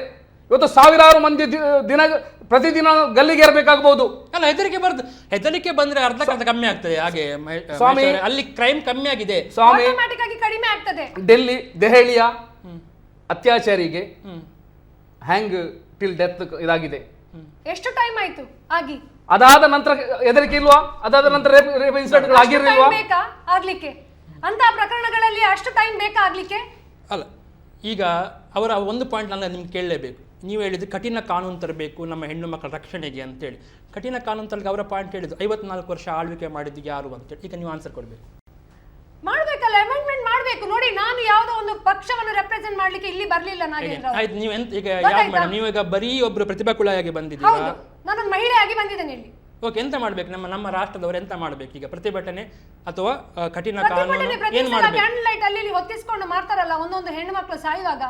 ಇವತ್ತು ಸಾವಿರಾರು ಮಂದಿ ಪ್ರತಿದಿನ ಗಲ್ಲಿಗೆ ಏರ್ಬೇಕಾಗಬಹುದು. ಅಲ್ಲ, ಹೆದರಿಕೆ ಬಂದ್ರೆ ಅರ್ಧಕ್ಕರ್ಧ ಕಮ್ಮಿ ಆಗ್ತದೆ. ಹಾಗೆ ಸ್ವಾಮಿ, ಅಲ್ಲಿ ಕ್ರೈಮ್ ಕಮ್ಮಿ ಆಗಿದೆ ಸ್ವಾಮಿ. ಕಡಿಮೆ ಆಗ್ತದೆ. ದೆಹಲಿಯ ಅತ್ಯಾಚಾರಿಗೆ ಹ್ಯಾಂಗ್ ಟಿಲ್ ಡೆತ್ ಇದಾಗಿದೆ. ಎಷ್ಟು ಟೈಮ್ ಆಯ್ತು ಆಗಿ? ಅದಾದ ನಂತರ ಹೆದರಿಕೆ ಇಲ್ವಾ? ಅದಾದ ನಂತರ ರೇಪ್ ಇನ್ಸಿಡೆಂಟ್ ಆಗಿರಲಿಲ್ವಾ? ಬೇಕಾ ಆಗ್ಲಿಕ್ಕೆ? ಅಂತ ಪ್ರಕರಣಗಳಲ್ಲಿ ಅಷ್ಟು ಟೈಮ್ ಬೇಕಾ ಆಗ್ಲಿಕ್ಕೆ? ಅಲ್ಲ, ಈಗ ಅವರ ಒಂದು ಪಾಯಿಂಟ್ ನಾನು ನಿಮ್ಗೆ ಕೇಳಲೇಬೇಕು. ನೀವು ಹೇಳಿದ್ರೆ ಕಠಿಣ ಕಾನೂನು ತರಬೇಕು ನಮ್ಮ ಹೆಣ್ಣು ಮಕ್ಕಳ ರಕ್ಷಣೆಗೆ ಅಂತೇಳಿ. ಕಠಿಣ ಕಾನೂನು ತರಲಿಕ್ಕೆ ಅವರ ಪಾಯಿಂಟ್ ಹೇಳಿದ್ದು 54 ವರ್ಷ ಆಳ್ವಿಕೆ ಮಾಡಿದ್ದು ಯಾರು ಅಂತೇಳಿ. ಈಗ ನೀವು ಆನ್ಸರ್ ಕೊಡಬೇಕು. ಮಾಡ್ಬೇಕಲ್ಲ, ಅಮೆಂಡ್ಮೆಂಟ್ ಮಾಡ್ಬೇಕು. ನೋಡಿ, ನಾನು ಯಾವುದೋ ಒಂದು ಪಕ್ಷವನ್ನು ರೆಪ್ರೆಸೆಂಟ್ ಮಾಡ್ಲಿಕ್ಕೆ ಇಲ್ಲಿ ಬರ್ಲಿಲ್ಲ. ಆಯ್ತು, ನೀವು ಈಗ ಯಾಕೆ ಮೇಡಮ್, ನೀವು ಈಗ ಬರೀ ಒಬ್ರು ಪ್ರತಿಭಾಕುಳಾಗಿ ಬಂದಿದ್ದೀರಾ? ನಾನು ಮಹಿಳೆಯಾಗಿ ಬಂದಿದ್ದೇನೆ ಇಲ್ಲಿ. ಓಕೆ, ಎಂತ ಮಾಡ್ಬೇಕು? ನಮ್ಮ ರಾಷ್ಟ್ರದವರು ಎಂತ ಮಾಡ್ಬೇಕು ಈಗ? ಪ್ರತಿಭಟನೆ ಅಥವಾ ಕಠಿಣ ಕಾನೂನು ಏನ್ ಮಾಡ್ಬೇಕು? ಕ್ಯಾಂಡಲ್ ಅಲ್ಲಿ ಹೊತ್ತಿಸ್ಕೊಂಡು ಮಾಡ್ತಾರಲ್ಲ ಒಂದೊಂದು ಹೆಣ್ಣು ಮಕ್ಕಳು ಸಾಯುವಾಗ,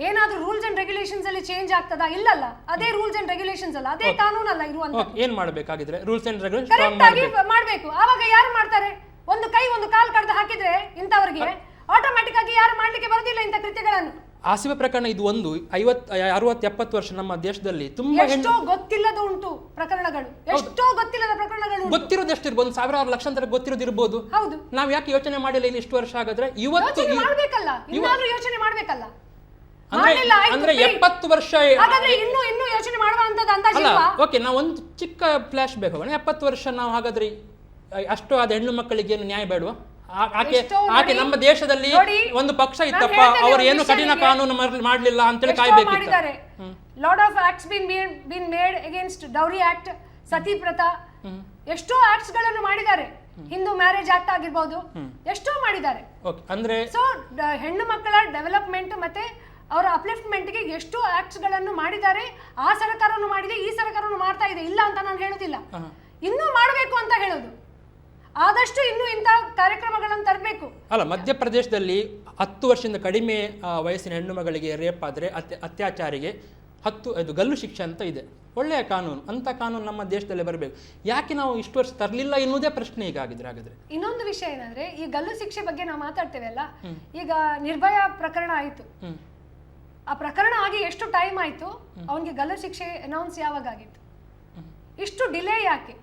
ಏನಾದ್ರೂ ರೂಲ್ಸ್ ಅಂಡ್ ರೆಗ್ಯುಲೇಷನ್ಸ್ ಅಲ್ಲಿ ಚೇಂಜ್ ಆಗ್ತದಾ? ಇಲ್ಲಲ್ಲ, ಅದೇ ರೂಲ್ಸ್ ಅಂಡ್ ರೆಗ್ಯುಲೇಷನ್ಸ್ ಅಲ್ಲ, ಅದೇ ಕಾನೂನಲ್ಲ ಇರುವಂತ. ಏನ್ ಮಾಡ್ಬೇಕಾಗಿದ್ರೆ ರೂಲ್ಸ್ ಅಂಡ್ ರೆಗ್ಯುಲೇಷನ್ ಕರೆಕ್ಟ್ ಆಗಿ ಮಾಡ್ಬೇಕು. ಆವಾಗ ಯಾರು ಮಾಡ್ತಾರೆ? ಒಂದು ಕೈ ಒಂದು ಕಾಲ್ ಕಡ್ದು ಹಾಕಿದ್ರೆ ಇಂಥವ್ರಿಗೆ ಆಟೋಮ್ಯಾಟಿಕ್ ಆಗಿ ಯಾರು ಮಾಡ್ಲಿಕ್ಕೆ ಬರುದಿಲ್ಲ ಇಂಥ ಕೃತ್ಯಗಳನ್ನು. ಆಸಿಫಾ ಪ್ರಕರಣ ಇದು ಒಂದು 50-60-70 ವರ್ಷ ನಮ್ಮ ದೇಶದಲ್ಲಿ ತುಂಬಾ ಎಷ್ಟೋ ಗೊತ್ತಿಲ್ಲದ ಉಂಟು ಪ್ರಕರಣಗಳು, ಎಷ್ಟೋ ಗೊತ್ತಿಲ್ಲದ ಪ್ರಕರಣಗಳು. ಗೊತ್ತಿರೋದು ಎಷ್ಟಿರ್ಬೋದು? ಸಾವಿರಾರು ಲಕ್ಷಾಂತರ ಗೊತ್ತಿರೋದಿರ್ಬೋದು. ಹೌದು, ನಾವ್ ಯಾಕೆ ಯೋಚನೆ ಮಾಡಿಲ್ಲ ಇನ್ನು ಇಷ್ಟು ವರ್ಷ? ಹಾಗಾದ್ರೆ ಇವತ್ತು ಮಾಡ್ಬೇಕಲ್ಲ, ಇನ್ನಾದ್ರೂ ಯೋಚನೆ ಮಾಡ್ಬೇಕಲ್ಲ. ಅಂದ್ರೆ 70 ವರ್ಷ ಹಾಗಾದ್ರೆ ಇನ್ನು ಯೋಚನೆ ಮಾಡುವಂತದ್ದು ಅಂದಾಜು ಇಲ್ವಾ? ಓಕೆ, ನಾವು ಒಂದು ಚಿಕ್ಕ ಫ್ಲಾಶ್ ಬ್ಯಾಕ್ ಹೋಗೋಣ. 70 ವರ್ಷ ನಾವು ಹಾಗಾದ್ರೆ ಅಷ್ಟು ಆದ ಹೆಣ್ಣು ಮಕ್ಕಳಿಗೆ ಏನು ನ್ಯಾಯ ಬೇಡವಾ? ಆಕೆ ನಮ್ಮ ದೇಶದಲ್ಲಿ ಒಂದು ಪಕ್ಷ ಇತ್ತಪ್ಪ, ಅವರು ಏನು ಕಠಿಣ ಕಾನೂನು ಮಾಡ್ಲಿಲ್ಲ ಅಂತೇಳಿ ಕಾಯ್ಬೇಕಿತ್ತು. Lot of acts been made against dowry act, sati pratha, ಎಷ್ಟೋ ಆಕ್ಟ್ಸ್ ಗಳನ್ನು ಮಾಡಿದ್ದಾರೆ. ಹಿಂದೂ ಮ್ಯಾರೇಜ್ ಆಕ್ಟ್ ಆಗಿರ್ಬೋದು, ಎಷ್ಟೋ ಮಾಡಿದ್ದಾರೆ. ಅಂದ್ರೆ ಸೊ ಹೆಣ್ಣು ಮಕ್ಕಳ ಡೆವಲಪ್ಮೆಂಟ್ ಮತ್ತೆ ಅವರ ಅಪ್ಲಿಫ್ಟ್ಮೆಂಟ್ ಗೆ ಎಷ್ಟೋ ಆಕ್ಟ್ಸ್ ಗಳನ್ನು ಮಾಡಿದ್ದಾರೆ. ಆ ಸರ್ಕಾರವನ್ನು ಮಾಡಿದೆ, ಈ ಸರ್ಕಾರವನ್ನು ಮಾಡ್ತಾ ಇದೆ, ಇಲ್ಲ ಅಂತ ನಾನು ಹೇಳುದಿಲ್ಲ. ಇನ್ನೂ ಮಾಡಬೇಕು ಅಂತ ಹೇಳೋದು. ಆದಷ್ಟು ಇನ್ನೂ ಇಂಥ ಕಾರ್ಯಕ್ರಮಗಳನ್ನು ತರಬೇಕು. ಅಲ್ಲ, ಮಧ್ಯಪ್ರದೇಶದಲ್ಲಿ 10 ವರ್ಷದಿಂದ ಕಡಿಮೆ ವಯಸ್ಸಿನ ಹೆಣ್ಣು ಮಗಳಿಗೆ ರೇಪ್ ಆದ್ರೆ ಅತ್ಯಾಚಾರಿಗೆ 10 ಗಲ್ಲು ಶಿಕ್ಷೆ ಅಂತ ಇದೆ. ಒಳ್ಳೆಯ ಕಾನೂನು. ಅಂತ ಕಾನೂನು ನಮ್ಮ ದೇಶದಲ್ಲೇ ಬರಬೇಕು. ಯಾಕೆ ನಾವು ಇಷ್ಟು ವರ್ಷ ತರಲಿಲ್ಲ ಎನ್ನುವುದೇ ಪ್ರಶ್ನೆ ಈಗ ಆಗಿದ್ರೆ. ಹಾಗಾದ್ರೆ ಇನ್ನೊಂದು ವಿಷಯ ಏನಂದ್ರೆ, ಈ ಗಲ್ಲು ಶಿಕ್ಷೆ ಬಗ್ಗೆ ನಾವು ಮಾತಾಡ್ತೇವೆ ಅಲ್ಲ, ಈಗ ನಿರ್ಭಯ ಪ್ರಕರಣ ಆಯ್ತು. ಆ ಪ್ರಕರಣ ಆಗಿ ಎಷ್ಟು ಟೈಮ್ ಆಯ್ತು? ಅವನಿಗೆ ಗಲ್ಲು ಶಿಕ್ಷೆ ಅನೌನ್ಸ್ ಯಾವಾಗ ಆಗಿತ್ತು? ಇಷ್ಟು ಡಿಲೇ ಯಾಕೆ?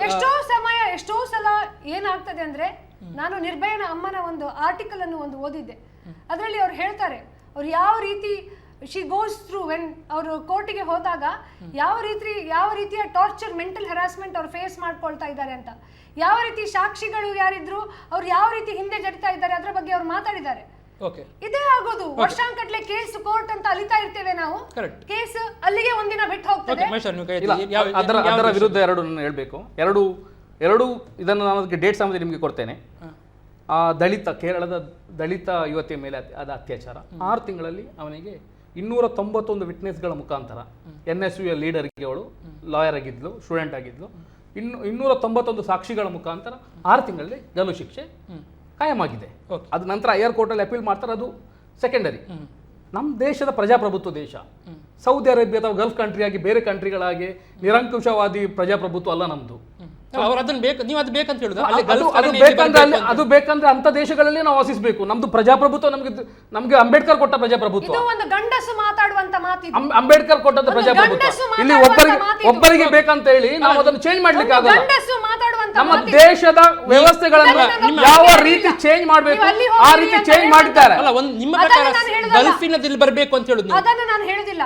ಎಷ್ಟೋ ಸಮಯ, ಎಷ್ಟೋ ಸಲ ಏನಾಗ್ತದೆ ಅಂದ್ರೆ, ನಾನು ನಿರ್ಭಯನ ಅಮ್ಮನ ಒಂದು ಆರ್ಟಿಕಲ್ ಅನ್ನು ಓದಿದ್ದೆ. ಅದರಲ್ಲಿ ಅವ್ರು ಹೇಳ್ತಾರೆ, ಅವ್ರು ಯಾವ ರೀತಿ ಶಿ ಗೋಸ್ ಥ್ರೂ ವೆನ್ ಅವರು ಕೋರ್ಟಿಗೆ ಹೋದಾಗ ಯಾವ ರೀತಿಯ ಟಾರ್ಚರ್, ಮೆಂಟಲ್ ಹರಾಸ್ಮೆಂಟ್ ಅವ್ರು ಫೇಸ್ ಮಾಡ್ಕೊಳ್ತಾ ಇದ್ದಾರೆ ಅಂತ, ಯಾವ ರೀತಿ ಸಾಕ್ಷಿಗಳು ಯಾರಿದ್ರು ಅವ್ರು ಯಾವ ರೀತಿ ಹಿಂದೆ ಜರಿತಾ ಇದ್ದಾರೆ, ಅದರ ಬಗ್ಗೆ ಅವ್ರು ಮಾತಾಡಿದ್ದಾರೆ. ಇದೇ ಆಗೋದು. ವರ್ಷಾಂಗಟ್ಲೆ ಕೇಸ್ ಕೋರ್ಟ್ ಅಂತ ಅಲಿತಾ ಇರ್ತೇವೆ ನಾವು, ಕೇಸ್ ಅಲ್ಲಿಗೆ ಒಂದಿನ ಬಿಟ್ಟು ಹೋಗ್ತದೆ. ಅದರ ವಿರುದ್ಧ ಎರಡು ಹೇಳ್ಬೇಕು. ಎರಡು ಇದನ್ನು ನಾನು ಅದಕ್ಕೆ ಡೇಟ್ ಸಮೇತ ನಿಮಗೆ ಕೊಡ್ತೇನೆ. ಕೇರಳದ ದಲಿತ ಯುವತಿಯ ಮೇಲೆ ಆದ ಅತ್ಯಾಚಾರ 6 ತಿಂಗಳಲ್ಲಿ ಅವನಿಗೆ 291 ವಿಟ್ನೆಸ್ಗಳ ಮುಖಾಂತರ, NSU ಲೀಡರ್ಗೆ ಅವಳು ಲಾಯರ್ ಆಗಿದ್ಲು, ಸ್ಟೂಡೆಂಟ್ ಆಗಿದ್ಲು, 291 ಸಾಕ್ಷಿಗಳ ಮುಖಾಂತರ 6 ತಿಂಗಳಲ್ಲಿ ಗಲ್ಲು ಶಿಕ್ಷೆ ಕಾಯಮಾಗಿದೆ. ಅದು ನಂತರ ಹೈಯರ್ ಕೋರ್ಟಲ್ಲಿ ಅಪೀಲ್ ಮಾಡ್ತಾರೆ, ಅದು ಸೆಕೆಂಡರಿ. ನಮ್ಮ ದೇಶದ ಪ್ರಜಾಪ್ರಭುತ್ವ ದೇಶ. ಸೌದಿ ಅರೇಬಿಯಾ ಅಥವಾ ಗಲ್ಫ್ ಕಂಟ್ರಿ ಆಗಿ ಬೇರೆ ಕಂಟ್ರಿಗಳಾಗಿ ನಿರಂಕುಶವಾದಿ ಪ್ರಜಾಪ್ರಭುತ್ವ ಅಲ್ಲ ನಮ್ದು. ಅವ್ರು ಅದನ್ನ ಬೇಕು, ನೀವು ಅದು ಬೇಕಂತ ಹೇಳುದು. ಅದು ಬೇಕಂದ್ರೆ ಅಂತ ದೇಶಗಳಲ್ಲಿ ನಾವು ವಾಸಿಸಬೇಕು. ನಮ್ದು ಪ್ರಜಾಪ್ರಭುತ್ವ ನಮ್ಗೆ ಅಂಬೇಡ್ಕರ್ ಕೊಟ್ಟ ಪ್ರಜಾಪ್ರಭುತ್ವ. ಇದು ಒಂದು ಗಂಡಸು ಮಾತಾಡುವಂತ ಮಾತಿದು. ಅಂಬೇಡ್ಕರ್ ಕೊಟ್ಟಂತ ಪ್ರಜಾಪ್ರಭುತ್ವ ಇಲ್ಲಿ ಒಬ್ಬರಿಗೆ ಬೇಕಂತ ಹೇಳಿ ನಾವು ಅದನ್ನು ಚೇಂಜ್ ಮಾಡ್ಲಿಕ್ಕೆ ಆಗಲ್ಲ. ಗಂಡಸು ಮಾತಾಡುವಂತ ನಮ್ಮ ದೇಶದ ವ್ಯವಸ್ಥೆಗಳನ್ನು ಯಾವ ರೀತಿ ಚೇಂಜ್ ಮಾಡಬೇಕು ಆ ರೀತಿ ಚೇಂಜ್ ಮಾಡಿದ್ದಾರೆ. ಅಲ್ಲ, ಒಂದು ನಿಮ್ಮ ಪ್ರಕಾರ ಗಲ್ಫಿನದಲ್ಲಿ ಬರಬೇಕು ಅಂತ ಹೇಳುದು. ಅದನ್ನು ನಾನು ಹೇಳುದಿಲ್ಲ,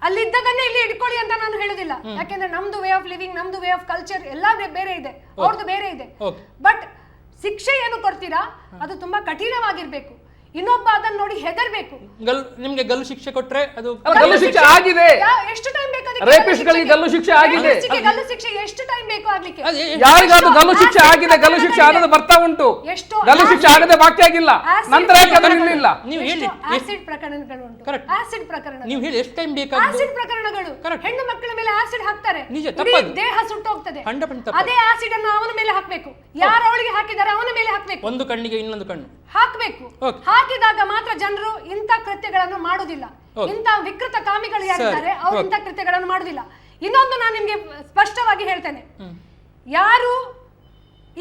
ಅಲ್ಲಿದ್ದದನ್ನೇ ಇಲ್ಲಿ ಇಟ್ಕೊಳ್ಳಿ ಅಂತ ನಾನು ಹೇಳುದಿಲ್ಲ. ಯಾಕೆಂದ್ರೆ ನಮ್ದು ವೇ ಆಫ್ ಲಿವಿಂಗ್, ನಮ್ದು ವೇ ಆಫ್ ಕಲ್ಚರ್ ಎಲ್ಲ ಬೇರೆ ಇದೆ, ಅವ್ರದ್ದು ಬೇರೆ ಇದೆ. ಬಟ್ ಶಿಕ್ಷೆ ಏನು ಕೊಡ್ತೀರಾ ಅದು ತುಂಬಾ ಕಠಿಣವಾಗಿರ್ಬೇಕು. ಇನ್ನೊಬ್ಬ ಅದನ್ನ ನೋಡಿ ಹೆದರ್ಬೇಕು. ನಿಮ್ಗೆ ಗಲ್ಲು ಶಿಕ್ಷೆ ಕೊಟ್ರೆ ಅದು ಗಲ್ಲು ಶಿಕ್ಷೆ ಆಗಿದೆ. ಎಷ್ಟು ಟೈಮ್ ಬೇಕು? ರೇಪಿಸ್ಟ್ಗಳಿಗೆ ಗಲ್ಲು ಶಿಕ್ಷೆ ಆಗಿದೆ. ಗಲ್ಲು ಶಿಕ್ಷೆ ಎಷ್ಟು ಟೈಮ್ ಬೇಕು ಆಗ್ಲಿಕ್ಕೆ? ಯಾರಿಗಾದ್ರೂ ಗಲ್ಲು ಶಿಕ್ಷೆ ಆಗಿದೆ, ಗಲ್ಲು ಶಿಕ್ಷೆ ಆಗದೆ ಬರ್ತಾ ಉಂಟು. ಗಲ್ಲು ಶಿಕ್ಷೆ ಆಗದೆ ಬಾಕಿ ಆಗಿಲ್ಲ, ನಂತರ ಯಾಕೆ ಅದನ್ನಿಲ್ಲ? ನೀವು ಹೇಳಿ ಆಸಿಡ್ ಪ್ರಕರಣಗಳು ಉಂಟು. ಆಸಿಡ್ ಪ್ರಕರಣ ನೀವು ಹೇಳಿ ಎಷ್ಟು ಟೈಮ್ ಬೇಕಾಗುತ್ತೆ? ಆಸಿಡ್ ಪ್ರಕರಣಗಳು ಹೆಣ್ಣು ಮಕ್ಕಳ ಮೇಲೆ ಆಸಿಡ್ ಹಾಕ್ತಾರೆ, ನಿಜ, ತಪ್ಪದು. ದೇಹ ಸುಟ್ಟೋಗ್ತದೆ. 100% ಅದೇ ಆಸಿಡ್ ಅನ್ನು ಅವನ ಮೇಲೆ ಹಾಕ್ಬೇಕು. ಯಾರು ಅವಳಿಗೆ ಹಾಕಿದ್ದಾರೆ ಅವನ ಮೇಲೆ ಹಾಕ್ಬೇಕು. ಒಂದು ಕಣ್ಣಿಗೆ ಇನ್ನೊಂದು ಕಣ್ಣು ಹಾಕ್ಬೇಕು. ಹಾಕಿದಾಗ ಮಾತ್ರ ಜನರು ಇಂಥ ಕೃತ್ಯಗಳನ್ನು ಮಾಡುದಿಲ್ಲ. ಇಂಥ ವಿಕೃತ ಕಾಮಿಗಳು ಯಾರಿದ್ದಾರೆ ಅವರು ಇಂಥ ಕೃತ್ಯಗಳನ್ನು ಮಾಡುದಿಲ್ಲ. ಇನ್ನೊಂದು ನಾನು ನಿಮ್ಗೆ ಸ್ಪಷ್ಟವಾಗಿ ಹೇಳ್ತೇನೆ, ಯಾರು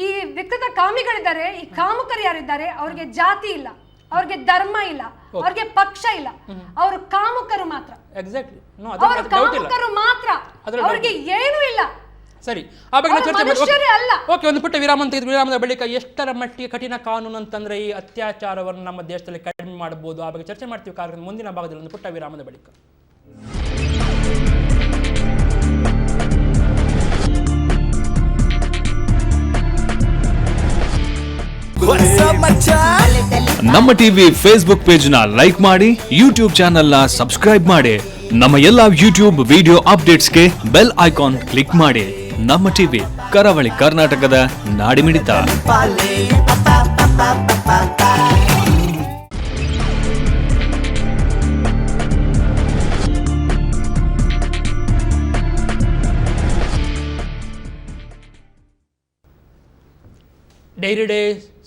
ಈ ವಿಕೃತ ಕಾಮಿಗಳಿದ್ದಾರೆ, ಈ ಕಾಮುಕರು ಯಾರಿದ್ದಾರೆ, ಅವ್ರಿಗೆ ಜಾತಿ ಇಲ್ಲ, ಅವ್ರಿಗೆ ಧರ್ಮ ಇಲ್ಲ, ಅವ್ರಿಗೆ ಪಕ್ಷ ಇಲ್ಲ, ಅವರು ಕಾಮುಕರು ಮಾತ್ರ. ಎಕ್ಸಾಕ್ಟ್ಲಿ, ಅವರು ಕಾಮುಕರು ಮಾತ್ರ, ಅವ್ರಿಗೆ ಏನೂ ಇಲ್ಲ. ಸರಿ, ಆ ಬಗ್ಗೆ ಚರ್ಚೆ ಮಾಡಿ. ಓಕೆ, ಒಂದು ಪುಟ್ಟ ವಿರಾಮ ತೆಗೆದು ವಿರಾಮದ ಬಳಿಕ ಎಷ್ಟರ ಮಟ್ಟಿಗೆ ಕಠಿಣ ಕಾನೂನು ಅಂತಂದ್ರೆ ಈ ಅತ್ಯಾಚಾರವನ್ನು ನಮ್ಮ ದೇಶದಲ್ಲಿ ಕಡಿಮೆ ಮಾಡಬಹುದು ಆ ಬಗ್ಗೆ ಚರ್ಚೆ ಮಾಡ್ತೀವಿ ಕಾರ್ಯಕ್ರಮ ಮುಂದಿನ ಭಾಗದಲ್ಲಿ. ಒಂದು ಪುಟ್ಟ ವಿರಾಮದ ಬಳಿಕ ನಮ್ಮ ಟಿವಿ ಫೇಸ್ಬುಕ್ ಪೇಜ್ ನ ಲೈಕ್ ಮಾಡಿ, ಯೂಟ್ಯೂಬ್ ಚಾನೆಲ್ ನ ಸಬ್ಸ್ಕ್ರೈಬ್ ಮಾಡಿ. ನಮ್ಮ ಎಲ್ಲಾ ಯೂಟ್ಯೂಬ್ ವಿಡಿಯೋ ಅಪ್ಡೇಟ್ಸ್ಗೆ ಬೆಲ್ ಐಕಾನ್ ಕ್ಲಿಕ್ ಮಾಡಿ. ನಮ್ಮ ಟಿವಿ, ಕರಾವಳಿ ಕರ್ನಾಟಕದ ನಾಡಿಮಿಡಿತ. ಡೈರಿ ಡೇ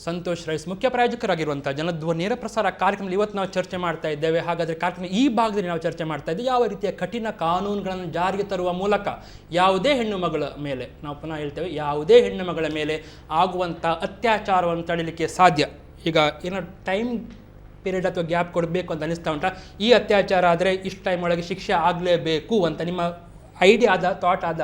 ಸಂತೋಷ್ ರೈಸ್ ಮುಖ್ಯ ಪ್ರಾಯೋಜಕರಾಗಿರುವಂತಹ ಜನಧ್ವನಿ ನೇರ ಪ್ರಸಾರ ಕಾರ್ಯಕ್ರಮದಲ್ಲಿ ಇವತ್ತು ನಾವು ಚರ್ಚೆ ಮಾಡ್ತಾ ಇದ್ದೇವೆ. ಹಾಗಾದರೆ ಕಾರ್ಯಕ್ರಮ ಈ ಭಾಗದಲ್ಲಿ ನಾವು ಚರ್ಚೆ ಮಾಡ್ತಾ ಇದ್ದೇವೆ ಯಾವ ರೀತಿಯ ಕಠಿಣ ಕಾನೂನುಗಳನ್ನು ಜಾರಿಗೆ ತರುವ ಮೂಲಕ ಯಾವುದೇ ಹೆಣ್ಣು ಮಗಳ ಮೇಲೆ, ನಾವು ಪುನಃ ಹೇಳ್ತೇವೆ, ಯಾವುದೇ ಹೆಣ್ಣು ಮಗಳ ಮೇಲೆ ಆಗುವಂಥ ಅತ್ಯಾಚಾರವನ್ನು ತಡೆಯಲಿಕ್ಕೆ ಸಾಧ್ಯ. ಈಗ ಏನೋ ಟೈಮ್ ಪೀರಿಯಡ್ ಅಥವಾ ಗ್ಯಾಪ್ ಕೊಡಬೇಕು ಅಂತ ಅನಿಸ್ತಾ ಉಂಟಾ? ಈ ಅತ್ಯಾಚಾರ ಆದರೆ ಇಷ್ಟು ಟೈಮ್ ಒಳಗೆ ಶಿಕ್ಷೆ ಆಗಲೇಬೇಕು ಅಂತ ನಿಮ್ಮ ಐಡಿಯಾ ಆದ, ಥಾಟ್ ಆದ,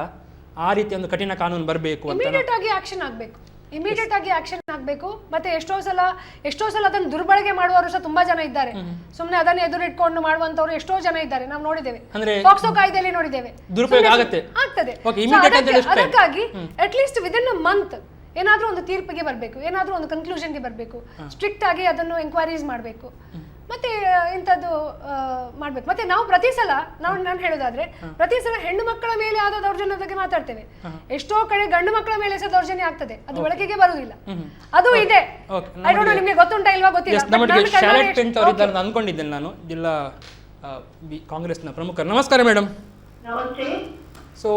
ಆ ರೀತಿ ಒಂದು ಕಠಿಣ ಕಾನೂನು ಬರಬೇಕು ಅಂತ? ಇಮಿಡಿಯೇಟ್ ಆಗಿ ಆಕ್ಷನ್ ಆಗಬೇಕು. ಇಮಿಡಿಯೇಟ್ ಆಗಿ ಆಕ್ಷನ್ ಆಗಬೇಕು. ಮತ್ತೆ ಎಷ್ಟೋ ಸಲ ಅದನ್ನು ದುರ್ಬಳಕೆ ಮಾಡುವವರು ಸಹ ತುಂಬಾ ಜನ ಇದ್ದಾರೆ. ಸುಮ್ಮನೆ ಅದನ್ನ ಎದುರಿಟ್ಕೊಂಡು ಮಾಡುವಂತವ್ರು ಎಷ್ಟೋ ಜನ ಇದ್ದಾರೆ, ನಾವು ನೋಡಿದ್ದೇವೆ, ಪಾಕ್ಸೋ ಕಾಯ್ದೆಯಲ್ಲಿ ನೋಡಿದ್ದೇವೆ. ಆಗ್ತದೆ. ಅದಕ್ಕಾಗಿ at least within a month ಏನಾದ್ರೂ ಒಂದು ತೀರ್ಪಿಗೆ ಬರಬೇಕು, ಏನಾದ್ರೂ ಒಂದು ಕನ್ಕ್ಲೂಷನ್ಗೆ ಬರಬೇಕು. ಸ್ಟ್ರಿಕ್ಟ್ ಆಗಿ ಅದನ್ನು ಎಂಕ್ವೈರೀಸ್ ಮಾಡಬೇಕು. ಮತ್ತೆ ಇಂಥದ್ದು ಮಾಡ್ಬೇಕು. ಮತ್ತೆ ನಾವು ಪ್ರತಿ ಸಲ ನಾನು ಹೇಳೋದಾದ್ರೆ ಪ್ರತಿ ಸಲ ಹೆಣ್ಣು ಮಕ್ಕಳ ಮೇಲೆ ಆದ ದೌರ್ಜನ್ಯದ ಬಗ್ಗೆ ಮಾತಾಡ್ತೇವೆ. ಎಷ್ಟೋ ಕಡೆ ಗಂಡು ಮಕ್ಕಳ ಮೇಲೆ ಸಹ ದೌರ್ಜನ್ಯ ಆಗ್ತದೆ, ಅದು ಬೆಳಕಿಗೆ ಬರುವುದಿಲ್ಲ. ಅದು ಇದೆ. ಐ ಡೋಂಟ್ ನೋ, ನಿಮಗೆ ಗೊತ್ತುಂಟಾ ಇಲ್ವಾ ಗೊತ್ತಿಲ್ಲ. ಅನ್ಕೊಂಡಿದ್ದೇನೆ ನಾನು ಜಿಲ್ಲಾ ಕಾಂಗ್ರೆಸ್ನ ಪ್ರಮುಖರು. ನಮಸ್ಕಾರ ಮೇಡಮ್. ಸೊ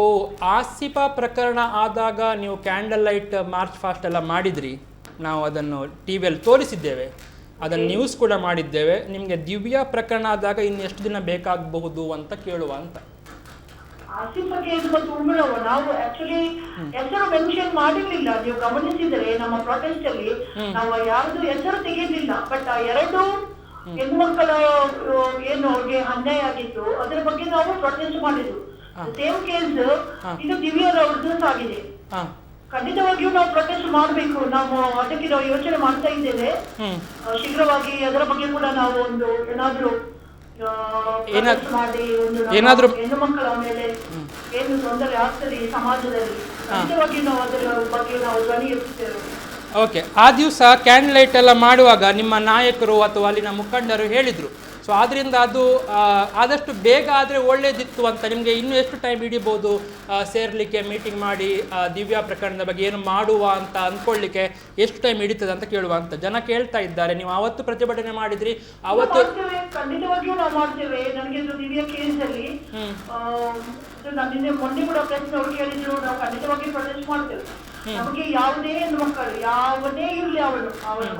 ಆಸಿಫಾ ಪ್ರಕರಣ ಆದಾಗ ನೀವು ಕ್ಯಾಂಡಲ್ ಲೈಟ್ ಮಾರ್ಚ್ ಫಾಸ್ಟ್ ಎಲ್ಲ ಮಾಡಿದ್ರಿ, ನಾವು ಅದನ್ನು ಟಿವಿಯಲ್ಲಿ ತೋರಿಸಿದ್ದೇವೆ, ಅದನ್ನು ನ್ಯೂಸ್ ಕೂಡ ಮಾಡಿದ್ದೇವೆ. ನಿಮಗೆ ದಿವ್ಯಾ ಪ್ರಕರಣ ಆದಾಗ ಇನ್ನು ಎಷ್ಟು ದಿನ ಬೇಕಾಗಬಹುದು ಅಂತ ಕೇಳುವ ಅಂತ. ಆಸಿಫಾ ಕೇಸ್ ಮತ್ತು ಉಂಬಳವ ನಾವು ಆಕ್ಚುಲಿ ಹೆಸರು ಮೆನ್ಷನ್ ಮಾಡಿರ್ಲಿಲ್ಲ. ನೀವು ಗಮನಿಸಿದರೆ ನಮ್ಮ ಪ್ರೊಟೆಸ್ಟ್ ಅಲ್ಲಿ ನಾವು ಯಾರ್ದು ಹೆಸರು ತೆಗೆಯಲಿಲ್ಲ. ಬಟ್ ಆ ಎರಡು ಹೆಣ್ಮಕ್ಕಳ ಏನು ಅವ್ರಿಗೆ ಅನ್ಯಾಯ ಆಗಿತ್ತು ಅದರ ಬಗ್ಗೆ ನಾವು ಪ್ರೊಟೆಸ್ಟ್ ಮಾಡಿದ್ವು. ಸೇಮ್ ಕೇಸ್ ಇದು ದಿವ್ಯಾರವ್ರದ್ದು ಆಗಿದೆ. ಖಂಡಿತವಾಗಿಯೂ ನಾವು ಪ್ರೊಟೆಸ್ಟ್ ಮಾಡಬೇಕು. ನಾವು ಅದಕ್ಕೆ ನಾವು ಯೋಚನೆ ಮಾಡ್ತಾ ಇದ್ದೇವೆ. ಶೀಘ್ರವಾಗಿ ಅದರ ಬಗ್ಗೆ ಕೂಡ ನಾವು ಒಂದು ಏನಾದ್ರೂ ಮಾಡಿ ಒಂದು ಹೆಣ್ಣು ಮಕ್ಕಳ ಮೇಲೆ ಏನು ತೊಂದರೆ ಆಗ್ತದೆ ಈ ಸಮಾಜದಲ್ಲಿ, ಖಂಡಿತವಾಗಿ ನಾವು ಅದರ ಬಗ್ಗೆ ನಾವು ಧ್ವನಿ ಎತ್ತುತ್ತೇವೆ. ಓಕೆ, ಆ ದಿವಸ ಕ್ಯಾಂಡಲ್ ಲೈಟ್ ಎಲ್ಲ ಮಾಡುವಾಗ ನಿಮ್ಮ ನಾಯಕರು ಅಥವಾ ಅಲ್ಲಿನ ಮುಖಂಡರು ಹೇಳಿದ್ರು. ಸೊ ಆದ್ದರಿಂದ ಅದು ಆದಷ್ಟು ಬೇಗ ಆದರೆ ಒಳ್ಳೇದಿತ್ತು ಅಂತ. ನಿಮಗೆ ಇನ್ನೂ ಎಷ್ಟು ಟೈಮ್ ಹಿಡಿಬೋದು ಸೇರ್ಲಿಕ್ಕೆ, ಮೀಟಿಂಗ್ ಮಾಡಿ ದಿವ್ಯಾ ಪ್ರಕರಣದ ಬಗ್ಗೆ ಏನು ಮಾಡುವ ಅಂತ ಅಂದ್ಕೊಳ್ಳಿಕ್ಕೆ ಎಷ್ಟು ಟೈಮ್ ಹಿಡಿತದೆ ಅಂತ ಕೇಳುವ ಅಂತ ಜನ ಕೇಳ್ತಾ ಇದ್ದಾರೆ. ನೀವು ಅವತ್ತು ಪ್ರತಿಭಟನೆ ಮಾಡಿದ್ರಿ, ಅವತ್ತು ಖಂಡಿತವಾಗಿಯೂ ನಾವು ಮಾಡ್ತೇವೆ. ನನಗೆ ದಿವ್ಯಾ ಕೇಸ್ ಅಲ್ಲಿ ಮೊನ್ನೆ ಕೂಡ ಪ್ರೆಸ್ ಅವರು ಕೇಳಿದ್ರು, ನಾವು ಖಂಡಿತವಾಗಿ ಪ್ರೊಟೆಸ್ಟ್ ಮಾಡ್ತೇವೆ. ನಮಗೆ ಯಾವುದೇ ಹೆಣ್ಣು ಮಕ್ಕಳು ಯಾವನೇ ಇರ್ಲಿ, ಅವಳು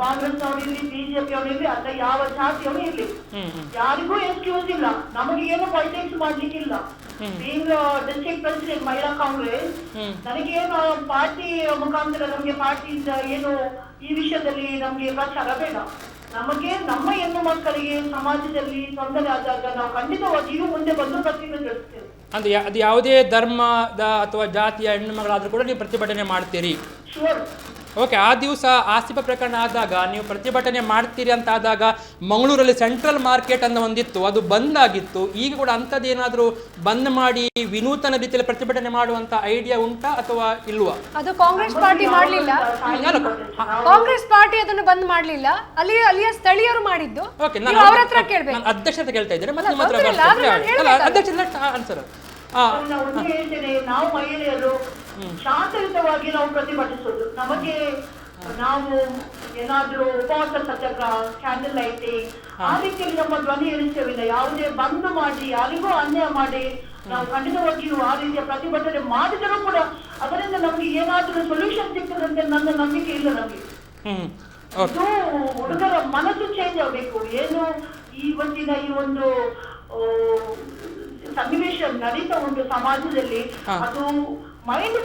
ಕಾಂಗ್ರೆಸ್ ಅವರು ಇರ್ಲಿ, ಬಿಜೆಪಿ ಅವರು ಇರ್ಲಿ, ಅಥವಾ ಯಾವ ಜಾತಿಯವರು ಇರ್ಲಿ, ಯಾರಿಗೂ ಎಕ್ಸ್ಕ್ಯೂಸ್ ಇಲ್ಲ. ನಮಗೆ ಏನು ಪಾಲಿಟಿಕ್ಸ್ ಮಾಡ್ಲಿಕ್ಕಿಲ್ಲ. ಬೀಂಗ್ ಡಿಸ್ಟ್ರಿಕ್ಟ್ ಪ್ರೆಸಿಡೆಂಟ್ ಮಹಿಳಾ ಕಾಂಗ್ರೆಸ್, ನನಗೇನು ಪಾರ್ಟಿ ಮುಖಾಂತರ ನಮ್ಗೆ ಪಾರ್ಟಿಯಿಂದ ಏನು ಈ ವಿಷಯದಲ್ಲಿ ನಮ್ಗೆ ಪ್ರಚಾರ ಬೇಡ. ನಮಗೆ ನಮ್ಮ ಹೆಣ್ಣು ಮಕ್ಕಳಿಗೆ ಸಮಾಜದಲ್ಲಿ ತೊಂದರೆ ಆದಾಗ ನಾವು ಖಂಡಿತವಾಗಿಯೂ ಮುಂದೆ ಬಂದು ಪ್ರತಿಭಟಿಸ್ತೇವೆ. ಅಂದ್ರೆ ಅದು ಯಾವುದೇ ಧರ್ಮದ ಅಥವಾ ಜಾತಿಯ ಹೆಣ್ಣು ಮಗಳಾದ್ರೂ ಕೂಡ ನೀವು ಪ್ರತಿಭಟನೆ ಮಾಡ್ತೀರಿ? ಶೂರ್. ಓಕೆ, ಆ ದಿವಸ ಆಸಿಫ ಪ್ರಕರಣ ಆದಾಗ ನೀವು ಪ್ರತಿಭಟನೆ ಮಾಡ್ತೀರಿ ಅಂತ ಆದಾಗ ಮಂಗಳೂರಲ್ಲಿ ಸೆಂಟ್ರಲ್ ಮಾರ್ಕೆಟ್ ಅಂತ ಒಂದಿತ್ತು, ಅದು ಬಂದ್ ಆಗಿತ್ತು. ಈಗ ಕೂಡ ಅಂಥದ್ದೇನಾದ್ರೂ ಬಂದ್ ಮಾಡಿ ವಿನೂತನ ರೀತಿಯಲ್ಲಿ ಪ್ರತಿಭಟನೆ ಮಾಡುವಂತ ಐಡಿಯಾ ಉಂಟಾ ಅಥವಾ ಇಲ್ವಾ? ಅದು ಕಾಂಗ್ರೆಸ್ ಪಾರ್ಟಿ ಮಾಡ್ಲಿಲ್ಲ, ಕಾಂಗ್ರೆಸ್ ಪಾರ್ಟಿ ಅದನ್ನು ಬಂದ್ ಮಾಡ್ಲಿಲ್ಲ, ಅಲ್ಲಿಯ ಸ್ಥಳೀಯರು ಮಾಡಿದ್ದು. ಓಕೆ, ನೀವು ಅವ್ರ ಹತ್ರ ಕೇಳ್ಬೇಕು. ನಾನು ಅಧ್ಯಕ್ಷತೆ ಕೇಳ್ತಾ ಇದ್ದೇನೆ, ಮತ್ತೆ ನಿಮ್ಮ ಹತ್ರ ತೊಂದ್ರೆ ಇಲ್ಲ, ಆದ್ರೆ ನಾನು ಹೇಳ್ಬೇಕಲ್ಲ. ಅಧ್ಯಕ್ಷತೆ ಆನ್ಸರ್. ನಾನು ಒಂದು ಹೇಳ್ತೇನೆ, ನಾವು ಮಹಿಳೆಯರು ಶಾಂತಯುತವಾಗಿ ನಾವು ಪ್ರತಿಭಟಿಸೋದು. ನಮಗೆ ನಾವು ಏನಾದ್ರೂ ಉಪವಾಸ ಸತ್ಯಾಗ್ರಹ, ಕ್ಯಾಂಡಲ್ ಲೈಟಿಂಗ್ ಆ ರೀತಿಯಲ್ಲಿ ನಮ್ಮ ಧ್ವನಿ ಇಳಿಸ್ತೇವಿಲ್ಲ. ಯಾವುದೇ ಬಂದ್ ಮಾಡಿ ಯಾರಿಗೂ ಅನ್ಯಾಯ ಮಾಡಿ ನಾವು ಖಂಡಿತವಾಗಿಯೂ ಆ ರೀತಿಯ ಪ್ರತಿಭಟನೆ ಮಾಡಿದರೂ ಕೂಡ ಅದರಿಂದ ನಮ್ಗೆ ಏನಾದ್ರೂ ಸೊಲ್ಯೂಷನ್ ಸಿಗ್ತದಂತೆ ನನ್ನ ನಂಬಿಕೆ ಇಲ್ಲ ನಮಗೆ. ಇದು ಹುಡುಗರ ಮನಸ್ಸು ಚೇಂಜ್ ಆಗಬೇಕು. ಏನು ಇವತ್ತಿನ ಈ ಒಂದು ಸನ್ನಿವೇಶ ನಡೀತಾ ಉಂಟು ಸಮಾಜದಲ್ಲಿ, ಅದು ಮೈಂಡ್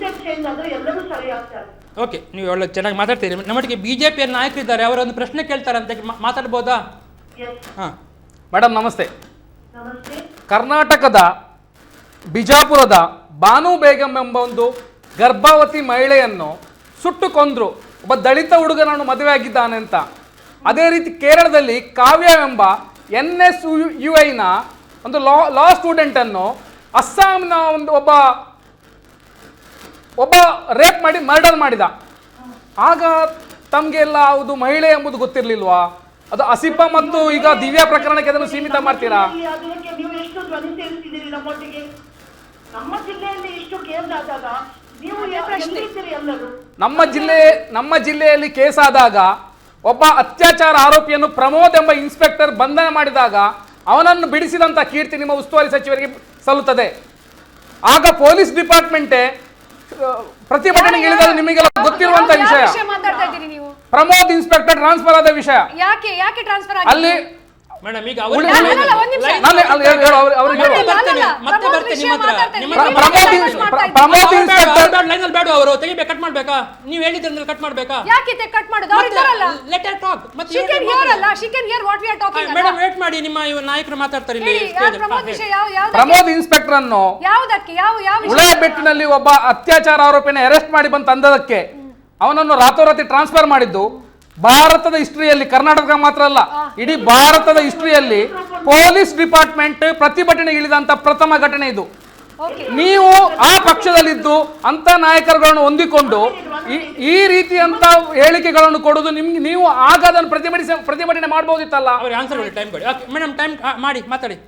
ಸೆಟ್ ಚೇಂಜ್ ಆದ್ರೆ ಎಲ್ಲರೂ ಸರಿ ಆಗ್ತಾರೆ. ಓಕೆ, ನೀವು ಒಳ್ಳೆ ಚೆನ್ನಾಗಿ ಮಾತಾಡ್ತೀರಿ. ನಮ್ಮೊಟ್ಟಿಗೆ ಬಿಜೆಪಿಯ ನಾಯಕರಿದ್ದಾರೆ, ಅವರೊಂದು ಪ್ರಶ್ನೆ ಕೇಳ್ತಾರಂತೆ, ಮಾತಾಡ್ಬೋದಾ? ಮೇಡಮ್ ನಮಸ್ತೆ. ನಮಸ್ತೆ. ಕರ್ನಾಟಕದ ಬಿಜಾಪುರದ ಬಾನು ಬೇಗಂ ಎಂಬ ಒಂದು ಗರ್ಭವತಿ ಮಹಿಳೆಯನ್ನು ಸುಟ್ಟು ಕೊಂದ್ರು. ಒಬ್ಬ ದಲಿತ ಹುಡುಗನನ್ನು ಮದುವೆ ಆಗಿದ್ದಾನೆ ಅಂತ. ಅದೇ ರೀತಿ ಕೇರಳದಲ್ಲಿ ಕಾವ್ಯ ಎಂಬ NSUI ಒಂದು ಲಾ ಸ್ಟೂಡೆಂಟ್ ಅನ್ನು ಅಸ್ಸಾಂನ ಒಬ್ಬ ರೇಪ್ ಮಾಡಿ ಮರ್ಡರ್ ಮಾಡಿದ. ಆಗ ತಮಗೆಲ್ಲ ಅದು ಮಹಿಳೆ ಎಂಬುದು ಗೊತ್ತಿರ್ಲಿಲ್ವಾ? ಅದು ಅಸಿಫ ಮತ್ತು ಈಗ ದಿವ್ಯಾ ಪ್ರಕರಣಕ್ಕೆ ಅದನ್ನು ಸೀಮಿತ ಮಾಡ್ತೀರಾ? ಅದಕ್ಕೆ ನೀವು ಎಷ್ಟು ಧ್ವನಿ ಸೇರಿಸಿದ್ದೀರಿ ನಮ್ಮೊಟ್ಟಿಗೆ? ನಮ್ಮ ಜಿಲ್ಲೆಯಲ್ಲಿ ಇಷ್ಟು ಕೇಸ್ ಆದಾಗ ನೀವು ಎಲ್ಲಿದ್ದೀರಿ ಎಲ್ಲರೂ? ನಮ್ಮ ಜಿಲ್ಲೆಯಲ್ಲಿ ಕೇಸ್ ಆದಾಗ ಒಬ್ಬ ಅತ್ಯಾಚಾರ ಆರೋಪಿಯನ್ನು ಪ್ರಮೋದ್ ಎಂಬ ಇನ್ಸ್ಪೆಕ್ಟರ್ ಬಂಧನ ಮಾಡಿದಾಗ ಅವನನ್ನು ಬಿಡಿಸಿದಂತ ಕೀರ್ತಿ ನಿಮ್ಮ ಉಸ್ತುವಾರಿ ಸಚಿವರಿಗೆ ಸಲ್ಲುತ್ತದೆ. ಆಗ ಪೊಲೀಸ್ ಡಿಪಾರ್ಟ್ಮೆಂಟೇ ಪ್ರತಿಭಟನೆಗೆ ಇಳಿದ ನಿಮಗೆಲ್ಲ ಗೊತ್ತಿರುವಂತ ವಿಷಯ. ಪ್ರಮೋದ್ ಇನ್ಸ್ಪೆಕ್ಟರ್ ಟ್ರಾನ್ಸ್ಫರ್ ಆದ ವಿಷಯ ಯಾಕೆ ಟ್ರಾನ್ಸ್ಫರ್ ಅಲ್ಲಿ ಮೇಡಮ್ ಈಗ ಬೇಡ ಅವರು ತೆಗಿಬೇಕು, ಕಟ್ ಮಾಡ್ಬೇಕಾ? ನೀವು ಹೇಳಿದ್ರೆ ಕಟ್ ಮಾಡ್ಬೇಕಾ? ಮೇಡಮ್ ವೇಟ್ ಮಾಡಿ, ನಿಮ್ಮ ನಾಯಕರು ಮಾತಾಡ್ತಾರೆ. ಪ್ರಮೋದ್ ಇನ್ಸ್ಪೆಕ್ಟರ್ ಅನ್ನು ಉಳಾಬೆಟ್ಟಿನಲ್ಲಿ ಒಬ್ಬ ಅತ್ಯಾಚಾರ ಆರೋಪಿಯನ್ನು ಅರೆಸ್ಟ್ ಮಾಡಿ ಬಂದು ತಂದದಕ್ಕೆ ಅವನನ್ನು ರಾತೋರಾತ್ರಿ ಟ್ರಾನ್ಸ್ಫರ್ ಮಾಡಿದ್ದು ಭಾರತದ ಹಿಸ್ಟ್ರಿಯಲ್ಲಿ, ಕರ್ನಾಟಕ ಮಾತ್ರ ಅಲ್ಲ ಇಡೀ ಭಾರತದ ಹಿಸ್ಟ್ರಿಯಲ್ಲಿ ಪೊಲೀಸ್ ಡಿಪಾರ್ಟ್ಮೆಂಟ್ ಪ್ರತಿಭಟನೆಗೆ ಇಳಿದಂತ ಪ್ರಥಮ ಘಟನೆ ಇದು. ನೀವು ಆ ಪಕ್ಷದಲ್ಲಿದ್ದು ಅಂತ ನಾಯಕರುಗಳನ್ನು ಹೊಂದಿಕೊಂಡು ಈ ರೀತಿಯಂತ ಹೇಳಿಕೆಗಳನ್ನು ಕೊಡುವುದು ನಿಮ್ಗೆ, ನೀವು ಆಗ ಅದನ್ನು ಪ್ರತಿಭಟನೆ ಮಾಡಬಹುದಿತ್ತಲ್ಲ. ಟೈಮ್ ಕೊಡಿ ಮೇಡಮ್, ಟೈಮ್ ಮಾಡಿ ಮಾತಾಡಿ.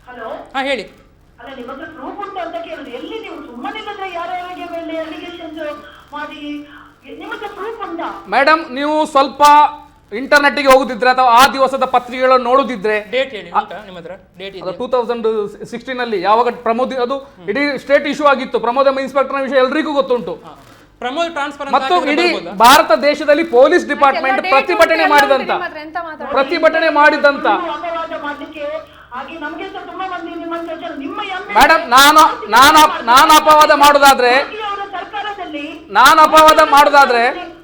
ಹಲೋ, ಹೇಳಿ. ಅಲ್ಲ, ನಿಮ್ಮ ಹತ್ರ ಪ್ರೂಫ್ ಉಂಟು ಅಂತ ಕೇಳಿದ್ರೆ ಎಲ್ಲಿ ನೀವು ಸುಮ್ಮನೆ ಯಾರ್ಯಾರಿಗೆ ಮೇಲೆ ಅಲಿಗೇಷನ್ಸ್ ಮಾಡಿ ನಿಮ್ಮ ಹತ್ರ ಪ್ರೂಫ್ ಉಂಟಾ? ಮೇಡಮ್, ನೀವು ಸ್ವಲ್ಪ ಇಂಟರ್ನೆಟ್ಗೆ ಹೋಗುದಿದ್ರೆ ಅಥವಾ ಆ ದಿವಸದ ಪತ್ರಿಕೆಗಳನ್ನು ನೋಡುದಿದ್ರೆ, ಡೇಟ್ ಹೇಳಿ, ನಿಮ್ಮ ಹತ್ರ ಡೇಟ್ ಇದೆ? 2016 ನಲ್ಲಿ ಯಾವಾಗ ಪ್ರಮೋದ್, ಅದು ಇಡೀ ಸ್ಟೇಟ್ ಇಶ್ಯೂ ಆಗಿತ್ತು. ಪ್ರಮೋದ್ ಎಂಬ ಇನ್ಸ್ಪೆಕ್ಟರ್ ವಿಷಯ ಎಲ್ರಿಗೂ ಗೊತ್ತುಂಟು. ಪ್ರಮೋದ್ ಟ್ರಾನ್ಸ್ಫರ್ ಮತ್ತು ಇಡೀ ಭಾರತ ದೇಶದಲ್ಲಿ ಪೊಲೀಸ್ ಡಿಪಾರ್ಟ್ಮೆಂಟ್ ಪ್ರತಿಭಟನೆ ಮಾಡಿದಂತ ಅಪವಾದ ಮಾಡ್ಲಿಕ್ಕೆ ಹಾಗೆ ನಮ್ಗೆ ಸಹ ತುಂಬಾ ಮಂದಿ ನಿಮ್ಮ ಮೇಡಮ್, ನಾನು ಅಪವಾದ ಮಾಡುದಾದ್ರೆ ಸರ್ಕಾರದಲ್ಲಿ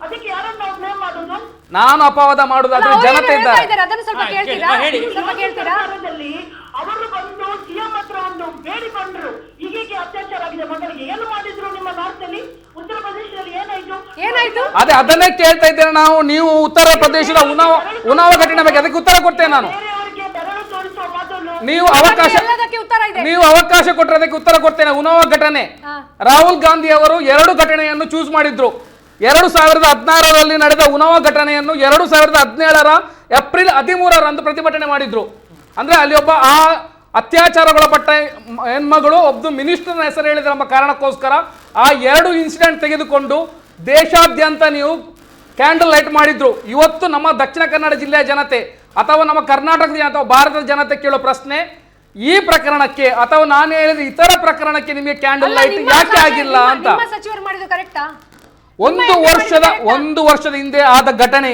ಅದಕ್ಕೆ ಯಾರನ್ನ ಬ್ಲೇಮ್ ಮಾಡೋದು? ನಾನು ಅಪವಾದ ಮಾಡುದಾದ್ರೆ ಜನತೆ ಇದ್ದಾರೆ. ಸರ್ಕಾರದಲ್ಲಿ ಅವರು ಬಂದು ಸಿಎಂ ಹತ್ರ ಒಂದು ಬೇಡಿ ಬಂದ್ರು, ಹೀಗೆ ಅತ್ಯಾಚಾರ ಆಗಿದೆ ಮಕ್ಕಳಿಗೆ, ಏನು ಮಾಡಿದ್ರು ನಿಮ್ಮ ನಾರ್ತ್ ಅಲ್ಲಿ? ಉತ್ತರ ಪ್ರದೇಶದಲ್ಲಿ ಏನಾಯ್ತು? ಅದೇ ಅದನ್ನೇ ಕೇಳ್ತಾ ಇದ್ದೇನೆ ನಾವು. ನೀವು ಉತ್ತರ ಪ್ರದೇಶದ ಉನ್ನಾವ ಘಟನೆ ಬಗ್ಗೆ ಅದಕ್ಕೆ ಉತ್ತರ ಕೊಡ್ತೇನೆ ನಾನು. ನೀವು ಅವಕಾಶ ಕೊಟ್ಟರೆ ಅದಕ್ಕೆ ಉತ್ತರ ಕೊಡ್ತೇನೆ. ಉನ್ನಾವ ಘಟನೆ, ರಾಹುಲ್ ಗಾಂಧಿ ಅವರು 2 ಘಟನೆಯನ್ನು ಚೂಸ್ ಮಾಡಿದ್ರು. 2016ರಲ್ಲಿ ನಡೆದ ಉನ್ನಾವ ಘಟನೆಯನ್ನು 2017ರ ಏಪ್ರಿಲ್ 13ರಂದು ಪ್ರತಿಭಟನೆ ಮಾಡಿದ್ರು. ಅಂದ್ರೆ ಅಲ್ಲಿ ಒಬ್ಬ ಆ ಅತ್ಯಾಚಾರಗೊಳಪಟ್ಟ ಹೆಣ್ಮಗಳು ಒಬ್ಬ ಮಿನಿಸ್ಟರ್ನ ಹೆಸರು ಹೇಳಿದ ಎಂಬ ಕಾರಣಕ್ಕೋಸ್ಕರ ಆ 2 ಇನ್ಸಿಡೆಂಟ್ ತೆಗೆದುಕೊಂಡು ದೇಶಾದ್ಯಂತ ನೀವು ಕ್ಯಾಂಡಲ್ ಲೈಟ್ ಮಾಡಿದ್ರು. ಇವತ್ತು ನಮ್ಮ ದಕ್ಷಿಣ ಕನ್ನಡ ಜಿಲ್ಲೆಯ ಜನತೆ ಅಥವಾ ನಮ್ಮ ಕರ್ನಾಟಕದ ಅಥವಾ ಭಾರತದ ಜನತೆ ಕೇಳೋ ಪ್ರಶ್ನೆ, ಈ ಪ್ರಕರಣಕ್ಕೆ ಅಥವಾ ನಾನು ಹೇಳಿದ ಇತರ ಪ್ರಕರಣಕ್ಕೆ ನಿಮಗೆ ಕ್ಯಾಂಡಲ್ ಲೈಟ್ ಯಾಕೆ ಆಗಿಲ್ಲ ಅಂತ. ಒಂದು ವರ್ಷದ ಹಿಂದೆ ಆದ ಘಟನೆ,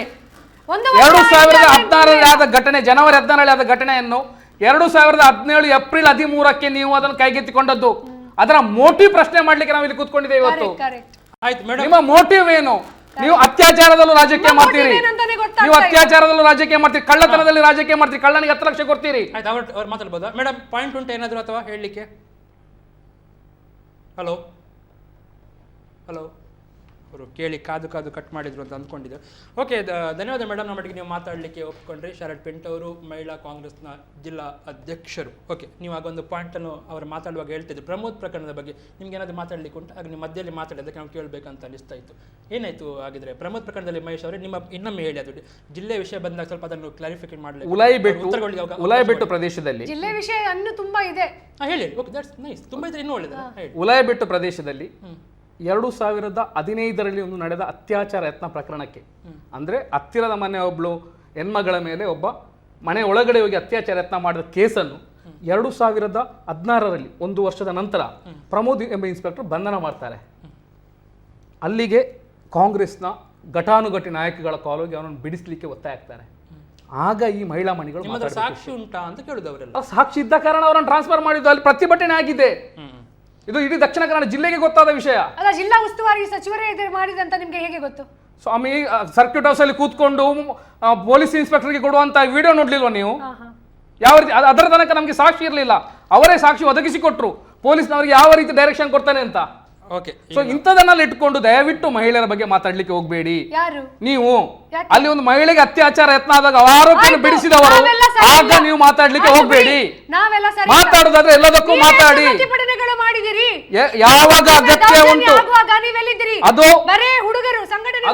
2016ರಲ್ಲಿ ಆದ ಘಟನೆ, ಜನವರಿ 14ರಲ್ಲಿ ಆದ ಘಟನೆಯನ್ನು 2017 ಏಪ್ರಿಲ್ 13ಕ್ಕೆ ನೀವು ಅದನ್ನು ಕೈಗೆತ್ತಿಕೊಂಡದ್ದು. ಅದರ ಮೋಟಿವ್ ಪ್ರಶ್ನೆ ಮಾಡ್ಲಿಕ್ಕೆ ನಾವು ಇಲ್ಲಿ ಕೂತ್ಕೊಂಡಿದ್ದೇವೆ ಇವತ್ತು. ಆಯ್ತು ಮೇಡಮ್, ನಿಮ್ಮ ಮೋಟಿವ್ ಏನು? ನೀವು ಅತ್ಯಾಚಾರದಲ್ಲೂ ರಾಜಕೀಯ ಮಾಡ್ತೀರಿ, ನೀವು ಅತ್ಯಾಚಾರದಲ್ಲೂ ರಾಜಕೀಯ ಮಾಡ್ತೀರಿ, ಕಳ್ಳತನದಲ್ಲಿ ರಾಜಕೀಯ ಮಾಡ್ತೀರಿ, ಕಳ್ಳನಿಗೆ 10 ಲಕ್ಷ ಕೊಡ್ತೀರಿ. ಆಯ್ತು, ಅವ್ರು ಮಾತಾಡ್ಬೋದಾ ಮೇಡಮ್? ಪಾಯಿಂಟ್ ಉಂಟು ಏನಾದ್ರು ಅಥವಾ ಹೇಳಲಿಕ್ಕೆ? ಹಲೋ ಹಲೋ, ಅವರು ಕೇಳಿ ಕಾದು ಕಟ್ ಮಾಡಿದ್ರು ಅಂತ ಅಂದ್ಕೊಂಡಿದ್ದೆ. ಓಕೆ, ಧನ್ಯವಾದ ಮೇಡಮ್. ನಮ್ಮೊಟ್ಟಿಗೆ ನೀವು ಮಾತಾಡಲಿಕ್ಕೆ ಒಪ್ಕೊಂಡ್ರಿ. ಶರತ್ ಪೆಂಟ್ ಅವರು ಮಹಿಳಾ ಕಾಂಗ್ರೆಸ್ನ ಜಿಲ್ಲಾ ಅಧ್ಯಕ್ಷರು. ಓಕೆ, ನೀವು ಆಗ ಒಂದು ಪಾಯಿಂಟನ್ನು ಅವರು ಮಾತಾಡುವಾಗ ಹೇಳ್ತಿದ್ರು ಪ್ರಮೋದ್ ಪ್ರಕರಣದ ಬಗ್ಗೆ. ನಿಮ್ಗೆ ಏನಾದರೂ ಮಾತಾಡಲಿಕ್ಕೆ ಉಂಟು? ಆಗ ನೀವು ಮಧ್ಯದಲ್ಲಿ ಮಾತಾಡೋದಕ್ಕೆ ನಾವು ಕೇಳಬೇಕಂತ ಅನಿಸ್ತಾ ಇತ್ತು. ಏನಾಯಿತು ಹಾಗಿದ್ರೆ ಪ್ರಮೋದ್ ಪ್ರಕರಣದಲ್ಲಿ? ಮಹೇಶ್ ಅವರೇ, ನಿಮ್ಮ ಇನ್ನೊಮ್ಮೆ ಹೇಳಿ, ಅದು ಜಿಲ್ಲೆ ವಿಷಯ ಬಂದಾಗ ಸ್ವಲ್ಪ ಅದನ್ನು ಕ್ಲಾರಿಫಿಕೇಟ್ ಮಾಡಲಿ. ಉಲಾಯಿಬೆಟ್ಟು ಪ್ರದೇಶದಲ್ಲಿ ಜಿಲ್ಲೆ ವಿಷಯ ಅನ್ನೂ ತುಂಬಾ ಇದೆ. ಹೇಳಿ. Okay, that's nice. ತುಂಬ ಇದ್ರೆ ಇನ್ನೂ ಒಳ್ಳೆಯದು. ಹೇಳಿ. ಉಲಾಯಿಬೆಟ್ಟು ಪ್ರದೇಶದಲ್ಲಿ 2015ರಲ್ಲಿ ಒಂದು ನಡೆದ ಅತ್ಯಾಚಾರ ಯತ್ನ ಪ್ರಕರಣಕ್ಕೆ, ಅಂದ್ರೆ ಹತ್ತಿರದ ಮನೆ ಒಬ್ಳು ಹೆಣ್ಮಗಳ ಮೇಲೆ ಒಬ್ಬ ಮನೆ ಒಳಗಡೆ ಹೋಗಿ ಅತ್ಯಾಚಾರ ಯತ್ನ ಮಾಡಿದ ಕೇಸನ್ನು 2016ರಲ್ಲಿ 1 ವರ್ಷದ ನಂತರ ಪ್ರಮೋದ್ ಎಂಬ ಇನ್ಸ್ಪೆಕ್ಟರ್ ಬಂಧನ ಮಾಡ್ತಾರೆ. ಅಲ್ಲಿಗೆ ಕಾಂಗ್ರೆಸ್ನ ಘಟಾನುಘಟಿ ನಾಯಕಗಳ ಕಾಲೋಗಿ ಅವನನ್ನು ಬಿಡಿಸ್ಲಿಕ್ಕೆ ಒತ್ತಾಯ ಆಗ್ತಾರೆ. ಆಗ ಈ ಮಹಿಳಾ ಮಣಿಗಳು ಸಾಕ್ಷಿ ಉಂಟಾ ಅಂತ ಕೇಳುದವರೆಲ್ಲ. ಸಾಕ್ಷಿ ಇದ್ದ ಕಾರಣ ಅವರನ್ನು ಟ್ರಾನ್ಸ್ಫರ್ ಮಾಡಿದ್ದು. ಅಲ್ಲಿ ಪ್ರತಿಭಟನೆ ಆಗಿದೆ. ಇದು ಇಡೀ ದಕ್ಷಿಣ ಕನ್ನಡ ಜಿಲ್ಲೆಗೆ ಗೊತ್ತಾದ ವಿಷಯ. ಅಲ್ಲ, ಜಿಲ್ಲಾ ಉಸ್ತುವಾರಿ ಸಚಿವರೇ ಮಾಡಿದಂತ ನಿಮ್ಗೆ ಹೇಗೆ ಗೊತ್ತು? ಸ್ವಾಮಿ, ಸರ್ಕ್ಯೂಟ್ ಹೌಸ್ ಅಲ್ಲಿ ಕೂತ್ಕೊಂಡು ಪೊಲೀಸ್ ಇನ್ಸ್ಪೆಕ್ಟರ್ಗೆ ಕೊಡುವಂತ ವಿಡಿಯೋ ನೋಡ್ಲಿಲ್ವಾ ನೀವು? ಯಾವ ರೀತಿ ಅದರ ತನಕ ನಮಗೆ ಸಾಕ್ಷಿ ಇರಲಿಲ್ಲ. ಅವರೇ ಸಾಕ್ಷಿ ಒದಗಿಸಿಕೊಟ್ರು ಪೊಲೀಸ್ನವರಿಗೆ ಯಾವ ರೀತಿ ಡೈರೆಕ್ಷನ್ ಕೊಡ್ತಾನೆ ಅಂತ. ಓಕೆ, ಸೊ ಇಂಥದನ್ನೆಲ್ಲ ಇಟ್ಕೊಂಡು ದಯವಿಟ್ಟು ಮಹಿಳೆಯರ ಬಗ್ಗೆ ಮಾತಾಡ್ಲಿಕ್ಕೆ ಹೋಗ್ಬೇಡಿ. ಯಾರು ನೀವು ಅಲ್ಲಿ ಒಂದು ಮಹಿಳೆಗೆ ಅತ್ಯಾಚಾರ ಯತ್ನ ಆದಾಗ ಆರೋಪಿಯನ್ನು ಬಿಡಿಸಿದವರು, ಆಗ ನೀವು ಮಾತಾಡ್ಲಿಕ್ಕೆ ಹೋಗ್ಬೇಡಿ. ಮಾತಾಡೋದಾದ್ರೆ ಎಲ್ಲದಕ್ಕೂ ಮಾತಾಡಿ. ಯಾವಾಗ ಅಗತ್ಯ ಉಂಟು ಅದು ಹುಡುಗರು ಸಂಘಟನೆ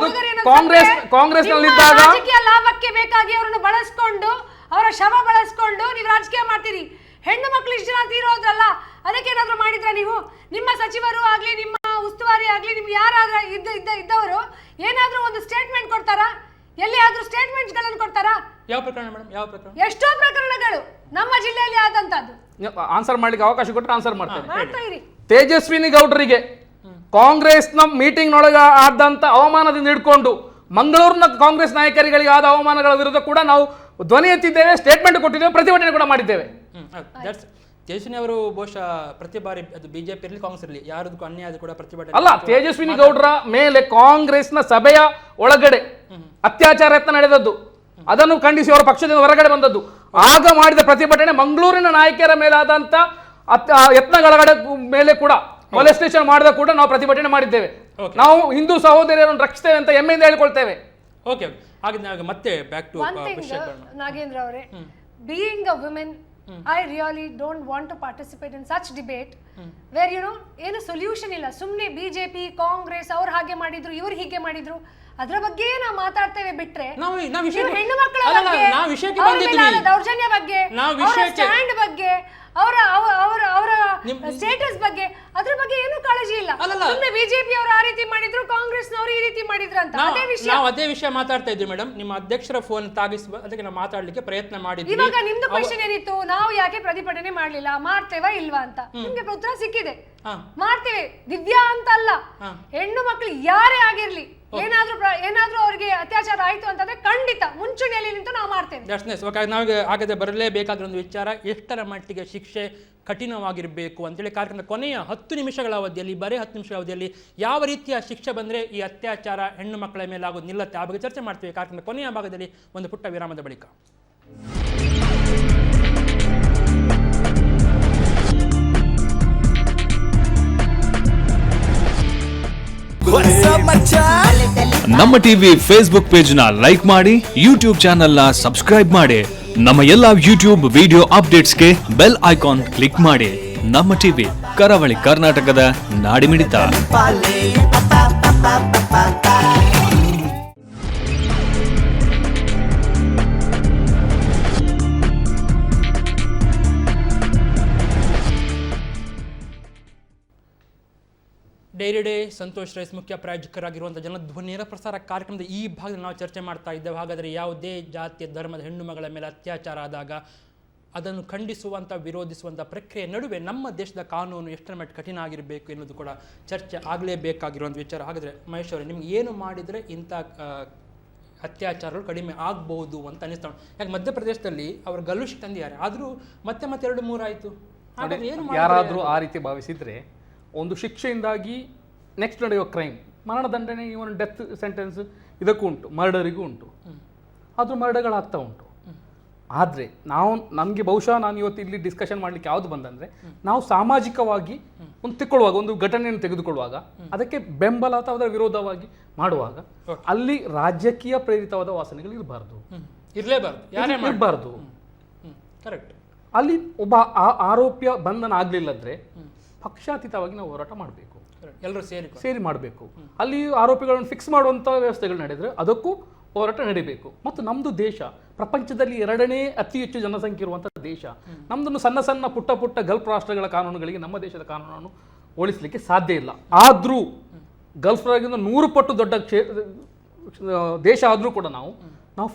ಕಾಂಗ್ರೆಸ್ ನಲ್ಲಿದ್ದಾಗ ರಾಜಕೀಯ ಲಾಭಕ್ಕೆ ಬೇಕಾಗಿ ಅವರನ್ನು ಬಳಸ್ಕೊಂಡು, ಅವರ ಶವ ಬಳಸ್ಕೊಂಡು ನೀವು ರಾಜಕೀಯ ಮಾಡ್ತೀರಿ. ಹೆಣ್ಣು ಮಕ್ಕಳು ಇಷ್ಟು ಜನ ತೀರೋದ್ರಲ್ಲ, ಅದಕ್ಕೆ ಏನಾದ್ರು ಮಾಡಿದ್ರ ನೀವು? ನಿಮ್ಮ ಸಚಿವರು ಆಗ್ಲಿ, ನಿಮ್ಮ ಉಸ್ತುವಾರಿ ಆಗ್ಲಿ, ನಿಮ್ಗೆ ಯಾರಾದ್ರೂ ಇದ್ದವರು ಏನಾದ್ರೂ ಒಂದು ಸ್ಟೇಟ್ಮೆಂಟ್ ಕೊಡ್ತಾರಾ? ಎಲ್ಲಿಯಾದ್ರೂ ಸ್ಟೇಟ್ಮೆಂಟ್ಸ್ ಗಳನ್ನು ಕೊಡ್ತಾರಾ? ಯಾವ ಪ್ರಕರಣ ಮೇಡಮ್? ಯಾವ ಪ್ರಕರಣ? ಎಷ್ಟೋ ಪ್ರಕರಣಗಳು ನಮ್ಮ ಜಿಲ್ಲೆಯಲ್ಲಿ ಆದಂತದ್ದು. ಆನ್ಸರ್ ಮಾಡ್ಲಿಕ್ಕೆ ಅವಕಾಶ ಕೊಟ್ಟರೆ ಆನ್ಸರ್ ಮಾಡ್ತಾರೆ. ಮಾಡ್ತಾ ಇರಿ. ತೇಜಸ್ವಿನಿ ಗೌಡರಿಗೆ ಕಾಂಗ್ರೆಸ್ನ ಮೀಟಿಂಗ್ ನೊಳಗ ಆದಂತ ಅವಮಾನದಿಂದ ಹಿಡ್ಕೊಂಡು ಮಂಗಳೂರಿನ ಕಾಂಗ್ರೆಸ್ ನಾಯಕರಿಗೆ ಆದ ಅವಮಾನಗಳ ವಿರುದ್ಧ ಕೂಡ ನಾವು ಧ್ವನಿ ಎತ್ತಿದ್ದೇವೆ, ಸ್ಟೇಟ್ಮೆಂಟ್ ಕೊಟ್ಟಿದ್ದೇವೆ, ಪ್ರತಿಭಟನೆ ಕೂಡ ಮಾಡಿದ್ದೇವೆ. ತೇಜಸ್ವಿನಿ ಅವರು ಬಹುಶಃ ಪ್ರತಿ ಬಾರಿ ಅದು ಬಿಜೆಪಿ ಇರಲಿ ಕಾಂಗ್ರೆಸ್ ಇರಲಿ ಯಾರದಕ್ಕೂ ಅನ್ಯಾಯ ಕೂಡ ಪ್ರತಿಭಟನೆ ಅಲ್ಲ. ತೇಜಸ್ವಿನಿ ಗೌಡರ ಮೇಲೆ ಕಾಂಗ್ರೆಸ್ನ ಸಭೆಯ ಒಳಗಡೆ ಅತ್ಯಾಚಾರ ಯತ್ನ ನಡೆದದ್ದು, ಅದನ್ನು ಖಂಡಿಸಿ ಅವರ ಪಕ್ಷದಿಂದ ಹೊರಗಡೆ ಬಂದದ್ದು. ಆಗ ಮಾಡಿದ ಪ್ರತಿಭಟನೆ ಮಂಗಳೂರಿನ ನಾಯಕರ ಮೇಲಾದಂತ ಯತ್ನಗಳ ಮೇಲೆ ಕೂಡ ಮೊಲೆಸ್ಟೇಷನ್ ಮಾಡಿದ ಕೂಡ ನಾವು ಪ್ರತಿಭಟನೆ ಮಾಡಿದ್ದೇವೆ. ನಾವು ಹಿಂದೂ ಸಹೋದರಿಯರನ್ನು ರಕ್ಷಿಸ್ತೇವೆ ಅಂತ ಹೆಮ್ಮೆಯಿಂದ ಹೇಳಿಕೊಳ್ತೇವೆ. ಓಕೆ, ಹಾಗೆ ಮತ್ತೆ ಬ್ಯಾಕ್ ಟು ನಾಗೇಂದ್ರ ಅವರೇ, being a women, I really don't want to participate in such debate where ಏನು ಸೊಲ್ಯೂಷನ್ ಇಲ್ಲ. ಸುಮ್ಮನೆ ಬಿಜೆಪಿ ಕಾಂಗ್ರೆಸ್ ಅವ್ರು ಹಾಗೆ ಮಾಡಿದ್ರು, ಇವ್ರು ಹೀಗೆ ಮಾಡಿದ್ರು, ಅದ್ರ ಬಗ್ಗೆ ನಾವು ಮಾತಾಡ್ತೇವೆ ಬಿಟ್ರೆ ಹೆಣ್ಣು ಮಕ್ಕಳ ಬಗ್ಗೆ, ದೌರ್ಜನ್ಯ ಬಗ್ಗೆ, ಸ್ಟ್ಯಾಂಡ್ ಬಗ್ಗೆ, ಅವರ ಸ್ಟೇಟಸ್ ಬಗ್ಗೆ, ಅದ್ರ ಬಗ್ಗೆ ಏನು ಕಾಳಜಿ ಇಲ್ಲ. ಸುಮ್ಮನೆ ಬಿಜೆಪಿ ಅವರು ಆ ರೀತಿ ಮಾಡಿದ್ರು, ಕಾಂಗ್ರೆಸ್ನವರು ಈ ರೀತಿ ಮಾಡಿದ್ರು ಅಂತ ಅದೇ ವಿಷಯ ಮಾತಾಡ್ತಾ ಇದ್ವಿ ಮೇಡಮ್. ನಿಮ್ಮ ಅಧ್ಯಕ್ಷರ ಫೋನ್ ತಾಗಿಸುವ ಅದಕ್ಕೆ ನಾವು ಮಾತಾಡ್ಲಿಕ್ಕೆ ಪ್ರಯತ್ನ ಮಾಡಿದ್ವಿ. ಇವಾಗ ನಿಮ್ದು ಕ್ವೆಶ್ಚನ್ ಏನಿತ್ತು, ನಾವು ಯಾಕೆ ಪ್ರತಿಭಟನೆ ಮಾಡ್ಲಿಲ್ಲ, ಮಾಡ್ತೇವಾ ಇಲ್ವಾ ಅಂತ. ನಿಮ್ಗೆ ಉತ್ತರ ಸಿಕ್ಕಿದೆ, ಮಾಡ್ತೇವೆ. ದಿವ್ಯಾ ಅಂತ ಅಲ್ಲ, ಹೆಣ್ಣು ಮಕ್ಳು ಯಾರೇ ಆಗಿರ್ಲಿ, ಏನಾದ್ರೂ ಅವ್ರಿಗೆ ಅತ್ಯಾಚಾರ ಆಯ್ತು ಅಂತಂದ್ರೆ ಖಂಡಿತ ಮುಂಚೂಣಿಯಲ್ಲಿ ನಿಂತು ನಾವು ಮಾಡ್ತೇವೆ. ನಾವು ಹಾಗಾದ್ರೆ ಬರಲೇಬೇಕಾದ ಒಂದು ವಿಚಾರ, ಎಷ್ಟರ ಮಟ್ಟಿಗೆ ಶಿಕ್ಷೆ ಕಠಿಣವಾಗಿರಬೇಕು ಅಂತೇಳಿ ಕಾರ್ಯಕ್ರಮದ ಕೊನೆಯ 10 ನಿಮಿಷಗಳ ಅವಧಿಯಲ್ಲಿ, ಬರೀ 10 ನಿಮಿಷಗಳ ಅವಧಿಯಲ್ಲಿ ಯಾವ ರೀತಿಯ ಶಿಕ್ಷೆ ಬಂದರೆ ಈ ಅತ್ಯಾಚಾರ ಹೆಣ್ಣು ಮಕ್ಕಳ ಮೇಲೆ ಆಗೋದು ನಿಲ್ಲತ್ತೆ, ಆ ಬಗ್ಗೆ ಚರ್ಚೆ ಮಾಡ್ತೀವಿ ಕಾರ್ಯಕ್ರಮದ ಕೊನೆಯ ಭಾಗದಲ್ಲಿ ಒಂದು ಪುಟ್ಟ ವಿರಾಮದ ಬಳಿಕ. ನಮ್ಮ ಟಿವಿ ಫೇಸ್ಬುಕ್ ಪೇಜ್ ನ ಲೈಕ್ ಮಾಡಿ, ಯೂಟ್ಯೂಬ್ ಚಾನೆಲ್ ನ ಸಬ್ಸ್ಕ್ರೈಬ್ ಮಾಡಿ. ನಮ್ಮ ಎಲ್ಲಾ ಯೂಟ್ಯೂಬ್ ವಿಡಿಯೋ ಅಪ್ಡೇಟ್ಸ್ಗೆ ಬೆಲ್ ಐಕಾನ್ ಕ್ಲಿಕ್ ಮಾಡಿ. ನಮ್ಮ ಟಿವಿ ಕರಾವಳಿ ಕರ್ನಾಟಕದ ನಾಡಿಮಿಡಿತ. ಡೈರಿ ಡೇ ಸಂತೋಷ್ ರೈಸ್ ಮುಖ್ಯ ಪ್ರಾಯೋಜಕರಾಗಿರುವಂಥ ಜನಧ್ವನಿ ನೇರ ಪ್ರಸಾರ ಕಾರ್ಯಕ್ರಮದ ಈ ಭಾಗದಲ್ಲಿ ನಾವು ಚರ್ಚೆ ಮಾಡ್ತಾ ಇದ್ದೇವೆ. ಹಾಗಾದರೆ ಯಾವುದೇ ಜಾತಿಯ ಧರ್ಮದ ಹೆಣ್ಣು ಮಗಳ ಮೇಲೆ ಅತ್ಯಾಚಾರ ಆದಾಗ ಅದನ್ನು ಖಂಡಿಸುವಂಥ ವಿರೋಧಿಸುವಂಥ ಪ್ರಕ್ರಿಯೆ ನಡುವೆ ನಮ್ಮ ದೇಶದ ಕಾನೂನು ಎಷ್ಟರ ಮಟ್ಟಿಗೆ ಕಠಿಣ ಆಗಿರಬೇಕು ಎನ್ನುವುದು ಕೂಡ ಚರ್ಚೆ ಆಗಲೇಬೇಕಾಗಿರುವಂಥ ವಿಚಾರ. ಹಾಗಾದರೆ ಮಹೇಶ್ ಅವರೇ, ನಿಮ್ಗೆ ಏನು ಮಾಡಿದರೆ ಇಂಥ ಅತ್ಯಾಚಾರಗಳು ಕಡಿಮೆ ಆಗ್ಬಹುದು ಅಂತ ಅನಿಸ್ತಾ ಉಂಟು. ಯಾಕೆ ಮಧ್ಯಪ್ರದೇಶದಲ್ಲಿ ಅವರು ಗಲ್ಲು ಶಿಕ್ಷೆ ತಂದಿದ್ದಾರೆ, ಆದರೂ ಮತ್ತೆ 2-3 ಆಯಿತು. ಹಾಗಾದ್ರೆ ಏನು ಯಾರಾದರೂ ಆ ರೀತಿ ಭಾವಿಸಿದ್ರೆ ಒಂದು ಶಿಕ್ಷೆಯಿಂದಾಗಿ ನೆಕ್ಸ್ಟ್ ನಡೆಯುವ ಕ್ರೈಮ್ ಮರಣದಂಡನೆ, ಇವನ್ ಡೆತ್ ಸೆಂಟೆನ್ಸ್ ಇದಕ್ಕೂ ಉಂಟು, ಮರ್ಡರಿಗೂ ಉಂಟು. ಆದರೂ ಮರ್ಡರ್ಗಳಾಗ್ತಾ ಉಂಟು. ಆದರೆ ನಮಗೆ ಬಹುಶಃ ನಾನು ಇವತ್ತು ಇಲ್ಲಿ ಡಿಸ್ಕಷನ್ ಮಾಡಲಿಕ್ಕೆ ಯಾವುದು ಬಂದಂದರೆ, ನಾವು ಸಾಮಾಜಿಕವಾಗಿ ಒಂದು ತಿಳ್ಕೊಳ್ಳುವಾಗ, ಒಂದು ಘಟನೆಯನ್ನು ತೆಗೆದುಕೊಳ್ಳುವಾಗ ಅದಕ್ಕೆ ಬೆಂಬಲ ಅಥವಾ ಅದರ ವಿರೋಧವಾಗಿ ಮಾಡುವಾಗ ಅಲ್ಲಿ ರಾಜಕೀಯ ಪ್ರೇರಿತವಾದ ವಾಸನೆಗಳು ಇರಬಾರ್ದು, ಇರಬಾರ್ದು. ಕರೆಕ್ಟ್. ಅಲ್ಲಿ ಒಬ್ಬ ಆರೋಪಿಯ ಬಂಧನ ಆಗಲಿಲ್ಲದ್ರೆ ಪಕ್ಷಾತೀತವಾಗಿ ನಾವು ಹೋರಾಟ ಮಾಡಬೇಕು, ಎಲ್ಲರೂ ಸೇರಿ ಮಾಡಬೇಕು. ಅಲ್ಲಿ ಆರೋಪಿಗಳನ್ನು ಫಿಕ್ಸ್ ಮಾಡುವಂಥ ವ್ಯವಸ್ಥೆಗಳು ನಡೆದರೆ ಅದಕ್ಕೂ ಹೋರಾಟ ನಡೀಬೇಕು. ಮತ್ತು ನಮ್ಮದು ದೇಶ ಪ್ರಪಂಚದಲ್ಲಿ 2ನೇ ಅತಿ ಹೆಚ್ಚು ಜನಸಂಖ್ಯೆ ಇರುವಂಥ ದೇಶ. ನಮ್ಮದನ್ನು ಸಣ್ಣ ಪುಟ್ಟ ಗಲ್ಫ್ ರಾಷ್ಟ್ರಗಳ ಕಾನೂನುಗಳಿಗೆ ನಮ್ಮ ದೇಶದ ಕಾನೂನನ್ನು ಹೋಲಿಸಲಿಕ್ಕೆ ಸಾಧ್ಯ ಇಲ್ಲ. ಆದರೂ ಗಲ್ಫ್ ರಾಜ್ಯದಿಂದ 100 ಪಟ್ಟು ದೊಡ್ಡ ದೇಶ ಆದರೂ ಕೂಡ ನಾವು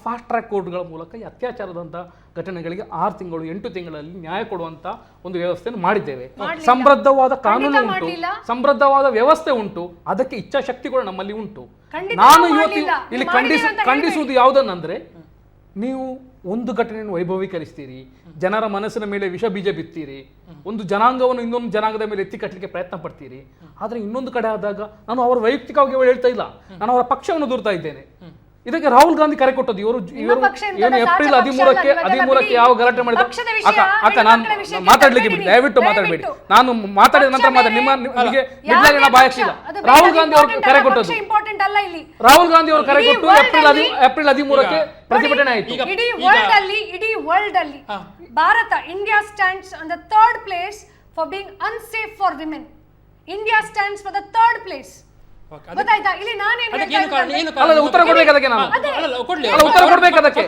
ಫಾಸ್ಟ್ ಟ್ರ್ಯಾಕ್ ಕೋರ್ಟ್ಗಳ ಮೂಲಕ ಈ ಅತ್ಯಾಚಾರದಂಥ ಘಟನೆಗಳಿಗೆ 6 ತಿಂಗಳು 8 ತಿಂಗಳಲ್ಲಿ ನ್ಯಾಯ ಕೊಡುವಂಥ ಒಂದು ವ್ಯವಸ್ಥೆಯನ್ನು ಮಾಡಿದ್ದೇವೆ. ಸಮೃದ್ಧವಾದ ಕಾನೂನು ಉಂಟು, ಸಮೃದ್ಧವಾದ ವ್ಯವಸ್ಥೆ ಉಂಟು, ಅದಕ್ಕೆ ಇಚ್ಛಾಶಕ್ತಿ ಕೂಡ ನಮ್ಮಲ್ಲಿ ಉಂಟು. ನಾನು ಇವತ್ತು ಇಲ್ಲಿ ಖಂಡಿಸುವುದು ಯಾವುದನ್ನಂದ್ರೆ, ನೀವು ಒಂದು ಘಟನೆಯನ್ನು ವೈಭವೀಕರಿಸ್ತೀರಿ, ಜನರ ಮನಸ್ಸಿನ ಮೇಲೆ ವಿಷ ಬೀಜ ಬಿತ್ತೀರಿ, ಒಂದು ಜನಾಂಗವನ್ನು ಇನ್ನೊಂದು ಜನಾಂಗದ ಮೇಲೆ ಎತ್ತಿ ಕಟ್ಟಲಿಕ್ಕೆ ಪ್ರಯತ್ನ ಪಡ್ತೀರಿ. ಆದರೆ ಇನ್ನೊಂದು ಕಡೆ ಆದಾಗ ನಾನು ಅವರ ವೈಯಕ್ತಿಕವಾಗಿ ಹೇಳ್ತಾ ಇಲ್ಲ, ನಾನು ಅವರ ಪಕ್ಷವನ್ನು ದೂರ್ತಾ ಇದ್ದೇನೆ. ಇದಕ್ಕೆ ರಾಹುಲ್ ಗಾಂಧಿ ಕರೆ ಕೊಟ್ಟದ್ದು. ಇವರು ಏನು ಏಪ್ರಿಲ್ 13ಕ್ಕೆ ಯಾವ ಗಲಾಟೆ ಮಾಡಿದ್ರು? ಅಕ್ಕ ನಾನು ಮಾತಾಡ್ಲಿಕ್ಕೆ ಬಿಡಿ, ದಯವಿಟ್ಟು ಮಾತಾಡಬೇಡಿ. ನಾನು ಮಾತಾಡಿದ ನಂತರ ನಿಮಗೆ ಬಾಯಕ್ಸಿಲ್ಲ. ರಾಹುಲ್ ಗಾಂಧಿ ಅವರು ಕರೆ ಕೊಟ್ಟದ್ದು, ರಾಹುಲ್ ಗಾಂಧಿ ಅವರು ಕರೆ ಕೊಟ್ಟು ಏಪ್ರಿಲ್ 13ಕ್ಕೆ ಪ್ರತಿಭಟನೆ ಆಯಿತು. ಇಡೀ ವರ್ಲ್ಡ್ ಅಲ್ಲಿ Bharat, India stands on the 3rd place for being unsafe for women. India stands for the 3rd place. ಗೊತ್ತಾಯ್ತಾ? ಇಲ್ಲಿ ನಾನೇನು ಉತ್ತರ ಕೊಡ್ಬೇಕು ಅದಕ್ಕೆ, ನಾನು ಉತ್ತರ ಕೊಡ್ಬೇಕು ಅದಕ್ಕೆ.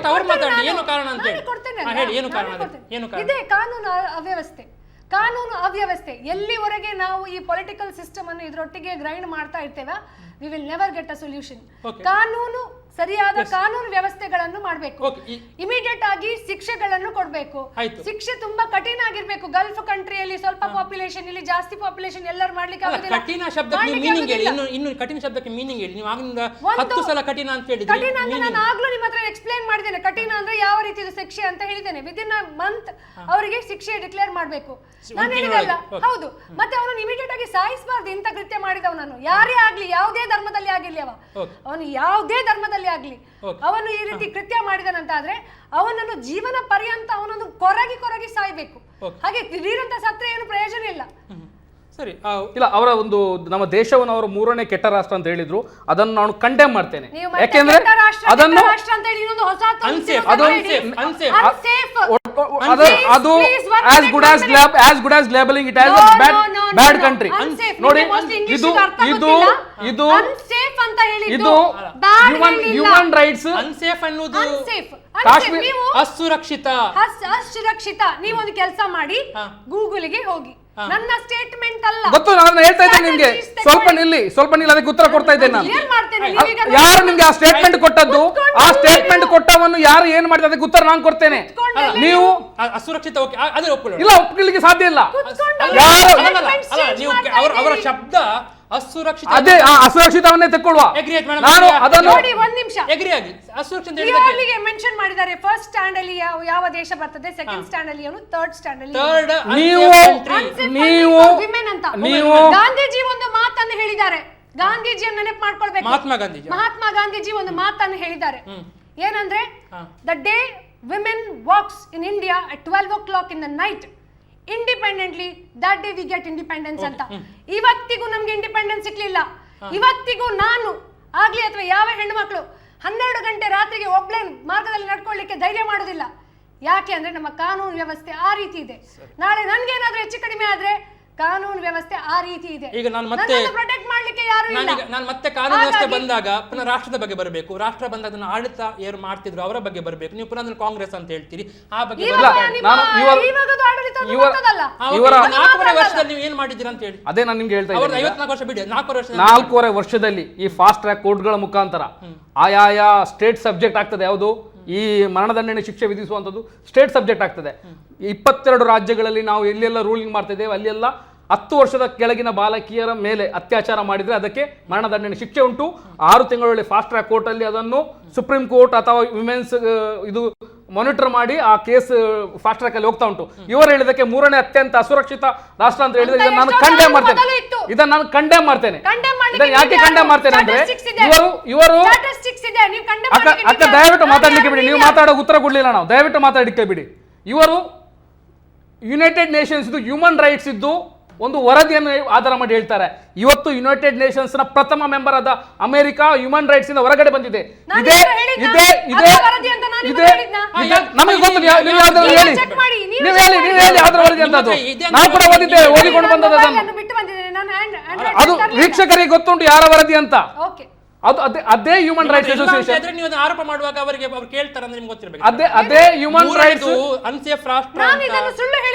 ಇದೇ ಕಾನೂನು ಅವ್ಯವಸ್ಥೆ. ಎಲ್ಲಿವರೆಗೆ ನಾವು ಈ ಪೊಲಿಟಿಕಲ್ ಸಿಸ್ಟಮ್ ಅನ್ನು ಇದರೊಟ್ಟಿಗೆ ಗ್ರೈಂಡ್ ಮಾಡ್ತಾ ಇರ್ತೇವೆ, we will never get a solution. ಕಾನೂನು, ಸರಿಯಾದ ಕಾನೂನು ವ್ಯವಸ್ಥೆಗಳನ್ನು ಮಾಡಬೇಕು, ಇಮಿಡಿಯೇಟ್ ಆಗಿ ಶಿಕ್ಷೆಗಳನ್ನು ಕೊಡಬೇಕು. ಶಿಕ್ಷೆ ತುಂಬಾ ಕಠಿಣ ಆಗಿರ್ಬೇಕು. ಗಲ್ಫ್ ಕಂಟ್ರಿಯಲ್ಲಿ ಸ್ವಲ್ಪ ಪಾಪ್ಯುಲೇಷನ್, ಇಲ್ಲಿ ಜಾಸ್ತಿ ಪಾಪ್ಯುಲೇಷನ್, ಎಲ್ಲರೂ ಮಾಡ್ಲಿಕ್ಕೆ ಆಗೋದಿಲ್ಲ. ಕಠಿಣ ಶಬ್ದಕ್ಕೆ ಮೀನಿಂಗ್ ಹೇಳಿ, ಇನ್ನು ಕಠಿಣ ಶಬ್ದಕ್ಕೆ ಮೀನಿಂಗ್ ಹೇಳಿ. ನೀವು ಆಗಿಂದ 10 ಸಲ ಕಠಿಣ ಅಂತ ಹೇಳಿದ್ರಿ. ಕಠಿಣ ಅಂತ ನಾನು ಆಗ್ಲೂ ನಿಮ್ಮ ಹತ್ರ ಎಕ್ಸ್ಪ್ಲೇನ್ ಮಾಡಿದ್ದೇನೆ. ಕಠಿಣ ಅಂದ್ರೆ ಯಾವ ರೀತಿಯ ಶಿಕ್ಷೆ ಅಂತ ಹೇಳಿದ್ದೇನೆ. ವಿದಿನ್ ಅ ಮಂತ್ ಅವರಿಗೆ ಶಿಕ್ಷೆ ಡಿಕ್ಲೇರ್ ಮಾಡಬೇಕು. ನಾನು ಹೇಳಿದಲ್ಲ, ಹೌದು. ಮತ್ತೆ ಅವನು ಇಮಿಡಿಯೇಟ್ ಆಗಿ ಸಾಯಿಸಬಾರ್ದು. ಇಂಥ ಕೃತ್ಯ ಮಾಡಿದವನನ್ನು ಯಾರೇ ಆಗ್ಲಿ, ಯಾವುದೇ ಧರ್ಮದಲ್ಲಿ ಆಗಿರ್ಲಿ, ಅವನು ಯಾವುದೇ ಧರ್ಮದಲ್ಲಿ ಆಗ್ಲಿ, ಅವನು ಈ ರೀತಿ ಕೃತ್ಯ ಮಾಡಿದನಂತಾದ್ರೆ ಅವನನ್ನು ಜೀವನ ಪರ್ಯಂತ ಅವನನ್ನು ಕೊರಗಿ ಸಾಯ್ಬೇಕು. ಹಾಗೆ ದಿಢೀರಂತ ಸತ್ರೆ ಏನು ಪ್ರಯೋಜನ ಇಲ್ಲ. ಸರಿ, ಇಲ್ಲ, ಅವರ ಒಂದು ನಮ್ಮ ದೇಶವನ್ನು ಅವರು 3ನೇ ಕೆಟ್ಟ ರಾಷ್ಟ್ರ ಅಂತ ಹೇಳಿದ್ರು, ಅದನ್ನು ನಾನು ಕಂಡೆಮ್ ಮಾಡ್ತೇನೆ. ಯಾಕೆಂದ್ರೆ ಅದನ್ನು ಅದು as good as labeling it as a bad country. ನೋಡಿ, ಇದು human rights ಅನ್ಸೇಫ್ ಅನ್ನೋದು ಅಸುರಕ್ಷಿತ. ನೀವು ಒಂದು ಕೆಲಸ ಮಾಡಿ, ಗೂಗಲ್ಗೆ ಹೋಗಿ, ನನ್ನ ಸ್ಟೇಟ್ಮೆಂಟ್ ಅಲ್ಲ, ಗೊತ್ತು, ನಾನು ಹೇಳ್ತಾ ಇದ್ದೇನೆ ನಿಮ್ಗೆ. ಸ್ವಲ್ಪ ನಿಲ್ಲಿ ಅದಕ್ಕೆ ಉತ್ತರ ಕೊಡ್ತಾ ಇದ್ದೇನೆ ನಾನು. ಯಾರು ನಿಮ್ಗೆ ಆ ಸ್ಟೇಟ್ಮೆಂಟ್ ಕೊಟ್ಟದ್ದು, ಆ ಸ್ಟೇಟ್ಮೆಂಟ್ ಕೊಟ್ಟವನ್ನು ಯಾರು ಏನ್ ಮಾಡಿದ ಅದಕ್ಕೆ ಉತ್ತರ ನಾನು ಕೊಡ್ತೇನೆ. ನೀವು ಅಸುರಕ್ಷಿತ ಇಲ್ಲ, ಒಪ್ಪಿಕೊಳ್ಳಿಕ್ಕೆ ಸಾಧ್ಯ ಇಲ್ಲ. ಅವರ ಶಬ್ದ ಅಸುರಕ್ಷಿತ, ಅದೇ ಅಸುರಕ್ಷಿತವನ್ನೇ ತಗೊಳ್ಳುವ. ನಾನು ಅದನ್ನು ಮೆನ್ಷನ್ ಮಾಡಿದ್ದಾರೆ. ಫಸ್ಟ್ ಸ್ಟ್ಯಾಂಡ್ ಅಲ್ಲಿ ಯಾವ ದೇಶ ಬರ್ತದೆ, ಸೆಕೆಂಡ್ ಸ್ಟ್ಯಾಂಡ್ ಅಲ್ಲಿ ಅವನು, ಥರ್ಡ್ ಸ್ಟ್ಯಾಂಡ್ ಅಲ್ಲಿ ನೀವು ಗಾಂಧೀಜಿ ಒಂದು ಮಾತನ್ನು ಹೇಳಿದ್ದಾರೆ. ಗಾಂಧೀಜಿಯನ್ನು ನೆನಪು ಮಾಡ್ಕೊಳ್ಬೇಕು. ಮಹಾತ್ಮ ಗಾಂಧೀಜಿ ಒಂದು ಮಾತನ್ನು ಹೇಳಿದ್ದಾರೆ. ಏನಂದ್ರೆ, the day women walks in India at 12 o'clock in the night independently, that day we get independence ಅಂತ. ಇವತ್ತಿಗೂ ನಮ್ಗೆ ಇಂಡಿಪೆಂಡೆನ್ಸ್ ಸಿಕ್ಲಿಲ್ಲ. ಇವತ್ತಿಗೂ ನಾನು ಆಗ್ಲಿ ಅಥವಾ ಯಾವ ಹೆಣ್ಣು ಮಕ್ಕಳು 12 ಗಂಟೆ ರಾತ್ರಿಗೆ ಒಬ್ಳೆ ಮಾರ್ಗದಲ್ಲಿ ನಡ್ಕೊಳ್ಳಿಕ್ಕೆ ಧೈರ್ಯ ಮಾಡೋದಿಲ್ಲ. ಯಾಕೆ ಅಂದ್ರೆ ನಮ್ಮ ಕಾನೂನು ವ್ಯವಸ್ಥೆ ಆ ರೀತಿ ಇದೆ. ನಾಳೆ ನನ್ಗೇನಾದ್ರೂ ಹೆಚ್ಚು ಕಡಿಮೆ ಆದ್ರೆ ಕಾನೂನು ವ್ಯವಸ್ಥೆ ಆ ರೀತಿ ಇದೆ. ಈಗ ನಾನು ಮತ್ತೆ ಪ್ರೊಟೆಕ್ಟ್ ಮಾಡ್ಲಿಕ್ಕೆ ಯಾರು ಇಲ್ಲ. ನಾನು ಮತ್ತೆ ಕಾನೂನು ವ್ಯವಸ್ಥೆ ಬಂದಾಗ ಪುನಃ ರಾಷ್ಟ್ರದ ಬಗ್ಗೆ ಬರಬೇಕು. ರಾಷ್ಟ್ರ ಬಂದಾಗ ಅದನ್ನು ಆಡಳಿತ ಯಾರು ಮಾಡ್ತಿದ್ರು ಅವರ ಬಗ್ಗೆ ಬರಬೇಕು. ನೀವು ಪುನಃ ಕಾಂಗ್ರೆಸ್ ಅಂತ ಹೇಳ್ತೀರಿ, ಆ ಬಗ್ಗೆ 4 ವರ್ಷದಲ್ಲಿ ನೀವು ಏನ್ ಮಾಡಿದ್ದೀರಾ ಅಂತ ಹೇಳಿ. ಅದೇ ನಾನು ನಿಮ್ಗೆ ಹೇಳ್ತಾ ಇದ್ದೀನಿ. 54 ವರ್ಷ ಬಿಡಿ, 4 ವರ್ಷದಲ್ಲಿ ಈ ಫಾಸ್ಟ್ ಟ್ರ್ಯಾಕ್ ಕೋರ್ಟ್ಗಳ ಮುಖಾಂತರ ಆಯಾಯ ಸ್ಟೇಟ್ ಸಬ್ಜೆಕ್ಟ್ ಆಗ್ತದೆ. ಯಾವುದು ಈ ಮರಣದಂಡನೆ ಶಿಕ್ಷೆ ವಿಧಿಸುವಂಥದ್ದು ಸ್ಟೇಟ್ ಸಬ್ಜೆಕ್ಟ್ ಆಗ್ತದೆ. 22 ರಾಜ್ಯಗಳಲ್ಲಿ ನಾವು ಎಲ್ಲೆಲ್ಲ ರೂಲಿಂಗ್ ಮಾಡ್ತಾ ಇದ್ದೇವೆ, ಅಲ್ಲೆಲ್ಲ 10 ವರ್ಷದ ಕೆಳಗಿನ ಬಾಲಕಿಯರ ಮೇಲೆ ಅತ್ಯಾಚಾರ ಮಾಡಿದ್ರೆ ಅದಕ್ಕೆ ಮರಣದಂಡನೆ ಶಿಕ್ಷೆ ಉಂಟು. 6 ತಿಂಗಳಲ್ಲಿ ಫಾಸ್ಟ್ ಟ್ರ್ಯಾಕ್ ಕೋರ್ಟ್ ಅಲ್ಲಿ ಅದನ್ನು ಸುಪ್ರೀಂ ಕೋರ್ಟ್ ಅಥವಾ ವಿಮೆನ್ಸ್ ಇದು ಮಾನಿಟರ್ ಮಾಡಿ ಆ ಕೇಸ್ ಫಾಸ್ಟ್ ಟ್ರ್ಯಾಕ್ ಅಲ್ಲಿ ಹೋಗ್ತಾ ಉಂಟು. ಇವರು ಹೇಳಿದಕ್ಕೆ 3ನೇ ಅತ್ಯಂತ ಅಸುರಕ್ಷಿತ ರಾಷ್ಟ್ರ ಅಂತ ಹೇಳಿದ್ರೆ ಇದನ್ನ ನಾನು ಕಂಡೆಮ್ ಮಾಡ್ತೇನೆ. ಇದನ್ನ ನಾನು ಕಂಡೆಮ್ ಮಾಡ್ತೇನೆ. ಯಾಕೆ ಕಂಡೆಮ್ ಮಾಡ್ತೇನೆ ಅಂದ್ರೆ ಇವರು ಅಕ್ಕ ದಯವಿಟ್ಟು ಮಾತಾಡ್ಲಿಕ್ಕೆ ಬಿಡಿ. ನೀವು ಮಾತಾಡೋ ಉತ್ತರ ಕೊಡ್ಲಿಲ್ಲ ನಾವು, ದಯವಿಟ್ಟು ಮಾತಾಡ್ಲಿಕ್ಕೆ ಬಿಡಿ. ಇವರು ಯುನೈಟೆಡ್ ನೇಷನ್ಸ್ ಇದು ಹ್ಯೂಮನ್ ರೈಟ್ಸ್ ಇದ್ದು ಒಂದು ವರದಿಯನ್ನು ಆಧಾರ ಮಾಡಿ ಹೇಳ್ತಾರೆ. ಇವತ್ತು ಯುನೈಟೆಡ್ ನೇಷನ್ಸ್ ನ ಪ್ರಥಮ ಮೆಂಬರ್ ಆದ ಅಮೆರಿಕ ಹ್ಯೂಮನ್ ರೈಟ್ಸ್ ಇಂದ ಹೊರಗಡೆ ಬಂದಿದೆ. ಇದೇ ಇದೇ ಇದೇ ಇದೇ ನಮಗೆ ಗೊತ್ತು. ನೀವು ಹೇಳಿ ಅದರ ವರದಿ ಅಂತ. ನಾವು ಕೂಡ ಓದಿದ್ದೇವೆ, ಓದಿಕೊಂಡು ಬಂದದ್ದು ಅದು ವೀಕ್ಷಕರಿಗೆ ಗೊತ್ತುಂಟು ಯಾರ ವರದಿ ಅಂತ. ಅದು ಅದೇ ಹ್ಯೂಮನ್ ರೈಟ್ಸ್ ಅಸೋಸಿಯೇಷನ್. ನೀವು ಆರೋಪ ಮಾಡುವಾಗ ಅವರಿಗೆ ಅವ್ರು ಕೇಳ್ತಾರೆ ಅಂದ್ರೆ ನಿಮ್ಗೆ ಗೊತ್ತಿರಬೇಕು. ಅದೇ ಹ್ಯೂಮನ್ ರೈಟ್ಸ್ ಅನ್ಸೇಫ್ ರಾಷ್ಟ್ರ.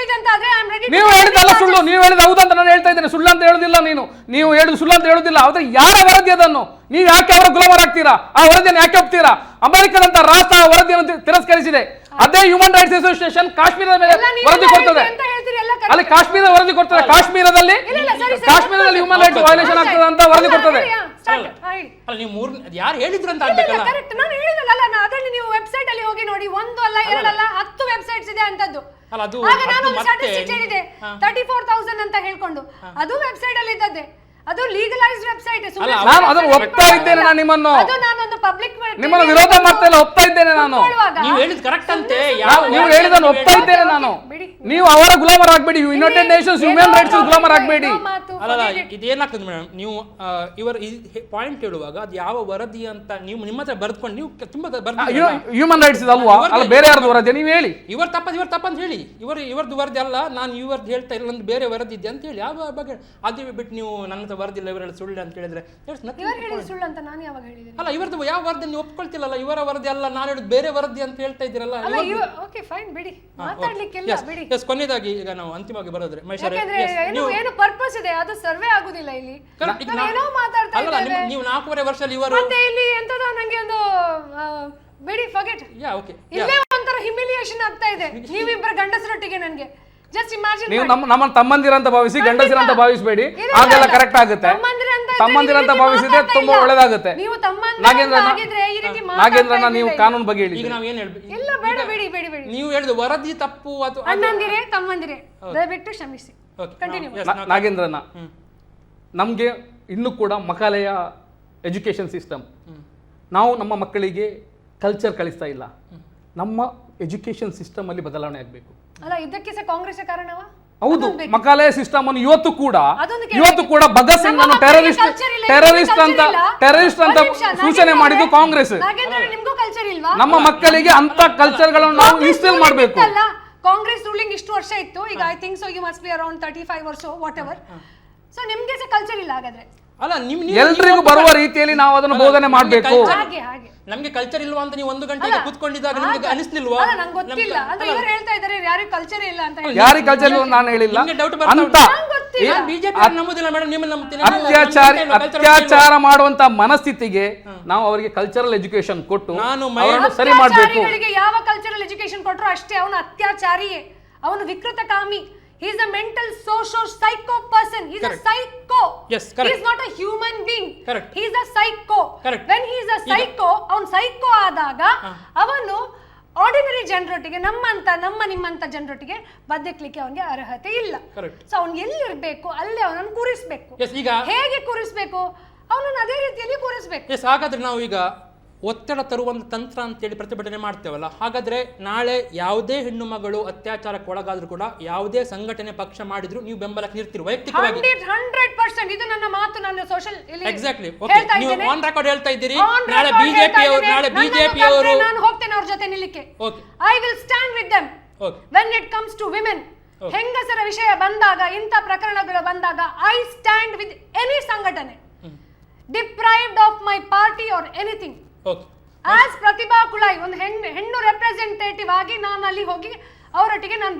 ನೀವು ಹೇಳಿದಲ್ಲ ಸುಳ್ಳು, ನೀವು ಹೇಳಿದ ಹೌದಂತ ನಾನು ಹೇಳ್ತಾ ಇದ್ದೇನೆ. ಸುಳ್ಳು ಅಂತ ಹೇಳುದಿಲ್ಲ, ನೀವು ಹೇಳುದು ಸುಳ್ಳು ಅಂತ ಹೇಳುದಿಲ್ಲ. ಆದ್ರೆ ಯಾರ ವರದಿ ಅದನ್ನು ನೀವು ಯಾಕೆ ಅವರ ಗುಲಾಮರಾಗ್ತೀರಾ? ಆ ವರದಿಯನ್ನು ಯಾಕೆ ಒಪ್ತೀರಾ? ಅಮೆರಿಕದಂತ ರಾಷ್ಟ್ರ ವರದಿಯನ್ನು ತಿರಸ್ಕರಿಸಿದೆ. ಅದೇ ಹ್ಯೂಮನ್ ರೈಟ್ಸ್ ಅಸೋಸಿಯೇಷನ್ ಕಾಶ್ಮೀರದ ಮೇಲೆ ವರದಿ ಕೊಡ್ತದೆ. ಅಲ್ಲಿ ಕಾಶ್ಮೀರದ ವರದಿ ಕೊಡ್ತದೆ. ಕಾಶ್ಮೀರದಲ್ಲಿ ಹ್ಯೂಮನ್ ರೈಟ್ಸ್ ವೈಲೇಷನ್ ಆಗ್ತದೆ ಅಂತ ವರದಿ ಕೊಡ್ತದೆ. ಅಲ್ಲ ನೀವು ಯಾರು ಹೇಳಿದ್ರು ಅಂತ ಆಗ್ಬೇಕಲ್ಲ. ಕರೆಕ್ಟ್, ನಾನು ಹೇಳಿದಲ್ಲ. ಅದರಲ್ಲಿ ನೀವು ವೆಬ್ಸೈಟ್ ಅಲ್ಲಿ ಹೋಗಿ ನೋಡಿ. 1 ಅಲ್ಲ 2 ಅಲ್ಲ 10 ವೆಬ್ಸೈಟ್ಸ್ ಇದೆ ಅಂತದ್ದು. ಆಗ ನಾನು ಸ್ಟಾಟಿಸ್ಟಿಕ್ಸ್ ಹೇಳಿದೆ 34,000 ಅಂತ ಹೇಳ್ಕೊಂಡು. ಅದು ವೆಬ್ಸೈಟ್ ಅಲ್ಲಿ ಇದ್ದದ್ದೇ. ಅದು ಲೀಗಲೈಸ್ಡ್ ವೆಬ್ಸೈಟ್. ನಾನು ಅದನ್ನು ಒಪ್ತಾ ಇದ್ದೇನೆ. ನಾನು ನಾನೊಂದು ಪಬ್ಲಿಕ್ ನಿಮ್ಮನ್ನು ವಿರೋಧ ಮಾಡ್ತಾ ಇಲ್ಲ, ಒಪ್ತಾ ಇದ್ದೇನೆ. ನಾನು ನೀವು ಹೇಳಿದ್ ಕರೆಕ್ಟ್ ಅಂತೆ. ನೀವು ಹೇಳಿದನ್ನು ಒಪ್ತಾ ಇದ್ದೇನೆ ನಾನು. ನೀವು ಅವರ ಗುಲಾಮರಾಗಬೇಡಿ. ಯುನೈಟೆಡ್ ನೇಷನ್ಸ್ ಹ್ಯೂಮನ್ ರೈಟ್ಸ್ ಗುಲಾಮರಾಗಬೇಡಿ. ಅಲ್ಲ ಇದೇನಾಗ್ತದೆ ಮೇಡಮ್, ನೀವು ಇವರ ಪಾಯಿಂಟ್ ಹೇಳುವಾಗ ಅದು ಯಾವ ವರದಿ ಅಂತ ನೀವು ನಿಮ್ಮ ಹತ್ರ ಬರ್ದ್ಕೊಂಡು ನೀವು ತುಂಬಾ ಹ್ಯೂಮನ್ ರೈಟ್ಸ್ ಅಲ್ವಾ? ಅಲ್ಲ ಬೇರೆ ಯಾರ್ದು ವರದಿ ನೀವು ಹೇಳಿ. ಇವ್ರ ತಪ್ಪಂತ ಹೇಳಿ. ಇವ್ರದ್ದು ವರದಿ ಅಲ್ಲ, ನಾನು ಇವ್ರದ್ದು ಹೇಳ್ತಾ ಇಲ್ಲ, ನಂದು ಬೇರೆ ವರದಿ ಇದೆ ಅಂತ ಹೇಳಿ. ಯಾವ ಬಗ್ಗೆ ಅದು ಬಿಟ್ಟು ನೀವು ನನ್ನ ವರದಿ ಇಲ್ಲ ಇವರೆಲ್ಲ ಸುಳ್ಳು ಅಂತ ಹೇಳಿದ್ರೆ ಸುಳ್ಳು ಅಂತ ನಾನು ಯಾವಾಗ ಹೇಳಿದೆ? ಅಲ್ಲ ಇವ್ರದ್ದು ಯಾವ ವರದಿ ನೀವು ಒಪ್ಕೊಳ್ತಿಲ್ಲ. ಇವರ ವರದಿ ಅಲ್ಲ, ನಾನು ಹೇಳುದು ಬೇರೆ ವರದಿ ಅಂತ ಹೇಳ್ತಾ ಇದ್ದೀರಲ್ಲ. ಓಕೆ ಫೈನ್ ಬಿಡಿ, ಮಾತಾಡ್ಲಿಕ್ಕೆಲ್ಲ ಬಿಡಿ. ಕೊನೆಯದಾಗಿ ಈಗ ನಾವು ಅಂತಿಮವಾಗಿ ಬರೋದ್ರೆ ಏನು ಪರ್ಪಸ್ ಇದೆ? ಅದು ಸರ್ವೆ ಆಗುದಿಲ್ಲ ಇಲ್ಲಿ. ಏನೋ ಮಾತಾಡ್ತಾ ಇದ್ದೇವೆ. ನೀವು 4.5 ವರ್ಷದಲ್ಲಿ ಇವರು ಮತ್ತೆ ಇಲ್ಲಿ ಎಂತದ ನಂಗೆ ಒಂದು ಬಿಡಿ ಫರ್ಗೆಟ್. ಇಲ್ಲೇ ಒಂಥರ ಹ್ಯುಮಿಲಿಯೇಷನ್ ಆಗ್ತಾ ಇದೆ. ನೀವಿಬ್ಬರ ಗಂಡಸರೊಟ್ಟಿಗೆ ನನಗೆ ಜಸ್ಟ್ ಇಮ್ಯಾಜಿನ್. ನೀವು ನಮ್ಮ ತಮ್ಮಂದಿರಂತ ಭಾವಿಸಿ ಗಂಡಸರಂತ ಭಾವಿಸಬೇಡಿ, ಆಗೆಲ್ಲ ಕರೆಕ್ಟ್ ಆಗುತ್ತೆ. ತಮ್ಮಂದಿರಂತ ಭಾವಿಸಿದ್ರೆ ತುಂಬಾ ಒಳ್ಳೇದಾಗುತ್ತೆ. ನಾಗೇಂದ್ರನ ನೀವು ಕಾನೂನು ಬಗ್ಗೆ ಹೇಳಿ. ಈಗ ನಾವು ಏನ್ ಹೇಳ್ಬೇಕು? ಇಲ್ಲ ಬೇಡ ಬಿಡಿ ಬಿಡಿ ಬಿಡಿ. ನೀವು ಹೇಳಿದ ವರದಿ ತಪ್ಪು. ಅದು ಅಣ್ಣಂದಿರೇ ತಮ್ಮಂದಿರೇ ದಯವಿಟ್ಟು ಕ್ಷಮಿಸಿ. ಕಂಟಿನ್ಯೂ. ನಾಗೇಂದ್ರನ ನಮ್ಗೆ ಇನ್ನೂ ಕೂಡ ಮಕಾಲೆಯ ಎಜುಕೇಶನ್ ಸಿಸ್ಟಮ್. ನಾವು ನಮ್ಮ ಮಕ್ಕಳಿಗೆ ಕಲ್ಚರ್ ಕಲಿಸ್ತಾ ಇಲ್ಲ. ನಮ್ಮ ಎಜುಕೇಶನ್ ಸಿಸ್ಟಮ್ ಅಲ್ಲಿ ಬದಲಾವಣೆ ಆಗಬೇಕು. ಅಲ್ಲ ಇದಕ್ಕೆ ಸಹ ಕಾಂಗ್ರೆಸ್ ಕಾರಣವಾ? ಹೌದು, ಮಕಾಲೆಯ ಸಿಸ್ಟಮ್ ಅನ್ನು ಇವತ್ತು ಕೂಡ ಭಗತ್ ಸಿಂಗ್ ಅನ್ನು ಟೆರರಿಸ್ಟ್ ಅಂತ ಸೂಚನೆ ಮಾಡಿದ್ದು ಕಾಂಗ್ರೆಸ್. ನಿಮ್ಗೂ ಕಲ್ಚರ್ ಇಲ್ವಾ? ನಮ್ಮ ಮಕ್ಕಳಿಗೆ ಅಂತ ಕಲ್ಚರ್ ಗಳನ್ನು ನಾವು ಇನ್ಸ್ಟಾಲ್ ಮಾಡಬೇಕು. ಕಾಂಗ್ರೆಸ್ ರೂಲಿಂಗ್ ಇಷ್ಟು ವರ್ಷ ಇತ್ತು. ಈಗ I think so you must be around 35 or so whatever. So ನಿಮ್ಗೆ ಸಹ ಕಲ್ಚರ್ ಇಲ್ಲ ಹಾಗಾದ್ರೆ? ಅಲ್ಲ ಎಲ್ರಿಗೂ ಬರುವ ರೀತಿಯಲ್ಲಿ ನಾವು ಅದನ್ನು ಬೋಧನೆ ಮಾಡಬೇಕು. ನಮ್ಗೆ ಕಲ್ಚರ್ ಇಲ್ವಾ ಅಂತ ನೀವು 1 ಗಂಟೆಗೆ ಕೂತ್ಕೊಂಡಿದ್ದಾಗ ನಿಮಗೆ ಅನಿಸ್ಲಿಲ್ವಾ? ನಂಗೆ ಗೊತ್ತಿಲ್ಲ ಅಂದ್ರೆ ಇವರು ಹೇಳ್ತಾ ಇದ್ದಾರೆ ಯಾರಿಗೆ ಕಲ್ಚರ್ ಇಲ್ಲ ಅಂತ. ಯಾರಿಗೆ ಕಲ್ಚರ್ ಇಲ್ಲ ನಾನು ಹೇಳಿಲ್ಲ. ಬಿಜೆಪಿ ನಂಬುದಿಲ್ಲ ಮೇಡಮ್, ನಿಮ್ಮನ್ನ ನಂಬ್ತೀನಿ. ಅತ್ಯಾಚಾರ ಮಾಡುವಂತ ಮನಸ್ಥಿತಿಗೆ ನಾವು ಅವರಿಗೆ ಕಲ್ಚರಲ್ ಎಜುಕೇಶನ್ ಕೊಟ್ಟು ಸರಿ ಮಾಡಬೇಕು. ಯಾವ ಕಲ್ಚರಲ್ ಎಜುಕೇಶನ್ ಕೊಟ್ಟರು ಅಷ್ಟೇ ಅವನು ಅತ್ಯಾಚಾರಿಯೇ, ಅವನು ವಿಕೃತಕಾಮಿ. He is a mental socio-psycho person. He is a psycho. Yes, correct. He is not a human being. Correct. He is a psycho. Correct. When he is a psycho, ಅವನು psycho ಆದಾಗ ಅವನು ಆರ್ಡಿನರಿ ಜನರೊಟ್ಟಿಗೆ ನಿಮ್ಮಂತ ಜನರೊಟ್ಟಿಗೆ ಬದುಕಲಿಕ್ಕೆ ಅವನಿಗೆ ಅರ್ಹತೆ ಇಲ್ಲ. ಸೊ ಅವನು ಎಲ್ಲಿರ್ಬೇಕು ಅಲ್ಲಿ ಅವನನ್ನು ಕೂರಿಸ್ಬೇಕು. ಹೇಗೆ ಕೂರಿಸ್ಬೇಕು? ಅವನನ್ನು ಅದೇ ರೀತಿಯಲ್ಲಿ ಕೂರಿಸ್ಬೇಕು. ಹಾಗಾದ್ರೆ ನಾವು ಈಗ ಒತ್ತಡ ತರುವಂತ ತಂತ್ರ ಅಂತೇಳಿ ಪ್ರತಿಭಟನೆ ಮಾಡ್ತೇವಲ್ಲ, ಹಾಗಾದ್ರೆ ನಾಳೆ ಯಾವುದೇ ಹೆಣ್ಣು ಮಗಳು ಅತ್ಯಾಚಾರಕ್ಕೆ ಒಳಗಾದ್ರೂ ಕೂಡ ಯಾವುದೇ ಸಂಘಟನೆ ಪಕ್ಷ ಮಾಡಿದ್ರು ನೀವು ಬೆಂಬಲಕ್ಕೆ ನಿಲ್ತೀರಿ ವೈಯಕ್ತಿಕವಾಗಿ? 100% ಇದು ನನ್ನ ಮಾತು. ನಾನು ಸೋಶಿಯಲ್ ಎಕ್ಸಾಕ್ಟ್ಲಿ ನೀವು ಆನ್ ರೆಕಾರ್ಡ್ ಹೇಳ್ತಾ ಇದ್ದೀರಿ. ನಾಳೆ ಬಿಜೆಪಿ ಅವರು ನಾನು ಹೋಗ್ತೇನೆ ಅವ್ರ ಜೊತೆ ನಿಲ್ಲಿಕ್ಕೆ. I will stand with them when it comes to women. ಹೆಂಗಸರ ವಿಷಯ ಬಂದಾಗ, ಇಂಥ ಪ್ರಕರಣಗಳು ಬಂದಾಗ ಐ ಸ್ಟ್ಯಾಂಡ್ ವಿತ್ ಎನಿ ಸಂಘಟನೆ, deprived of my party or anything. As Prathibha Kulai ಒಂದು ಹೆಣ್ಣು ರೆಪ್ರೆಸೆಂಟೇಟಿವ್ ಆಗಿ ನಾನು ಅಲ್ಲಿ ಹೋಗಿ ಅವರೊಟ್ಟಿಗೆ ನಾನು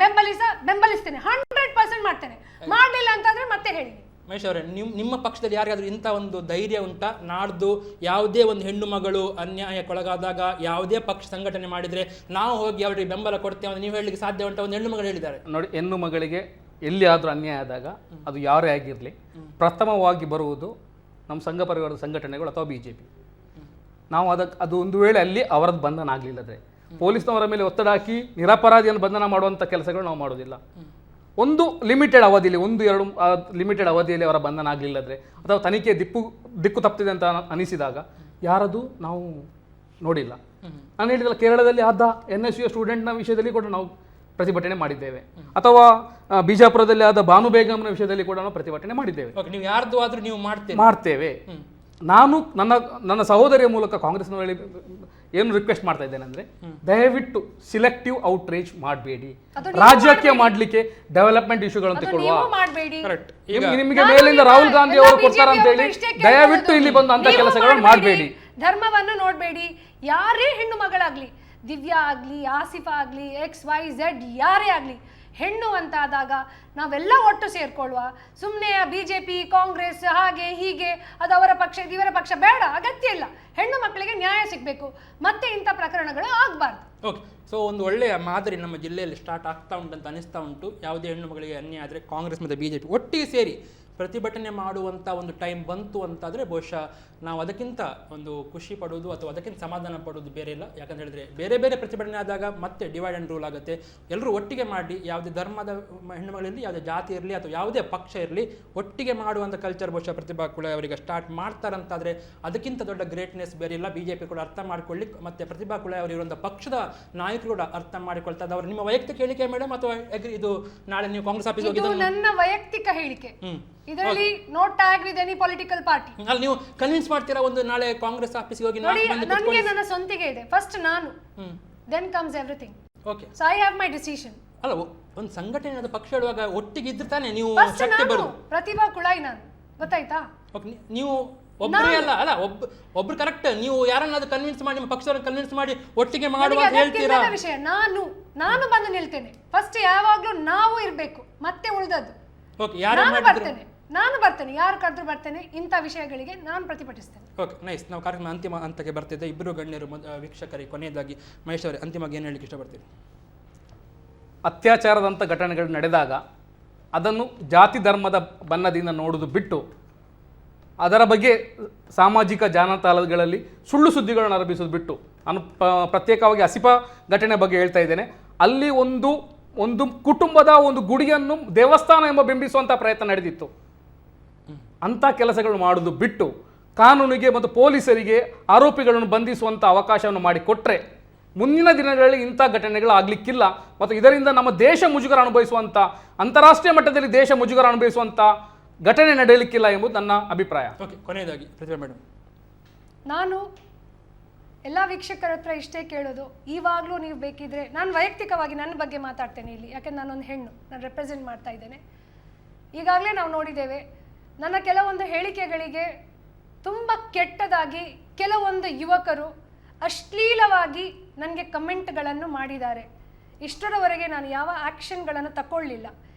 ಬೆಂಬಲಿಸ್ತೇನೆ. 100% ಮಾಡ್ತೇನೆ. ಮಾಡಲಿಲ್ಲ ಅಂತಂದ್ರೆ ಮತ್ತೆ ಹೇಳಿ. ಮಹೇಶ್ ಅವರೇ, ನಿಮ್ಮ ಪಕ್ಷದಲ್ಲಿ ಯಾರಿಗಾದ್ರೂ ಇಂಥ ಒಂದು ಧೈರ್ಯ ಉಂಟಾ? ನಾಡ್ದು ಯಾವುದೇ ಒಂದು ಹೆಣ್ಣು ಮಗಳು ಅನ್ಯಾಯಕ್ಕೊಳಗಾದಾಗ ಯಾವುದೇ ಪಕ್ಷ ಸಂಘಟನೆ ಮಾಡಿದ್ರೆ ನಾವು ಹೋಗಿ ಅವರಿಗೆ ಬೆಂಬಲ ಕೊಡ್ತೇವೆ ಅಂತ ನೀವು ಹೇಳಲಿಕ್ಕೆ ಸಾಧ್ಯ ಉಂಟಾ? ಒಂದು ಹೆಣ್ಣು ಮಗಳು ಹೇಳಿದ್ದಾರೆ ನೋಡಿ, ಹೆಣ್ಣು ಮಗಳಿಗೆ ಎಲ್ಲಿ ಆದರೂ ಅನ್ಯಾಯ ಆದಾಗ ಅದು ಯಾರೇ ಆಗಿರಲಿ ಪ್ರಥಮವಾಗಿ ಬರುವುದು ನಮ್ಮ ಸಂಘ ಪರಿವಾರದ ಸಂಘಟನೆಗಳು ಅಥವಾ BJP. ನಾವು ಅದು ಒಂದು ವೇಳೆ ಅಲ್ಲಿ ಅವರದ್ದು ಬಂಧನ ಆಗಲಿಲ್ಲದ್ರೆ ಪೊಲೀಸ್ನವರ ಮೇಲೆ ಒತ್ತಡ ಹಾಕಿ ನಿರಪರಾಧಿಯನ್ನು ಬಂಧನ ಮಾಡುವಂಥ ಕೆಲಸಗಳು ನಾವು ಮಾಡೋದಿಲ್ಲ. ಒಂದು ಲಿಮಿಟೆಡ್ ಅವಧಿಯಲ್ಲಿ 1-2 ಲಿಮಿಟೆಡ್ ಅವಧಿಯಲ್ಲಿ ಅವರ ಬಂಧನ ಆಗಲಿಲ್ಲದ್ರೆ ಅಥವಾ ತನಿಖೆ ದಿಕ್ಕು ತಪ್ಪಿದೆ ಅಂತ ಅನಿಸಿದಾಗ ಯಾರದು ನಾವು ನೋಡಿಲ್ಲ. ನಾನು ಹೇಳಿದಲ್ಲ, ಕೇರಳದಲ್ಲಿ ಆದ NSU ಸ್ಟೂಡೆಂಟ್ನ ವಿಷಯದಲ್ಲಿ ಕೂಡ ನಾವು ಪ್ರತಿಭಟನೆ ಮಾಡಿದ್ದೇವೆ, ಅಥವಾ ಬಿಜಾಪುರದಲ್ಲಿ ಆದ ಭಾನು ಬೇಗಂನ ವಿಷಯದಲ್ಲಿ ಕೂಡ ನಾವು ಪ್ರತಿಭಟನೆ ಮಾಡಿದ್ದೇವೆ. ನೀವು ಯಾರ್ದು ಆದ್ರೂ ನೀವು ಮಾಡ್ತೇವೆ. ನಾನು ನನ್ನ ಸಹೋದರಿಯ ಮೂಲಕ ಕಾಂಗ್ರೆಸ್ನವರಲ್ಲಿ ಏನು ರಿಕ್ವೆಸ್ಟ್ ಮಾಡ್ತಾ ಇದ್ದೇನೆ ಅಂದ್ರೆ, ದಯವಿಟ್ಟು ಸಿಲೆಕ್ಟಿವ್ ಔಟ್ರೀಚ್ ಮಾಡಬೇಡಿ. ರಾಜ್ಯಕ್ಕೆ ಮಾಡ್ಲಿಕ್ಕೆ ಡೆವಲಪ್ಮೆಂಟ್ ಇಶ್ಯೂಗಳನ್ನು ತಗೊಳ್ಳುವ. ನಿಮಗೆ ಮೇಲಿಂದ ರಾಹುಲ್ ಗಾಂಧಿ ಅವರು ಕೊಡ್ತಾರ ಅಂತ ಹೇಳಿ ದಯವಿಟ್ಟು ಇಲ್ಲಿ ಬಂದು ಅಂತ ಕೆಲಸಗಳನ್ನು ಮಾಡಬೇಡಿ. ಧರ್ಮವನ್ನು ನೋಡಬೇಡಿ. ಯಾರೇ ಹೆಣ್ಣು ಮಗಳಾಗ್ಲಿ, ದಿವ್ಯಾ ಆಗ್ಲಿ, ಆಸಿಫಾ ಆಗ್ಲಿ, XYZ ಯಾರೇ ಆಗ್ಲಿ, ಹೆಣ್ಣು ಅಂತ ಆದಾಗ ನಾವೆಲ್ಲ ಒಟ್ಟು ಸೇರ್ಕೊಳ್ಳುವ. ಸುಮ್ಮನೆ BJP ಕಾಂಗ್ರೆಸ್ ಹಾಗೆ ಹೀಗೆ ಅದು ಅವರ ಪಕ್ಷ ಇವರ ಪಕ್ಷ ಬೇಡ, ಅಗತ್ಯ ಇಲ್ಲ. ಹೆಣ್ಣು ಮಕ್ಕಳಿಗೆ ನ್ಯಾಯ ಸಿಗಬೇಕು, ಮತ್ತೆ ಇಂಥ ಪ್ರಕರಣಗಳು ಆಗಬಾರ್ದು. ಓಕೆ, ಸೊ ಒಂದು ಒಳ್ಳೆಯ ಮಾದರಿ ನಮ್ಮ ಜಿಲ್ಲೆಯಲ್ಲಿ ಸ್ಟಾರ್ಟ್ ಆಗ್ತಾ ಉಂಟು ಅಂತ ಅನಿಸ್ತಾ ಉಂಟು. ಯಾವುದೇ ಹೆಣ್ಣು ಮಗಳಿಗೆ ಅನ್ಯಾಯ ಆದರೆ ಕಾಂಗ್ರೆಸ್ ಮತ್ತು BJP ಒಟ್ಟಿಗೆ ಸೇರಿ ಪ್ರತಿಭಟನೆ ಮಾಡುವಂಥ ಒಂದು ಟೈಮ್ ಬಂತು ಅಂತಾದರೆ ಬಹುಶಃ ನಾವು ಅದಕ್ಕಿಂತ ಒಂದು ಖುಷಿ ಪಡೋದು ಅಥವಾ ಅದಕ್ಕಿಂತ ಸಮಾಧಾನ ಪಡೋದು ಬೇರೆ ಇಲ್ಲ. ಯಾಕಂತ ಹೇಳಿದ್ರೆ ಬೇರೆ ಬೇರೆ ಪ್ರತಿಭಟನೆ ಆದಾಗ ಮತ್ತೆ ಡಿವೈಡ್ ಆ್ಯಂಡ್ ರೂಲ್ ಆಗುತ್ತೆ. ಎಲ್ಲರೂ ಒಟ್ಟಿಗೆ ಮಾಡಿ, ಯಾವುದೇ ಧರ್ಮದ ಹೆಣ್ಣುಮಗಳಿರಲಿ, ಯಾವುದೇ ಜಾತಿ ಇರಲಿ ಅಥವಾ ಯಾವುದೇ ಪಕ್ಷ ಇರಲಿ, ಒಟ್ಟಿಗೆ ಮಾಡುವಂಥ ಕಲ್ಚರ್ ಬಹುಶಃ ಪ್ರತಿಭಾ ಕುಳೆ ಅವರಿಗೆ ಸ್ಟಾರ್ಟ್ ಮಾಡ್ತಾರಂತಾದರೆ ಅದಕ್ಕಿಂತ ದೊಡ್ಡ ಗ್ರೇಟ್ನೆಸ್ ಬೇರೆ ಇಲ್ಲ. BJP ಕೂಡ ಅರ್ಥ ಮಾಡ್ಕೊಳ್ಳಿ, ಮತ್ತು ಪ್ರತಿಭಾ ಕುಳೆ ಅವರಿರುವಂಥ ಪಕ್ಷದ ನಾಯಕರು ಕೂಡ ಅರ್ಥ ಮಾಡಿಕೊಳ್ತಾ ಇದ್ದಾರೆ. ನಿಮ್ಮ ವೈಯಕ್ತಿಕ ಹೇಳಿಕೆ ಮೇಡಮ್, ಅಥವಾ ಇದು ನಾಳೆ ನೀವು ಕಾಂಗ್ರೆಸ್ ಆಫೀಸ್ ಹೋಗಿದ್ದು? ನನ್ನ ವೈಯಕ್ತಿಕ ಹೇಳಿಕೆ, ಇದರಲ್ಲಿ no tag with any political party. ಅಲ್ಲಿ ನೀವು ಕನ್ವಿನ್ಸ್ ಮಾಡ್ತೀರಾ ಒಂದು ನಾಳೆ ಕಾಂಗ್ರೆಸ್ ಆಫೀಸ್ಗೆ ಹೋಗಿ? ನನಗೆ ನನ್ನ ಸ್ವಂತಿಗೆ ಇದೆ. ಫಸ್ಟ್ ನಾನು, then comes everything. Okay, so I have my decision. ಅಲ್ಲ, ಒಂದು ಸಂಘಟನೆ ಅದು ಪಕ್ಷ ಇಡುವಾಗ ಒಟ್ಟಿಗೆ ಇದ್ರೆ ತಾನೆ ನೀವು ಫಸ್ಟ್ ಶಕ್ತಿ ನಾನು ಬರೋದು. ಪ್ರತಿಭಾ ಕುಳಾಯಿ ನಾನು, ಗೊತ್ತಾಯ್ತಾ? ಓಕೆ, ನೀವು ಒಬ್ಬರೇ ಅಲ್ಲ ಒಬ್ರು ಕರೆಕ್ಟ್. ನೀವು ಯಾರನ್ನಾದ್ರೂ ಕನ್ವಿನ್ಸ್ ಮಾಡಿ, ನಿಮ್ಮ ಪಕ್ಷದವ್ರನ್ನ ಕನ್ವಿನ್ಸ್ ಮಾಡಿ ಒಟ್ಟಿಗೆ ಮಾಡುವ ಅಂತ ಹೇಳ್ತೀರಾ? ವಿಷಯ ನಾನು ಬಂದು ನಿಲ್ತೇನೆ. ಫಸ್ಟ್ ಯಾವಾಗ್ಲೂ ನಾವು ಇರ್ಬೇಕು, ಮತ್ತೆ ಉಳಿದದ್ದು ಓಕೆ. ಯಾರು ನಾನು ಬರ್ತೇನೆ, ಯಾರು ಕರೆದ್ರು ಬರ್ತೇನೆ. ಇಂಥ ವಿಷಯಗಳಿಗೆ ನಾನು ಪ್ರತಿಭಟಿಸ್ತೇನೆ. Okay, nice. ನಾವು ಕಾರ್ಯಕ್ರಮ ಅಂತಿಮ ಹಂತಕ್ಕೆ ಬರ್ತಿದ್ದೆ. ಇಬ್ಬರು ಗಣ್ಯರು ವೀಕ್ಷಕರಿಗೆ ಕೊನೆಯದಾಗಿ ಮಹೇಶ್ ಅವರೇ ಅಂತಿಮವಾಗಿ ಏನು ಹೇಳಲಿಕ್ಕೆ ಇಷ್ಟಪಡ್ತೀರಿ? ಅತ್ಯಾಚಾರದಂಥ ಘಟನೆಗಳು ನಡೆದಾಗ ಅದನ್ನು ಜಾತಿ ಧರ್ಮದ ಬಣ್ಣದಿಂದ ನೋಡೋದು ಬಿಟ್ಟು ಅದರ ಬಗ್ಗೆ ಸಾಮಾಜಿಕ ಜಾಲತಾಣಗಳಲ್ಲಿ ಸುಳ್ಳು ಸುದ್ದಿಗಳನ್ನು ಹರಬಿಸೋದು ಬಿಟ್ಟು, ನಾನು ಪ್ರತ್ಯೇಕವಾಗಿ ಆಸಿಫಾ ಘಟನೆ ಬಗ್ಗೆ ಹೇಳ್ತಾ ಇದ್ದೇನೆ. ಅಲ್ಲಿ ಒಂದು ಕುಟುಂಬದ ಒಂದು ಗುಡಿಯನ್ನು ದೇವಸ್ಥಾನ ಎಂಬ ಬಿಂಬಿಸುವಂಥ ಪ್ರಯತ್ನ ನಡೆದಿತ್ತು. ಅಂಥ ಕೆಲಸಗಳು ಮಾಡೋದು ಬಿಟ್ಟು ಕಾನೂನಿಗೆ ಮತ್ತು ಪೊಲೀಸರಿಗೆ ಆರೋಪಿಗಳನ್ನು ಬಂಧಿಸುವಂಥ ಅವಕಾಶವನ್ನು ಮಾಡಿಕೊಟ್ರೆ ಮುಂದಿನ ದಿನಗಳಲ್ಲಿ ಇಂಥ ಘಟನೆಗಳು ಆಗಲಿಕ್ಕಿಲ್ಲ. ಮತ್ತು ಇದರಿಂದ ನಮ್ಮ ದೇಶ ಮುಜುಗರ ಅನುಭವಿಸುವಂಥ, ಅಂತಾರಾಷ್ಟ್ರೀಯ ಮಟ್ಟದಲ್ಲಿ ದೇಶ ಮುಜುಗರ ಅನುಭವಿಸುವಂಥ ಘಟನೆ ನಡೆಯಲಿಕ್ಕಿಲ್ಲ ಎಂಬುದು ನನ್ನ ಅಭಿಪ್ರಾಯ. ಓಕೆ, ಕೊನೆಯದಾಗಿ ಪ್ರತಿಭಾ ಮೇಡಮ್. ನಾನು ಎಲ್ಲ ವೀಕ್ಷಕರ ಹತ್ರ ಇಷ್ಟೇ ಕೇಳೋದು, ಈವಾಗಲೂ ನೀವು ಬೇಕಿದ್ರೆ, ನಾನು ವೈಯಕ್ತಿಕವಾಗಿ ನನ್ನ ಬಗ್ಗೆ ಮಾತಾಡ್ತೇನೆ ಇಲ್ಲಿ, ಯಾಕೆಂದ್ರೆ ನಾನೊಂದು ಹೆಣ್ಣು, ನಾನು ರೆಪ್ರೆಸೆಂಟ್ ಮಾಡ್ತಾ ಇದ್ದೇನೆ. ಈಗಾಗಲೇ ನಾವು ನೋಡಿದ್ದೇವೆ, ನನ್ನ ಕೆಲವೊಂದು ಹೇಳಿಕೆಗಳಿಗೆ ತುಂಬ ಕೆಟ್ಟದಾಗಿ ಕೆಲವೊಂದು ಯುವಕರು ಅಶ್ಲೀಲವಾಗಿ ನನಗೆ ಕಮೆಂಟ್ಗಳನ್ನು ಮಾಡಿದ್ದಾರೆ. ಇಷ್ಟರವರೆಗೆ ನಾನು ಯಾವ ಆ್ಯಕ್ಷನ್ಗಳನ್ನು ತಗೊಳ್ಳಿಲ್ಲ,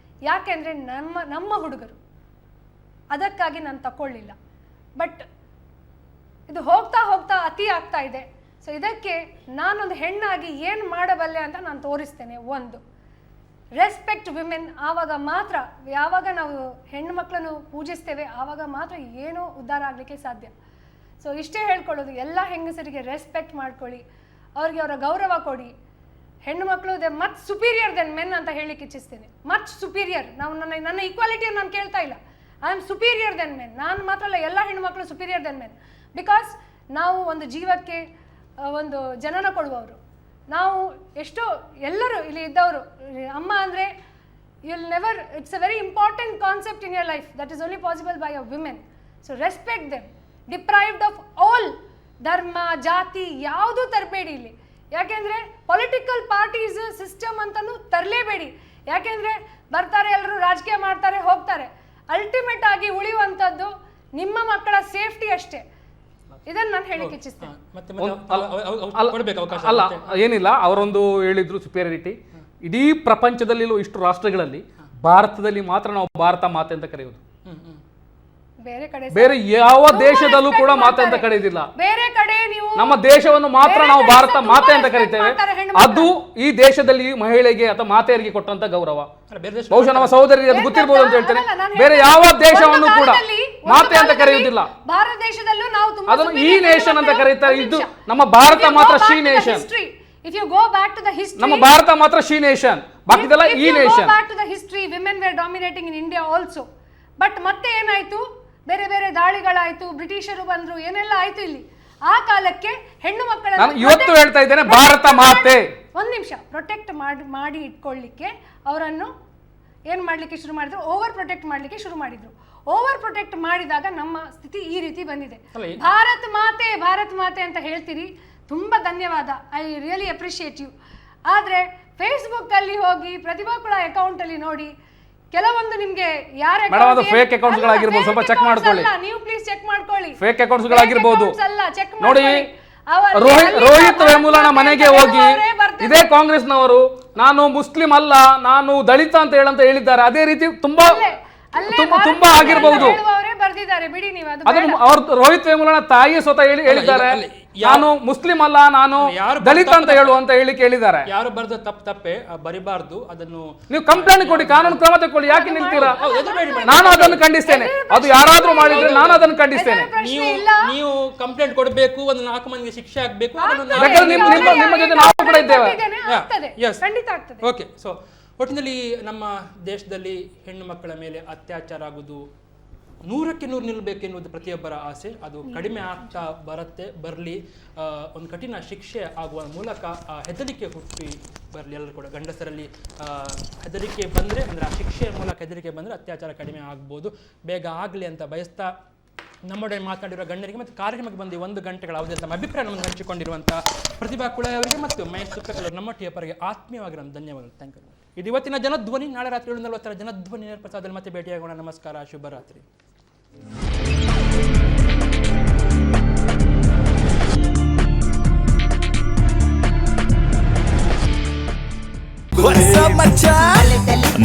ಯಾಕೆಂದರೆ ನಮ್ಮ ಹುಡುಗರು, ಅದಕ್ಕಾಗಿ ನಾನು ತಗೊಳ್ಳಿಲ್ಲ. ಬಟ್ ಇದು ಹೋಗ್ತಾ ಹೋಗ್ತಾ ಅತಿ ಆಗ್ತಾ ಇದೆ. ಸೊ ಇದಕ್ಕೆ ನಾನೊಂದು ಹೆಣ್ಣಾಗಿ ಏನು ಮಾಡಬಲ್ಲೆ ಅಂತ ನಾನು ತೋರಿಸ್ತೇನೆ. ಒಂದು, ರೆಸ್ಪೆಕ್ಟ್ ವಿಮೆನ್. ಆವಾಗ ಮಾತ್ರ, ಯಾವಾಗ ನಾವು ಹೆಣ್ಣು ಮಕ್ಕಳನ್ನು ಪೂಜಿಸ್ತೇವೆ ಆವಾಗ ಮಾತ್ರ ಏನೋ ಉದ್ಧಾರ ಆಗಲಿಕ್ಕೆ ಸಾಧ್ಯ. ಸೊ ಇಷ್ಟೇ ಹೇಳ್ಕೊಳ್ಳೋದು, ಎಲ್ಲ ಹೆಂಗಸರಿಗೆ ರೆಸ್ಪೆಕ್ಟ್ ಮಾಡ್ಕೊಳ್ಳಿ, ಅವ್ರಿಗೆ ಅವರ ಗೌರವ ಕೊಡಿ. ಹೆಣ್ಣು ಮಕ್ಕಳು ದೆ ಮಚ್ ಸುಪೀರಿಯರ್ ದೆನ್ ಮೆನ್ ಅಂತ ಹೇಳಲಿಕ್ಕೆ ಇಚ್ಛಿಸ್ತೇನೆ. Much superior. ನಾವು ನನ್ನ ಈಕ್ವಾಲಿಟಿಯನ್ನು ನಾನು ಕೇಳ್ತಾ ಇಲ್ಲ. I am superior than men. ನಾನು ಮಾತ್ರ ಅಲ್ಲ, ಎಲ್ಲ ಹೆಣ್ಣು ಮಕ್ಕಳು ಸುಪೀರಿಯರ್ ದೆನ್ ಮೆನ್. ಬಿಕಾಸ್ ನಾವು ಒಂದು ಜೀವಕ್ಕೆ ಒಂದು ಜನನ ಕೊಡುವವರು. ನಾವು ಎಷ್ಟೋ ಎಲ್ಲರೂ ಇಲ್ಲಿ ಇದ್ದವರು, ಅಮ್ಮ ಅಂದರೆ you'll never, it's a very important concept in your life that is only possible by a women. So respect them. Deprived of all ಧರ್ಮ ಜಾತಿ ಯಾವುದೂ ತರಬೇಡಿ ಇಲ್ಲಿ. ಯಾಕೆಂದರೆ ಪೊಲಿಟಿಕಲ್ ಪಾರ್ಟೀಸ್ ಸಿಸ್ಟಮ್ ಅಂತಲೂ ತರಲೇಬೇಡಿ. ಯಾಕೆಂದರೆ ಬರ್ತಾರೆ, ಎಲ್ಲರೂ ರಾಜಕೀಯ ಮಾಡ್ತಾರೆ, ಹೋಗ್ತಾರೆ. ಅಲ್ಟಿಮೇಟ್ ಆಗಿ ಉಳಿಯುವಂಥದ್ದು ನಿಮ್ಮ ಮಕ್ಕಳ ಸೇಫ್ಟಿ ಅಷ್ಟೇ. ಇದನ್ನು ನಾನು ಹೇಳಿಕ್ಕೆ ಇಚ್ಛಿಸ್ತೇನೆ. ಅಲ್ಲ, ಏನಿಲ್ಲ, ಅವರೊಂದು ಹೇಳಿದ್ರು ಸುಪೀರಿಯರಿಟಿ. ಇಡೀ ಪ್ರಪಂಚದಲ್ಲಿರೋ ಇಷ್ಟು ರಾಷ್ಟ್ರಗಳಲ್ಲಿ ಭಾರತದಲ್ಲಿ ಮಾತ್ರ ನಾವು ಭಾರತ ಮಾತೆ ಅಂತ ಕರೆಯೋದು. ಬೇರೆ ಕಡೆ ಬೇರೆ ಯಾವ ದೇಶದಲ್ಲೂ ಕೂಡ ಮಾತೆ ಅಂತ ಕರೆಯುವುದಿಲ್ಲ. ಬೇರೆ ಕಡೆ ನೀವು ನಮ್ಮ ದೇಶವನ್ನು ಮಾತ್ರ ನಾವು ಭಾರತ ಮಾತೆ ಅಂತ ಕರಿತೇವೆ. ಅದು ಈ ದೇಶದಲ್ಲಿ ಮಹಿಳೆಗೆ ಅಥವಾ ಮಾತೆಯರಿಗೆ ಕೊಟ್ಟಂತ ಗೌರವ. ಬಹುಶಃ ನಮ್ಮ ಸಹೋದರಿಗೆ ಅದು ಗೊತ್ತಿರಬಹುದು ಅಂತ ಹೇಳ್ತೇನೆ. ಬೇರೆ ಯಾವ ದೇಶವನ್ನು ಕೂಡ ಮಾತೆ ಅಂತ ಕರೆಯುವುದಿಲ್ಲ. ಭಾರತ ದೇಶದಲ್ಲೂ ನಾವು ತುಂಬಾ ಅದನ್ನು ಈ ನೇಷನ್ ಅಂತ ಕರೀತಾರೆ. ಇದು ನಮ್ಮ ಭಾರತ ಮಾತ್ರ she nation. If you go back to the history, ನಮ್ಮ ಭಾರತ ಮಾತ್ರ ಶಿ ನೇಷನ್, ಬಾಕಿದೆಲ್ಲ ಈ nation. If you go back to the history, women were dominating in India also. But ಮತ್ತೆ ಏನಾಯ್ತು, ಬೇರೆ ಬೇರೆ ದಾಳಿಗಳಾಯ್ತು, ಬ್ರಿಟಿಷರು ಬಂದ್ರು, ಏನೆಲ್ಲ ಆಯ್ತು ಇಲ್ಲಿ. ಆ ಕಾಲಕ್ಕೆ ಹೆಣ್ಣು ಮಕ್ಕಳನ್ನು ನಾನು ಇವತ್ತು ಹೇಳ್ತಾ ಇದ್ದೇನೆ, ಭಾರತ ಮಾತೆ ಒಂದ್ ನಿಮಿಷ ಪ್ರೊಟೆಕ್ಟ್ ಮಾಡಿ ಇಟ್ಕೊಳ್ಳಿಕ್ಕೆ ಅವರನ್ನು ಏನ್ ಮಾಡ್ಲಿಕ್ಕೆ ಶುರು ಮಾಡಿದ್ರು, ಓವರ್ ಪ್ರೊಟೆಕ್ಟ್ ಮಾಡ್ಲಿಕ್ಕೆ ಶುರು ಮಾಡಿದ್ರು. ಓವರ್ ಪ್ರೊಟೆಕ್ಟ್ ಮಾಡಿದಾಗ ನಮ್ಮ ಸ್ಥಿತಿ ಈ ರೀತಿ ಬಂದಿದೆ. ಭಾರತ್ ಮಾತೆ ಅಂತ ಹೇಳ್ತೀರಿ, ತುಂಬಾ ಧನ್ಯವಾದ, ಐ ರಿಯಲಿ ಅಪ್ರಿಷಿಯೇಟ್ ಯು. ಆದ್ರೆ ಫೇಸ್ಬುಕ್ ಅಲ್ಲಿ ಹೋಗಿ ಪ್ರತಿಭಾಕುಳ ಅಕೌಂಟ್ ಅಲ್ಲಿ ನೋಡಿ, ಕೆಲವೊಂದು ನಿಮ್ಗೆ ಯಾರ ಫೇಕ್ ಅಕೌಂಟ್ಸ್ ಗಳಾಗಿರಬಹುದು, ಸ್ವಲ್ಪ ಚೆಕ್ ಮಾಡ್ಕೊಳ್ಳಿ. ನೀವು ಪ್ಲೀಸ್ ಚೆಕ್ ಮಾಡ್ಕೊಳ್ಳಿ. ಫೇಕ್ ಅಕೌಂಟ್ಸ್ ಗಳಾಗಿರಬಹುದು ನೋಡಿ. ನೋಡಿ, ರೋಹಿತ್ ವೇಮುಲನ ಮನೆಗೆ ಹೋಗಿ ಇದೇ ಕಾಂಗ್ರೆಸ್ ನವರು ನಾನು ಮುಸ್ಲಿಂ ಅಲ್ಲ, ನಾನು ದಲಿತ ಅಂತ ಹೇಳಿದ್ದಾರೆ. ಅದೇ ರೀತಿ ತುಂಬಾ ಆಗಿರಬಹುದು. ಬರ್ದಿದ್ದಾರೆ ಬಿಡಿ ನೀವು. ಅದನ್ನು ಅವರು ರೋಹಿತ್ ವೇಮುಲನ ತಾಯಿ ಸ್ವತಃ ಹೇಳಿದ್ದಾರೆ, ನಾನು ಮುಸ್ಲಿಂ ಅಲ್ಲ, ನಾನು ದಲಿತ ಅಂತ ಹೇಳಿದ್ದಾರೆ. ಯಾರು ಬರ್ದ ತಪ್ಪೇ ಬರಿಬಾರ್ದು. ಅದನ್ನು ನೀವು ಕಂಪ್ಲೇಂಟ್ ಕೊಡಿ, ಕಾನೂನು ಕ್ರಮ ತಗೊಳ್ಳಿ. ಯಾಕೆ ನಿಲ್ತೀರಾ? ನಾನು ಅದನ್ನು ಖಂಡಿಸ್ತೇನೆ. ಅದು ಯಾರಾದ್ರೂ ಮಾಡಿದ್ರೆ ನಾನು ಅದನ್ನು ಖಂಡಿಸ್ತೇನೆ. ನೀವು ಕಂಪ್ಲೇಂಟ್ ಕೊಡಬೇಕು, ಒಂದು 4 ಮಂದಿಗೆ ಶಿಕ್ಷೆ ಆಗ್ಬೇಕು. ನಿಮ್ಮ ಜೊತೆ ನಾವು ಕೂಡ ಇದ್ದೇವೆ. ಓಕೆ. ಸೊ ಒಟ್ಟಿನಲ್ಲಿ ನಮ್ಮ ದೇಶದಲ್ಲಿ ಹೆಣ್ಣು ಮಕ್ಕಳ ಮೇಲೆ ಅತ್ಯಾಚಾರ ಆಗುವುದು 100ಕ್ಕೆ 100 ನಿಲ್ಲಬೇಕೆನ್ನುವುದು ಪ್ರತಿಯೊಬ್ಬರ ಆಸೆ. ಅದು ಕಡಿಮೆ ಆಗ್ತಾ ಬರಲಿ, ಒಂದು ಕಠಿಣ ಶಿಕ್ಷೆ ಆಗುವ ಮೂಲಕ ಹೆದರಿಕೆ ಹುಟ್ಟಿ ಬರಲಿ. ಎಲ್ಲರೂ ಕೂಡ ಗಂಡಸರಲ್ಲಿ ಹೆದರಿಕೆ ಬಂದರೆ, ಅಂದರೆ ಆ ಶಿಕ್ಷೆಯ ಮೂಲಕ ಹೆದರಿಕೆ ಬಂದರೆ ಅತ್ಯಾಚಾರ ಕಡಿಮೆ ಆಗ್ಬೋದು. ಬೇಗ ಆಗಲಿ ಅಂತ ಬಯಸ್ತಾ ನಮ್ಮೊಡನೆ ಮಾತನಾಡಿರುವ ಗಣ್ಯರಿಗೆ ಮತ್ತು ಕಾರ್ಯಕ್ರಮಕ್ಕೆ ಬಂದು 1 ಗಂಟೆಗಳ ಅವಧಿ ತಮ್ಮ ಅಭಿಪ್ರಾಯವನ್ನು ಹಂಚಿಕೊಂಡಿರುವಂಥ ಪ್ರತಿಭಾ ಕುಳೆ ಅವರಿಗೆ ಮತ್ತು ಮಹೇಶ್ ಸುಕ್ಕಕಲ್ಲೂರು ನಮ್ಮ ಟಿಯಪ್ಪರಿಗೆ ಆತ್ಮೀಯವಾಗಿರೋ ಧನ್ಯವಾದಗಳು. Thank you. ಇದು ಇವತ್ತಿನ ಜನಧ್ವನಿ. ನಾಳೆ ರಾತ್ರಿ 7:40 ಜನಧ್ವನಿ ನೇರ ಪ್ರಸಾರದಲ್ಲಿ ಮತ್ತೆ ಭೇಟಿಯಾಗೋಣ. ನಮಸ್ಕಾರ, ಶುಭರಾತ್ರಿ.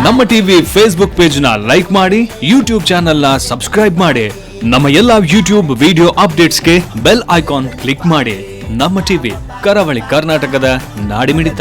ನಮ್ಮ ಟಿವಿ ಫೇಸ್ಬುಕ್ ಪೇಜ್ ನ ಲೈಕ್ ಮಾಡಿ, ಯೂಟ್ಯೂಬ್ ಚಾನೆಲ್ ನ ಸಬ್ಸ್ಕ್ರೈಬ್ ಮಾಡಿ. ನಮ್ಮ ಎಲ್ಲಾ ಯೂಟ್ಯೂಬ್ ವಿಡಿಯೋ ಅಪ್ಡೇಟ್ಸ್ಗೆ ಬೆಲ್ ಐಕಾನ್ ಕ್ಲಿಕ್ ಮಾಡಿ. ನಮ್ಮ ಟಿವಿ, ಕರಾವಳಿ ಕರ್ನಾಟಕದ ನಾಡಿಮಿಡಿತ.